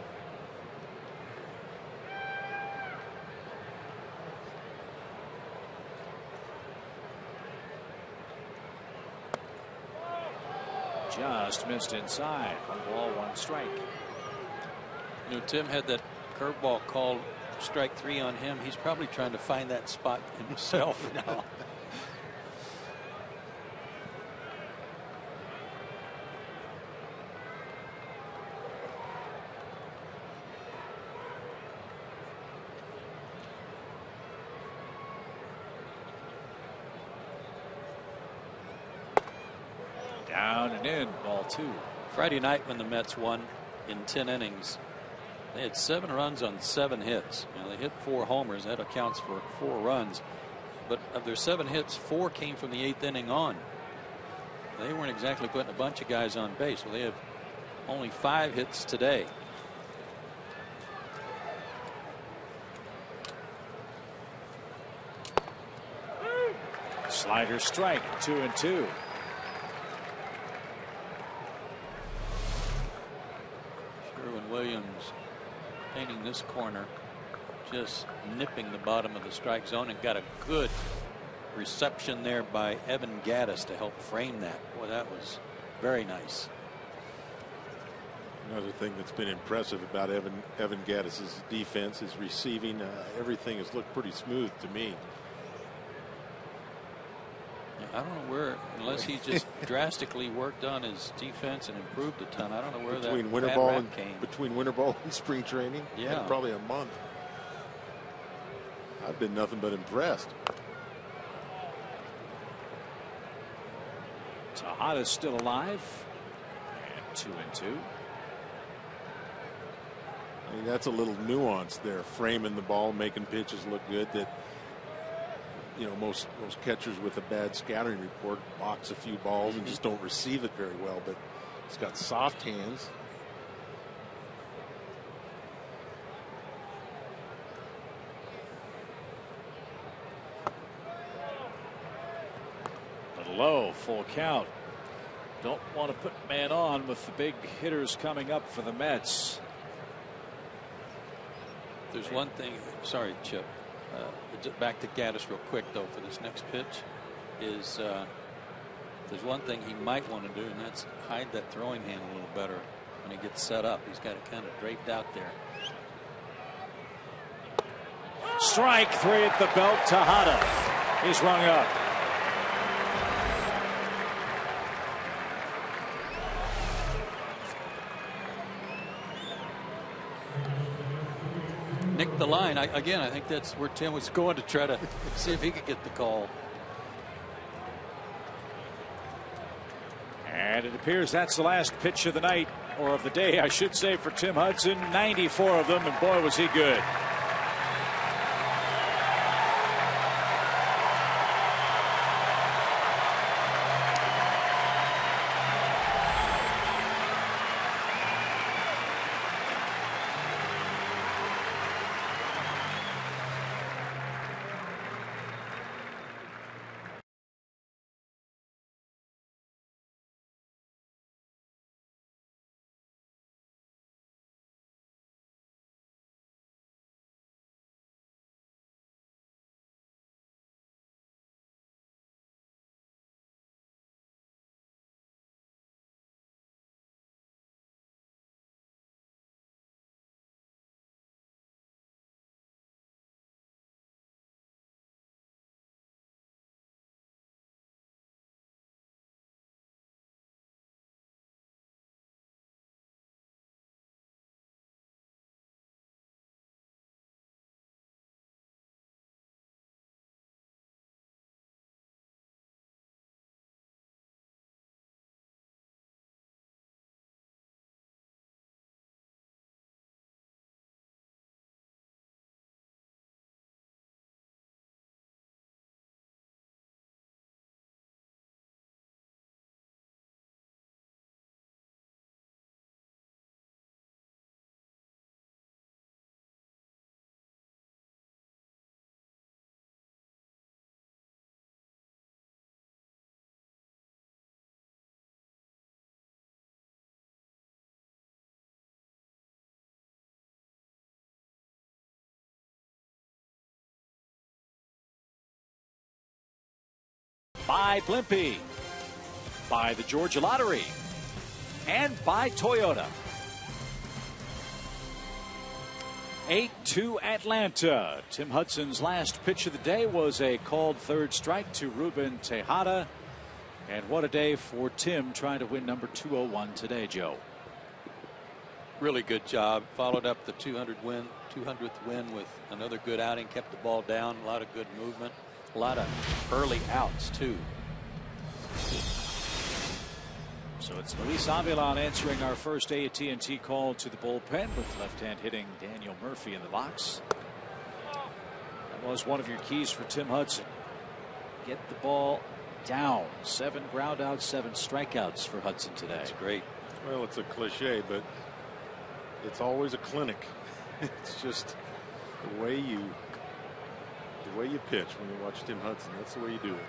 Just missed inside. 1 ball, 1 strike. You know, Tim had that curveball called strike 3 on him. He's probably trying to find that spot himself now. Down and in, ball 2. Friday night when the Mets won in 10 innings, they had 7 runs on 7 hits. You know, they hit 4 homers. That accounts for 4 runs. But of their 7 hits, 4 came from the 8th inning on. They weren't exactly putting a bunch of guys on base. Well, they have only 5 hits today. Slider strike, 2-2. Williams painting this corner, just nipping the bottom of the strike zone, and got a good reception there by Evan Gattis to help frame that. Boy, that was very nice. Another thing that's been impressive about Evan Gattis' defense, his receiving, everything has looked pretty smooth to me. I don't know where, unless he just drastically worked on his defense and improved a ton. I don't know where between that winter bad ball rap and came. Between winter ball and spring training, yeah, probably a month. I've been nothing but impressed. Tejada's still alive, and 2-2. I mean, that's a little nuance there, framing the ball, making pitches look good. That, you know, most catchers with a bad scouting report box a few balls and just don't receive it very well. But he's got soft hands. Low, full count. Don't want to put man on with the big hitters coming up for the Mets. There's one thing, sorry, Chip, back to Gaddis real quick, though, for this next pitch, is there's one thing he might want to do, and that's hide that throwing hand a little better when he gets set up. He's got it kind of draped out there. Strike three at the belt. Tejada is rung up. Nick the line. Again, I think that's where Tim was going to try to see if he could get the call. And it appears that's the last pitch of the night, or of the day, I should say, for Tim Hudson. 94 of them, and boy, was he good. By Blimpie, by the Georgia Lottery, and by Toyota. 8-2 Atlanta. Tim Hudson's last pitch of the day was a called third strike to Ruben Tejada. And what a day for Tim, trying to win number 201 today, Joe. Really good job. Followed up the 200th win with another good outing. Kept the ball down. A lot of good movement. A lot of early outs, too. So it's Luis Avilan answering our first AT&T call to the bullpen, with left-hand hitting Daniel Murphy in the box. That was one of your keys for Tim Hudson. Get the ball down. 7 ground outs, 7 strikeouts for Hudson today. That's great. Well, it's a cliche, but it's always a clinic. It's just the way you pitch when you watch Tim Hudson. That's the way you do it.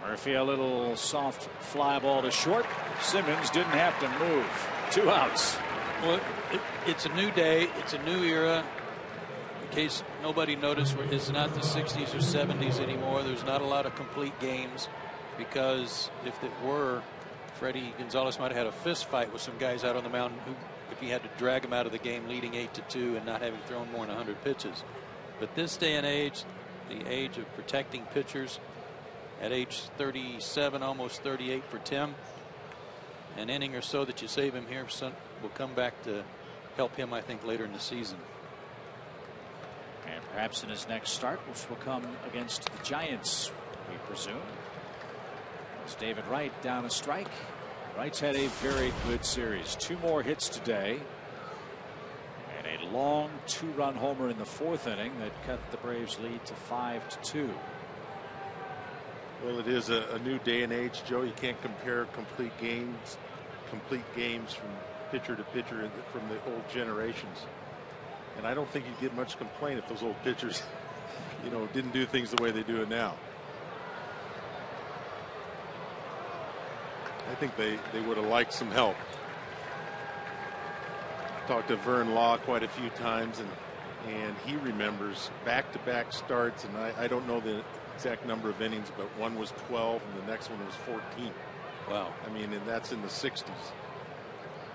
Murphy, a little soft fly ball to short. Simmons didn't have to move. 2 outs. Well, it's a new day. It's a new era. In case nobody noticed, it's not the 60s or 70s anymore. There's not a lot of complete games, because if it were, Freddie Gonzalez might have had a fist fight with some guys out on the mound who, if he had to drag him out of the game leading 8-2 and not having thrown more than 100 pitches. But this day and age, the age of protecting pitchers, at age 37, almost 38 for Tim, an inning or so that you save him here will come back to help him, I think, later in the season. And perhaps in his next start, which will come against the Giants, we presume. As David Wright down a strike. Wright's had a very good series. 2 more hits today. long 2-run homer in the 4th inning that cut the Braves lead to 5-2. Well, it is a new day and age, Joe. You can't compare complete games from pitcher to pitcher from the old generations. And I don't think you'd get much complaint if those old pitchers, didn't do things the way they do it now. I think they would have liked some help. Talked to Vern Law quite a few times, and he remembers back-to-back starts, and I don't know the exact number of innings, but one was 12 and the next one was 14. Wow. I mean, and that's in the 60s.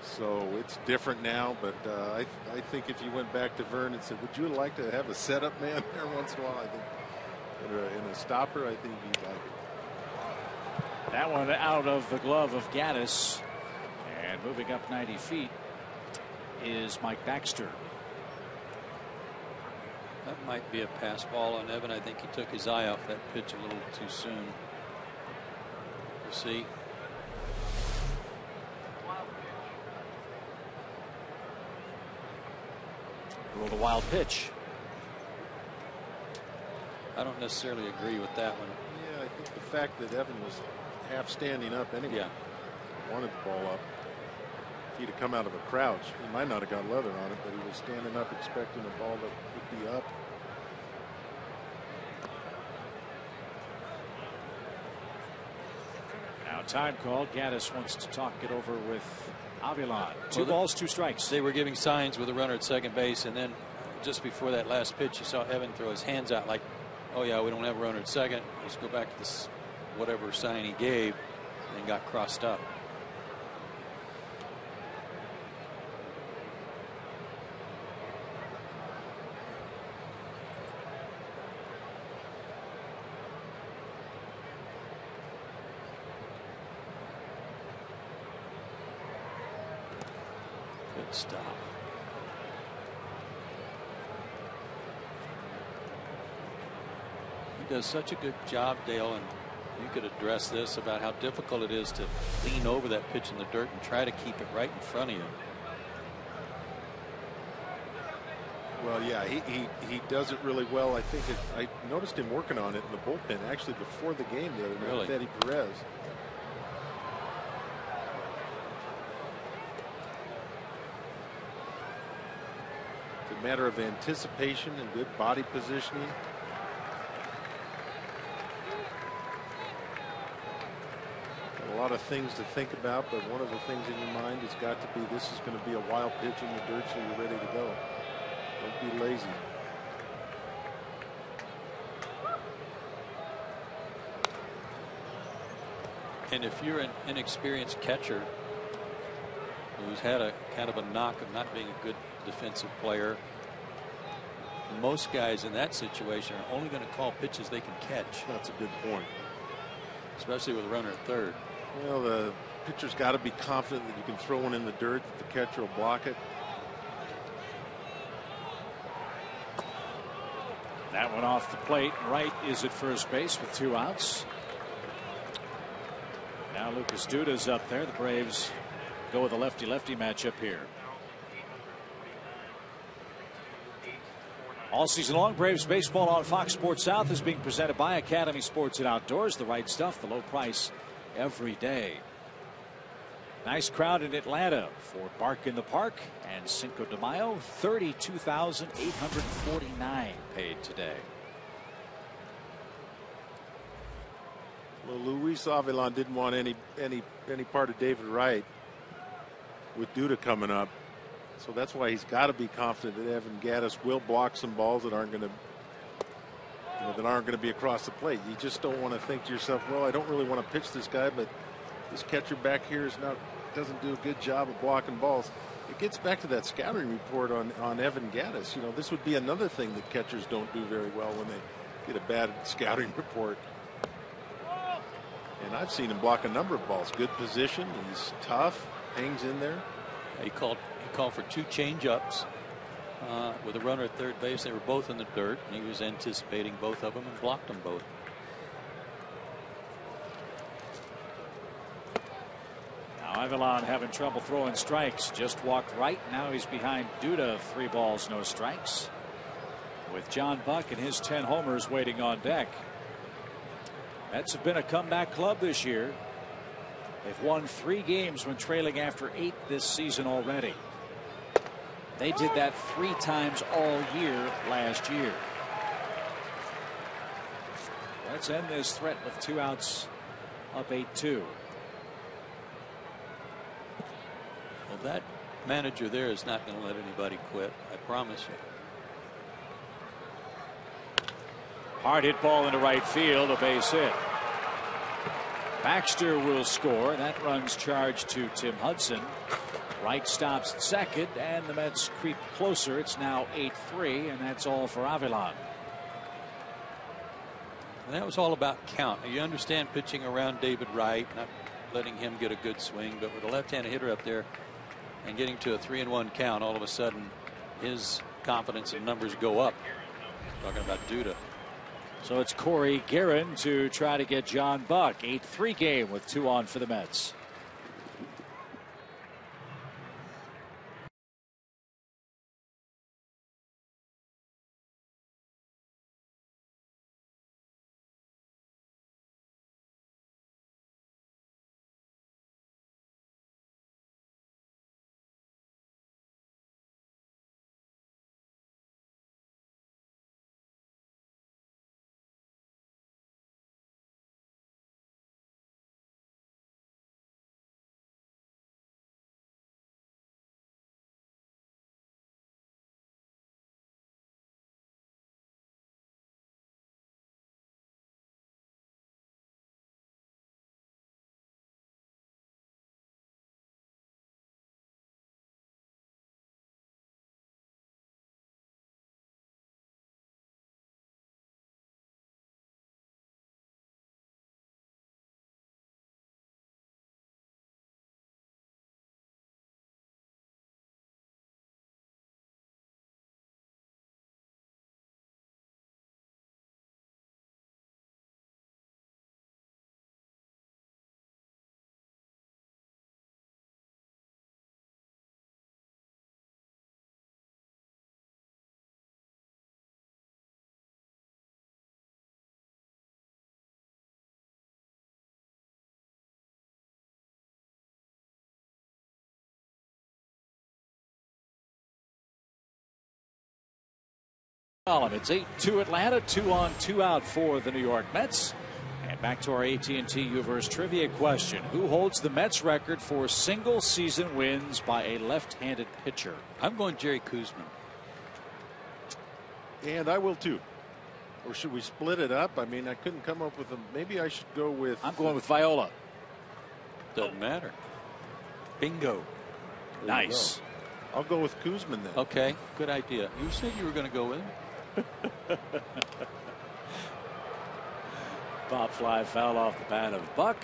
So it's different now, but I think if you went back to Vern and said, would you like to have a setup man there once in a while, I think in a stopper, I think he'd like it. That one out of the glove of Gaddis, and moving up 90 feet is Mike Baxter. That might be a pass ball on Evan. I think he took his eye off that pitch a little too soon. We'll see. Rolled a wild pitch. I don't necessarily agree with that one. Yeah, I think the fact that Evan was half standing up anyway, wanted the ball up. If he'd have come out of a crouch, he might not have got leather on it, but he was standing up expecting a ball that would be up. Now time called. Gaddis wants to talk it over with Avilan. 2 balls, 2 strikes. They were giving signs with a runner at second base, and then just before that last pitch, you saw Evan throw his hands out like, oh yeah, we don't have a runner at second. Let's go back to this whatever sign he gave, and got crossed up. Good stop. He does such a good job, Dale, and you could address this about how difficult it is to lean over that pitch in the dirt and try to keep it right in front of you. Well, yeah, he does it really well. I think I noticed him working on it in the bullpen actually before the game the other night with Eddie Perez. It's a matter of anticipation and good body positioning. A lot of things to think about, but one of the things in your mind has got to be this is going to be a wild pitch in the dirt, so you're ready to go. Don't be lazy. And if you're an inexperienced catcher who's had a kind of a knock of not being a good defensive player, most guys in that situation are only going to call pitches they can catch. That's a good point. Especially with a runner at third. Well, the pitcher's got to be confident that you can throw one in the dirt, that the catcher will block it. That one off the plate. Wright is at first base with 2 outs. Now Lucas Duda's up there. The Braves go with a lefty-lefty matchup here. All season long, Braves baseball on Fox Sports South is being presented by Academy Sports and Outdoors. The right stuff, the low price every day. Nice crowd in Atlanta for Bark in the Park and Cinco de Mayo. 32,849 paid today. Well, Luis Avilan didn't want any part of David Wright with Duda coming up, so that's why he's got to be confident that Evan Gaddis will block some balls that aren't going to be across the plate. You just don't want to think to yourself, well, I don't really want to pitch this guy, but this catcher back here doesn't do a good job of blocking balls. It gets back to that scouting report on Evan Gaddis. This would be another thing that catchers don't do very well when they get a bad scouting report. And I've seen him block a number of balls. Good position. He's tough. Hangs in there. He called for 2 change-ups with a runner at third base. They were both in the dirt, and he was anticipating both of them and blocked them both. Now Avilan having trouble throwing strikes. Just walked right. Now he's behind Duda. 3 balls, no strikes. With John Buck and his 10 homers waiting on deck. Mets have been a comeback club this year. They've won 3 games when trailing after 8 this season already. They did that 3 times all year last year. Let's end this threat with 2 outs, up 8-2. Well, that manager there is not going to let anybody quit. I promise you. Hard hit ball into right field, a base hit. Baxter will score. That run's charged to Tim Hudson. Wright stops at second, and the Mets creep closer. It's now 8-3, and that's all for Avilan. And that was all about count. Now, you understand pitching around David Wright, not letting him get a good swing, but with a left-handed hitter up there and getting to a 3-1 count, all of a sudden his confidence and numbers go up. Talking about Duda. So it's Corey Guerin to try to get John Buck. 8-3 game with 2 on for the Mets. It's 8-2 Atlanta, 2 on 2 out for the New York Mets. And back to our AT&T Uverse trivia question. Who holds the Mets record for single season wins by a left-handed pitcher? I'm going Jerry Koosman. And I will too. Or should we split it up? I mean, I couldn't come up with a. Maybe I should go with. I'm going with Viola. Doesn't matter. Bingo. Nice. I'll go with Koosman then. Okay, good idea. You said you were going to go with him. Pop fly foul off the bat of Buck.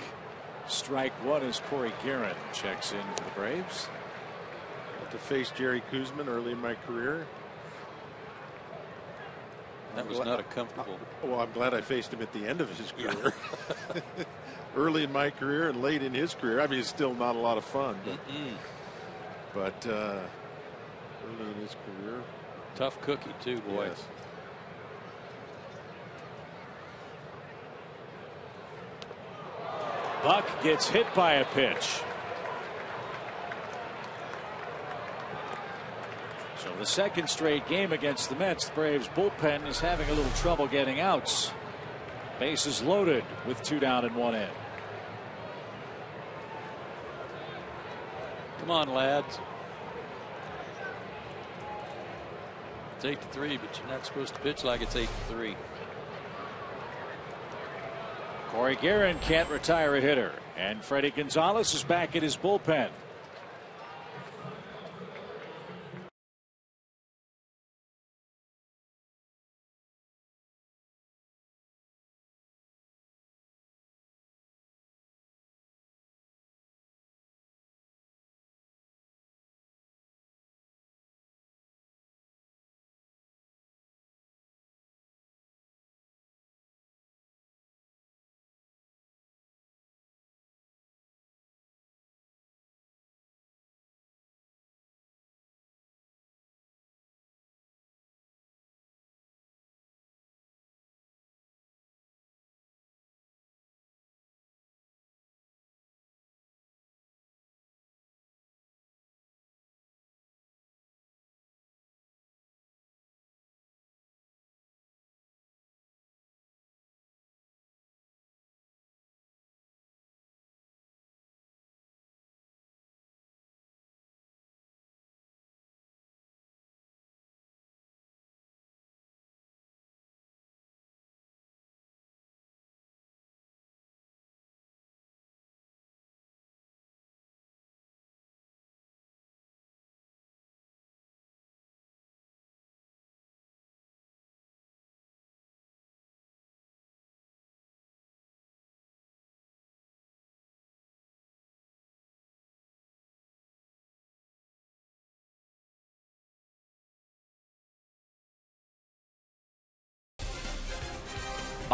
Strike 1 as Corey Guerin checks in for the Braves. To face Jerry Koosman early in my career. That was not a comfortable. Well, I'm glad I faced him at the end of his career. Early in my career and late in his career. I mean, it's still not a lot of fun. But early in his career. Tough cookie, too, boy. Yes. Buck gets hit by a pitch. So the second straight game against the Mets, the Braves bullpen is having a little trouble getting outs. Bases loaded with 2 down and 1 in. Come on, lads. It's 8-3, but you're not supposed to pitch like it's 8-3. Corey Guerin can't retire a hitter, and Freddie Gonzalez is back at his bullpen.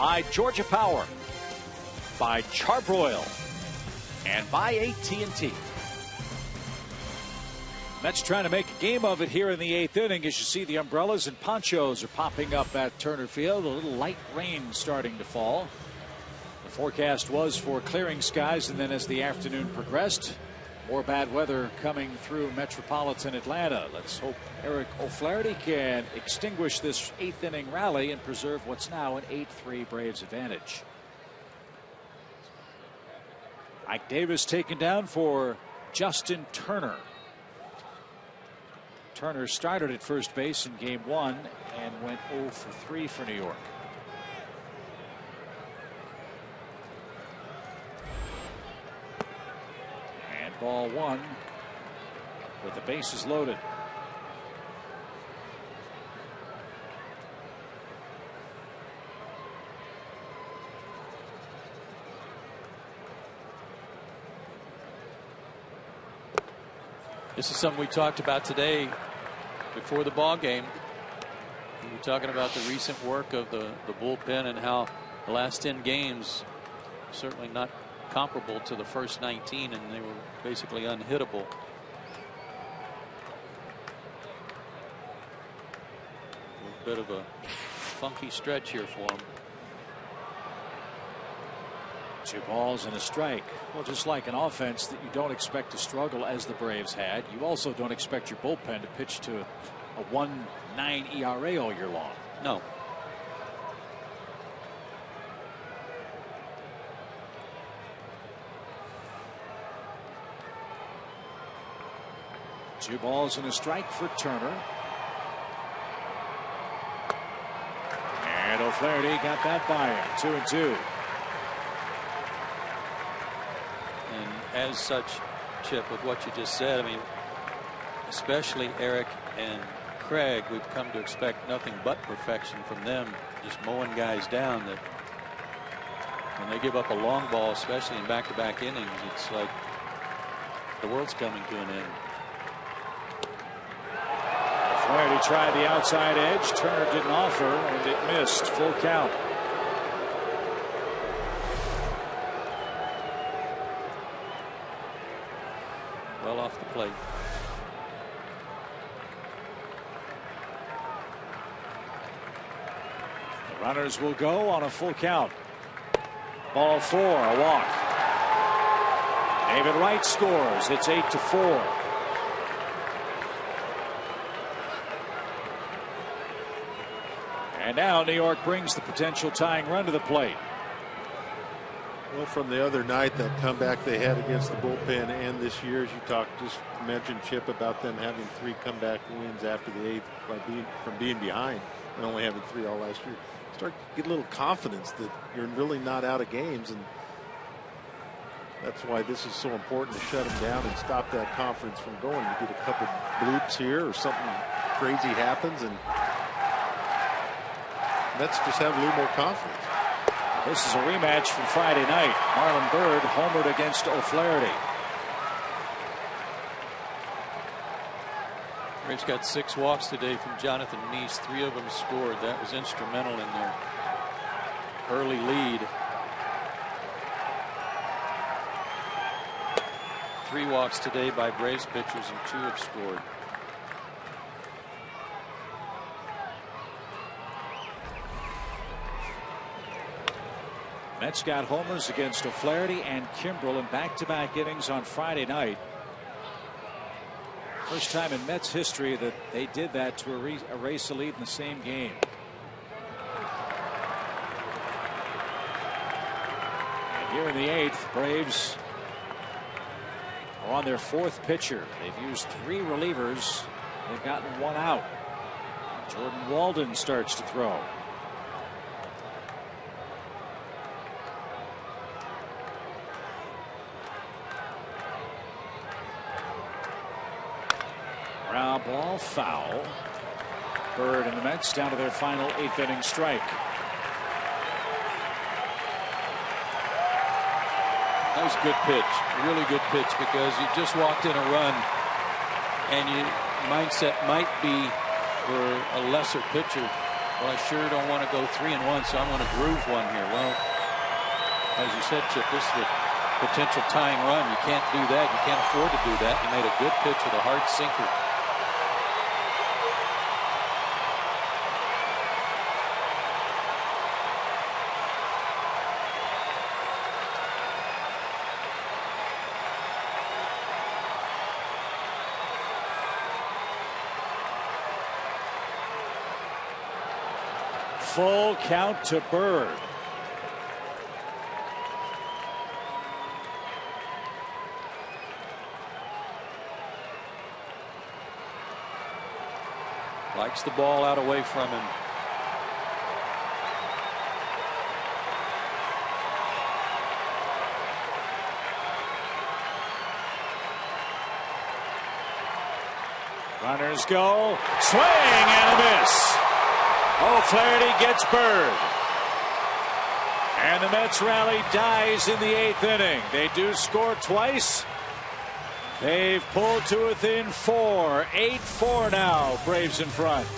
by Georgia Power, by Charbroil, and by AT&T. Mets trying to make a game of it here in the 8th inning. As you see, the umbrellas and ponchos are popping up at Turner Field. A little light rain starting to fall. The forecast was for clearing skies, and then as the afternoon progressed, more bad weather coming through metropolitan Atlanta. Let's hope Eric O'Flaherty can extinguish this 8th inning rally and preserve what's now an 8-3 Braves advantage. Ike Davis taken down for Justin Turner. Turner started at first base in game 1 and went 0 for 3 for New York. And ball 1 with the bases loaded. This is something we talked about today before the ball game. We were talking about the recent work of the bullpen and how the last 10 games certainly not comparable to the first 19, and they were basically unhittable. A bit of a funky stretch here for them. 2 balls and a strike. Well, just like an offense that you don't expect to struggle as the Braves had, you also don't expect your bullpen to pitch to a 1.9 ERA all year long. No. Two balls and a strike for Turner. And O'Flaherty got that by him. 2-2. As such, Chip, with what you just said, I mean, especially Eric and Craig, we've come to expect nothing but perfection from them, just mowing guys down. That when they give up a long ball, especially in back-to-back innings, it's like the world's coming to an end. O'Flaherty tried the outside edge. Turner didn't offer, and it missed. Full count. Well off the plate. The runners will go on a full count. Ball 4, a walk. David Wright scores. It's 8-4. And now New York brings the potential tying run to the plate. Well, from the other night, that comeback they had against the bullpen, and this year, as you just mentioned, Chip, about them having 3 comeback wins after the 8th from being behind and only having 3 all last year. Start to get a little confidence that you're really not out of games, and that's why this is so important to shut them down and stop that confidence from going. You get a couple bloops here or something crazy happens, and let's just have a little more confidence. This is a rematch from Friday night. Marlon Byrd homered against O'Flaherty. Braves got 6 walks today from Jonathan Meese. 3 of them scored. That was instrumental in their early lead. 3 walks today by Braves pitchers, and 2 have scored. Mets got homers against O'Flaherty and Kimbrel in back-to-back innings on Friday night. First time in Mets history that they did that to erase a lead in the same game. And here in the 8th, Braves are on their 4th pitcher. They've used 3 relievers. They've gotten 1 out. Jordan Walden starts to throw. Ground ball, foul. Byrd and the Mets down to their final 8th inning strike. That was a good pitch, really good pitch, because you just walked in a run, and your mindset might be for a lesser pitcher Well, I sure don't want to go 3-1, so I'm going to groove one here. Well, as you said, Chip, this is a potential tying run. You can't do that. You can't afford to do that. You made a good pitch with a hard sinker. Full count to Bird. Likes the ball out away from him. Runners go. Swing and a miss. O'Flaherty gets Bird. And the Mets rally dies in the 8th inning. They do score twice. They've pulled to within 4. 8-4 now. Braves in front.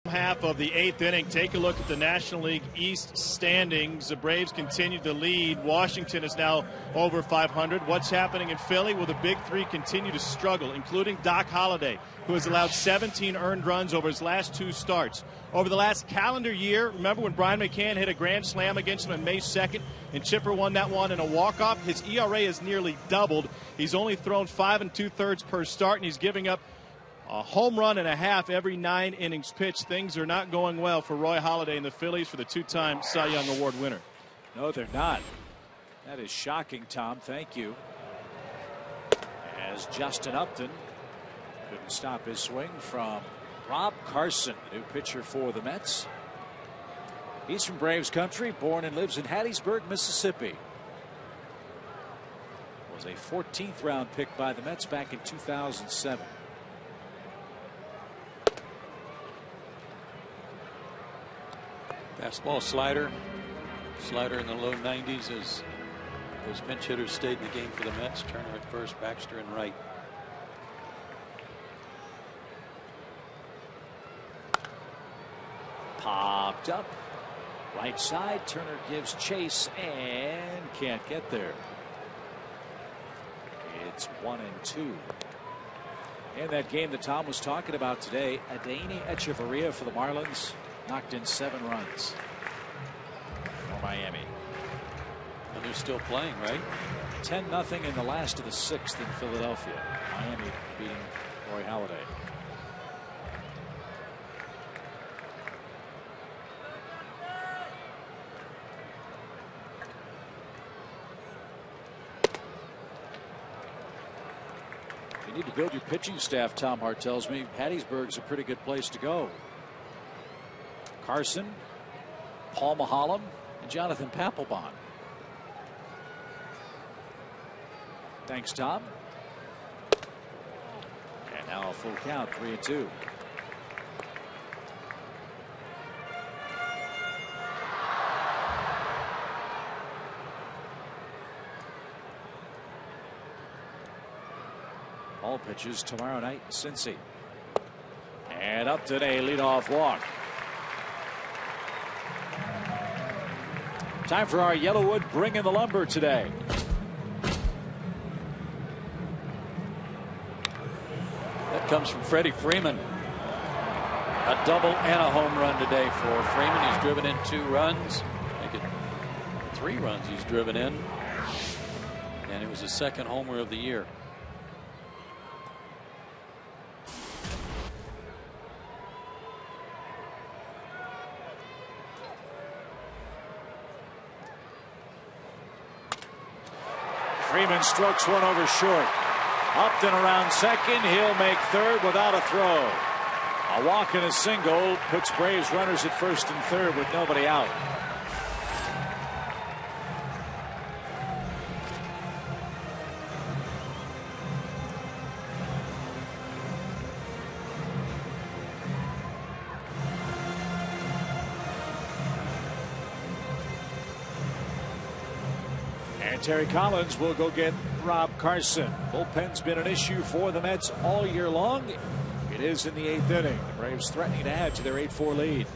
Half of the 8th inning. Take a look at the National League East standings. The Braves continue to lead. Washington is now over 500. What's happening in Philly? Well, the big three continue to struggle, including Doc Holliday, who has allowed 17 earned runs over his last 2 starts. Over the last calendar year, remember when Brian McCann hit a grand slam against him on May 2nd and Chipper won that one in a walk-off? His ERA has nearly doubled. He's only thrown 5 2/3 per start, and he's giving up a home run and a half every 9 innings pitched. Things are not going well for Roy Halladay and the Phillies, for the 2-time Cy Young Award winner. No, they're not. That is shocking, Tom. Thank you. As Justin Upton couldn't stop his swing from Rob Carson, new pitcher for the Mets. He's from Braves country, born and lives in Hattiesburg, Mississippi. Was a 14th round pick by the Mets back in 2007. Fastball slider in the low 90s as those pinch hitters stayed in the game for the Mets. Turner at first, Baxter in right. Popped up right side. Turner gives chase and can't get there. It's 1-2. In that game that Tom was talking about today, Adeiny Echeverria for the Marlins knocked in 7 runs for Miami. And they're still playing, right? 10-0 in the last of the 6th in Philadelphia. Miami beating Roy Halladay. You need to build your pitching staff, Tom Hart tells me. Hattiesburg's a pretty good place to go. Carson, Paul Maholm, and Jonathan Papelbon. Thanks, Tom. And now a full count, 3-2. All pitches tomorrow night in Cincy. And up today, leadoff walk. Time for our Yellowwood Bring in the Lumber today. That comes from Freddie Freeman. A double and a home run today for Freeman. He's driven in 2 runs. Make it 3 runs he's driven in. And it was his 2nd homer of the year. Freeman strokes one over short. Upton around second. He'll make third without a throw. A walk and a single puts Braves runners at first and third with nobody out. Terry Collins will go get Rob Carson. Bullpen's been an issue for the Mets all year long. It is in the 8th inning. The Braves threatening to add to their 8-4 lead.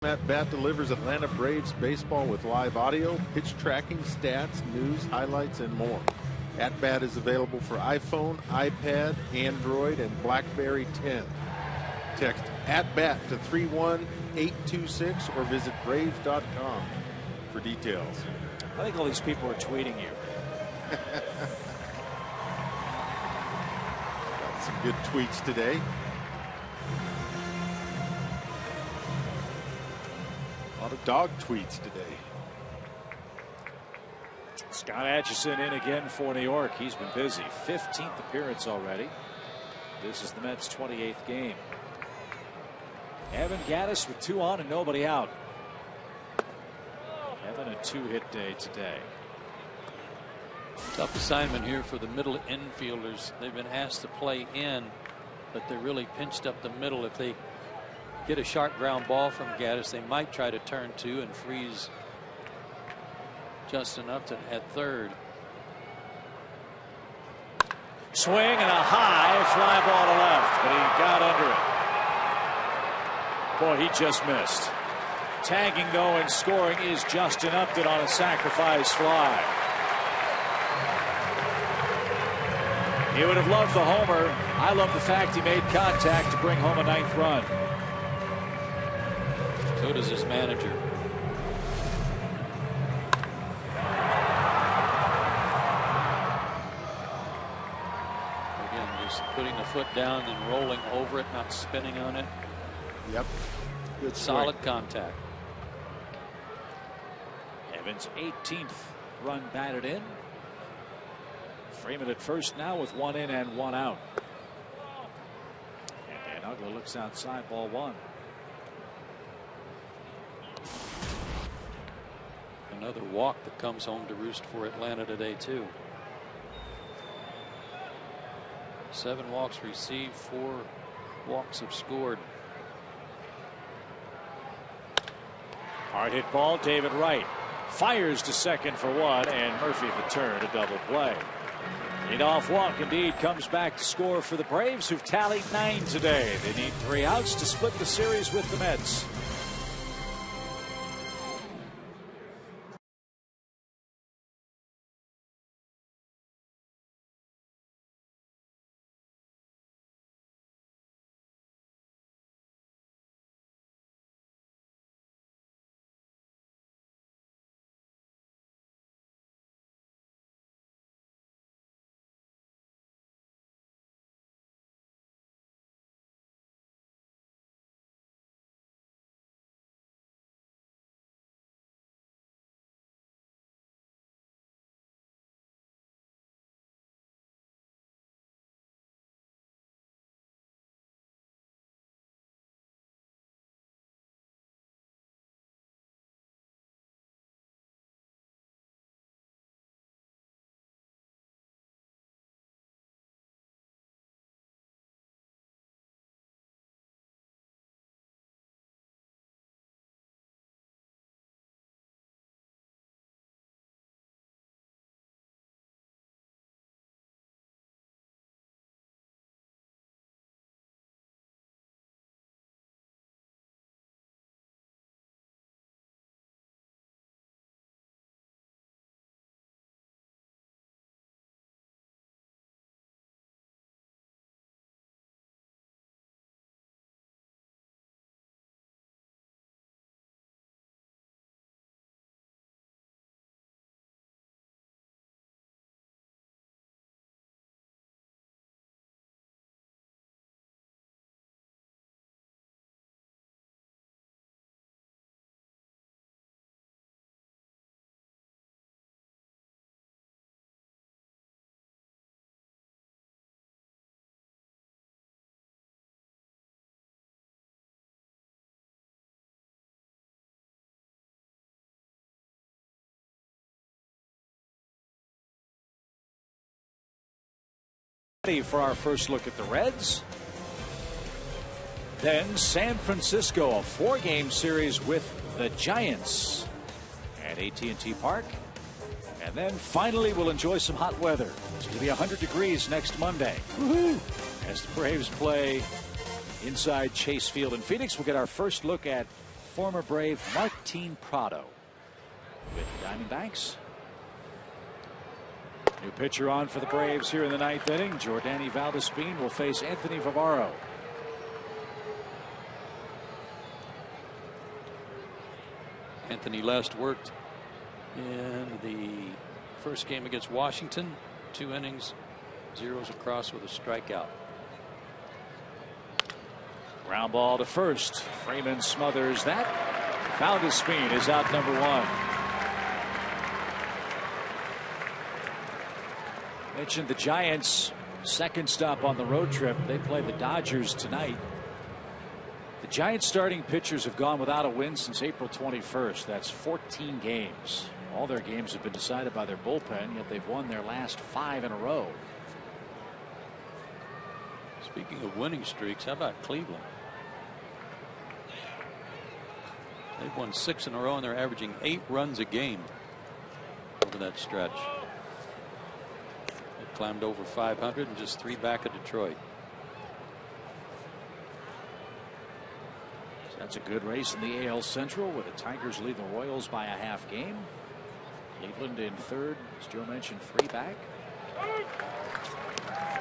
At Bat delivers Atlanta Braves baseball with live audio, pitch tracking, stats, news, highlights, and more. At Bat is available for iPhone, iPad, Android, and BlackBerry 10. Text At Bat to 31826 or visit Braves.com for details. I think all these people are tweeting you. Got some good tweets today. A lot of dog tweets today. Scott Atchison in again for New York. He's been busy. 15th appearance already. This is the Mets' 28th game. Evan Gattis with 2 on and nobody out. Evan a 2-hit day today. Tough assignment here for the middle infielders. They've been asked to play in, but they're really pinched up the middle. If they get a sharp ground ball from Gaddis, they might try to turn two and freeze Justin Upton at third. Swing and a high fly ball to left, but he got under it. Boy, he just missed. Tagging though and scoring is Justin Upton on a sacrifice fly. He would have loved the homer. I love the fact he made contact to bring home a 9th run. So does his manager. Again, just putting the foot down and rolling over it, not spinning on it. Yep. Good solid contact. Evans' 18th run batted in. Freeman at first now with 1 in and 1 out. And Dan Uggla looks outside, ball 1. Another walk that comes home to roost for Atlanta today too. 7 walks received, 4 walks have scored. Hard hit ball. David Wright fires to second for 1, and Murphy the turn, a double play. Leadoff walk indeed comes back to score for the Braves, who've tallied 9 today. They need 3 outs to split the series with the Mets. For our first look at the Reds. Then San Francisco, a 4-game series with the Giants at AT&T Park. And then finally we'll enjoy some hot weather. It's going to be 100 degrees next Monday. Woohoo! As the Braves play inside Chase Field in Phoenix, we'll get our first look at former Brave Martin Prado with the Diamondbacks. New pitcher on for the Braves here in the 9th inning. Jordany Valdespin will face Anthony Vivaro. Anthony last worked in the first game against Washington. 2 innings, 0s across with a strikeout. Ground ball to first. Freeman smothers that. Valdespin is out number 1. Mentioned the Giants' second stop on the road trip. They play the Dodgers tonight. The Giants starting pitchers have gone without a win since April 21st. That's 14 games. All their games have been decided by their bullpen, yet they've won their last 5 in a row. Speaking of winning streaks, how about Cleveland? They've won 6 in a row, and they're averaging 8 runs a game over that stretch. They've climbed over 500 and just 3 back of Detroit. So that's a good race in the AL Central, where the Tigers lead the Royals by a half game. Cleveland in third, as Joe mentioned, 3 back.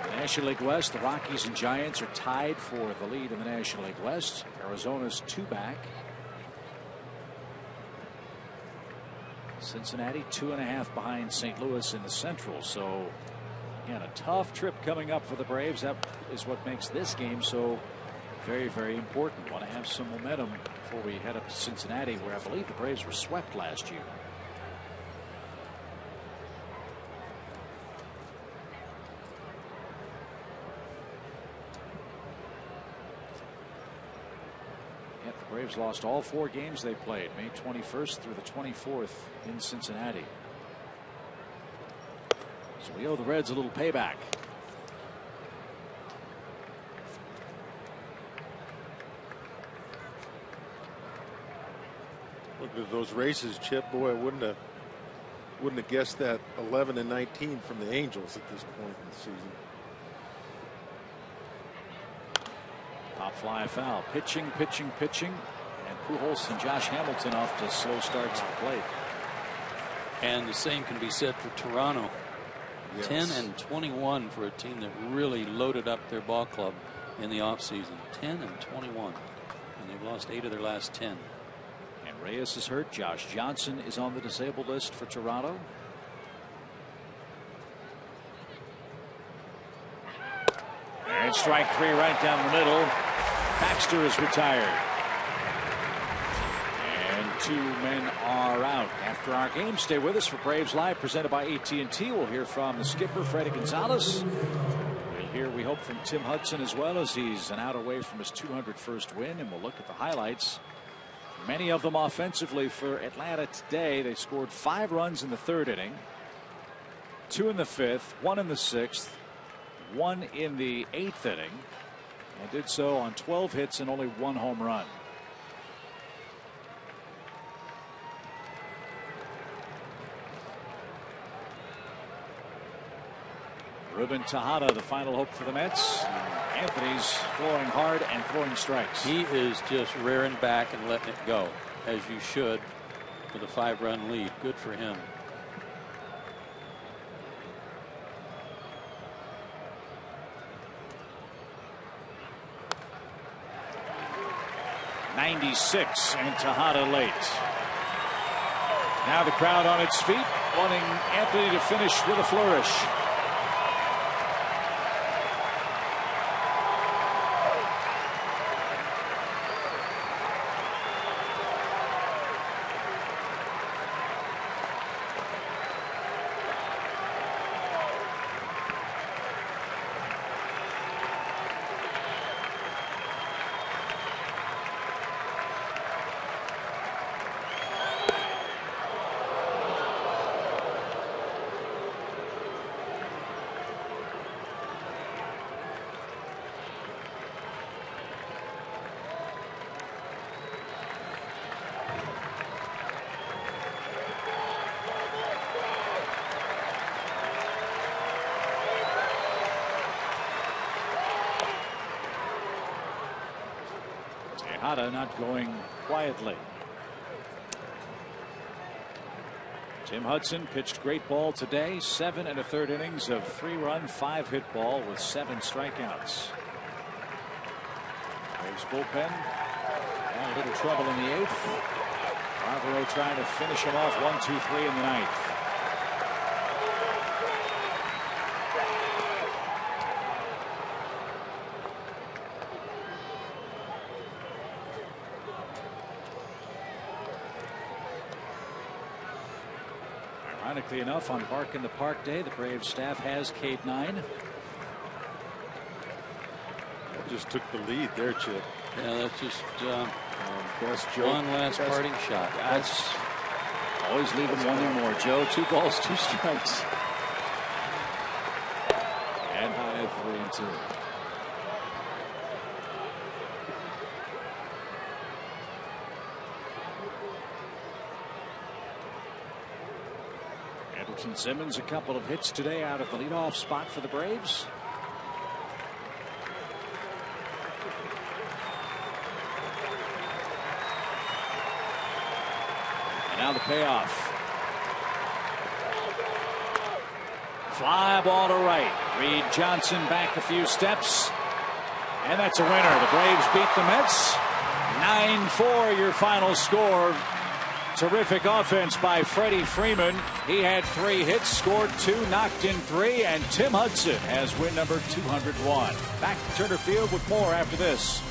The National League West, the Rockies and Giants are tied for the lead in the National League West. Arizona's 2 back. Cincinnati 2.5 behind St. Louis in the Central. So again, a tough trip coming up for the Braves. That is what makes this game so very, very important. Want to have some momentum before we head up to Cincinnati, where I believe the Braves were swept last year. The Braves lost all 4 games they played, May 21st through the 24th in Cincinnati. So we owe the Reds a little payback. Look at those races, Chip. Boy, I wouldn't have guessed that 11 and 19 from the Angels at this point in the season. Pop fly foul. Pitching. And Pujols and Josh Hamilton off to slow starts at the plate. And the same can be said for Toronto. Yes. 10 and 21 for a team that really loaded up their ball club in the offseason. 10 and 21. And they've lost 8 of their last 10. And Reyes is hurt. Josh Johnson is on the disabled list for Toronto. And strike 3 right down the middle. Baxter is retired. And 2 men are out. After our game, stay with us for Braves Live, presented by AT&T. We'll hear from the skipper, Freddie Gonzalez. We'll hear, we hope, from Tim Hudson as well, as he's an out away from his 201st win. And we'll look at the highlights. Many of them offensively for Atlanta today. They scored 5 runs in the 3rd inning, 2 in the 5th, 1 in the 6th, 1 in the 8th inning, and did so on 12 hits and only 1 home run. Ruben Tejada, the final hope for the Mets. Anthony's throwing hard and throwing strikes. He is just rearing back and letting it go, as you should, for the 5-run lead. Good for him. '96 and Tejada late. Now the crowd on its feet, wanting Anthony to finish with a flourish. Tejada not going quietly. Tim Hudson pitched great ball today. 7 1/3 innings of 3-run, 5-hit ball with 7 strikeouts. Braves bullpen had a little trouble in the 8th. Barbaro trying to finish him off 1, 2, 3 in the 9th. Ironically enough, on Bark in the Park Day, the Braves staff has K9. That just took the lead there, Chip. Yeah, that's just best Joe. one last parting shot. That's always leaving one or more. Joe, 2 balls, 2 strikes. And high 3-2. Andrelton Simmons, a couple of hits today out of the leadoff spot for the Braves. And now the payoff. Fly ball to right. Reed Johnson back a few steps. And that's a winner. The Braves beat the Mets. 9-4 your final score. Terrific offense by Freddie Freeman. He had 3 hits, scored 2, knocked in 3, and Tim Hudson has win number 201. Back to Turner Field with more after this.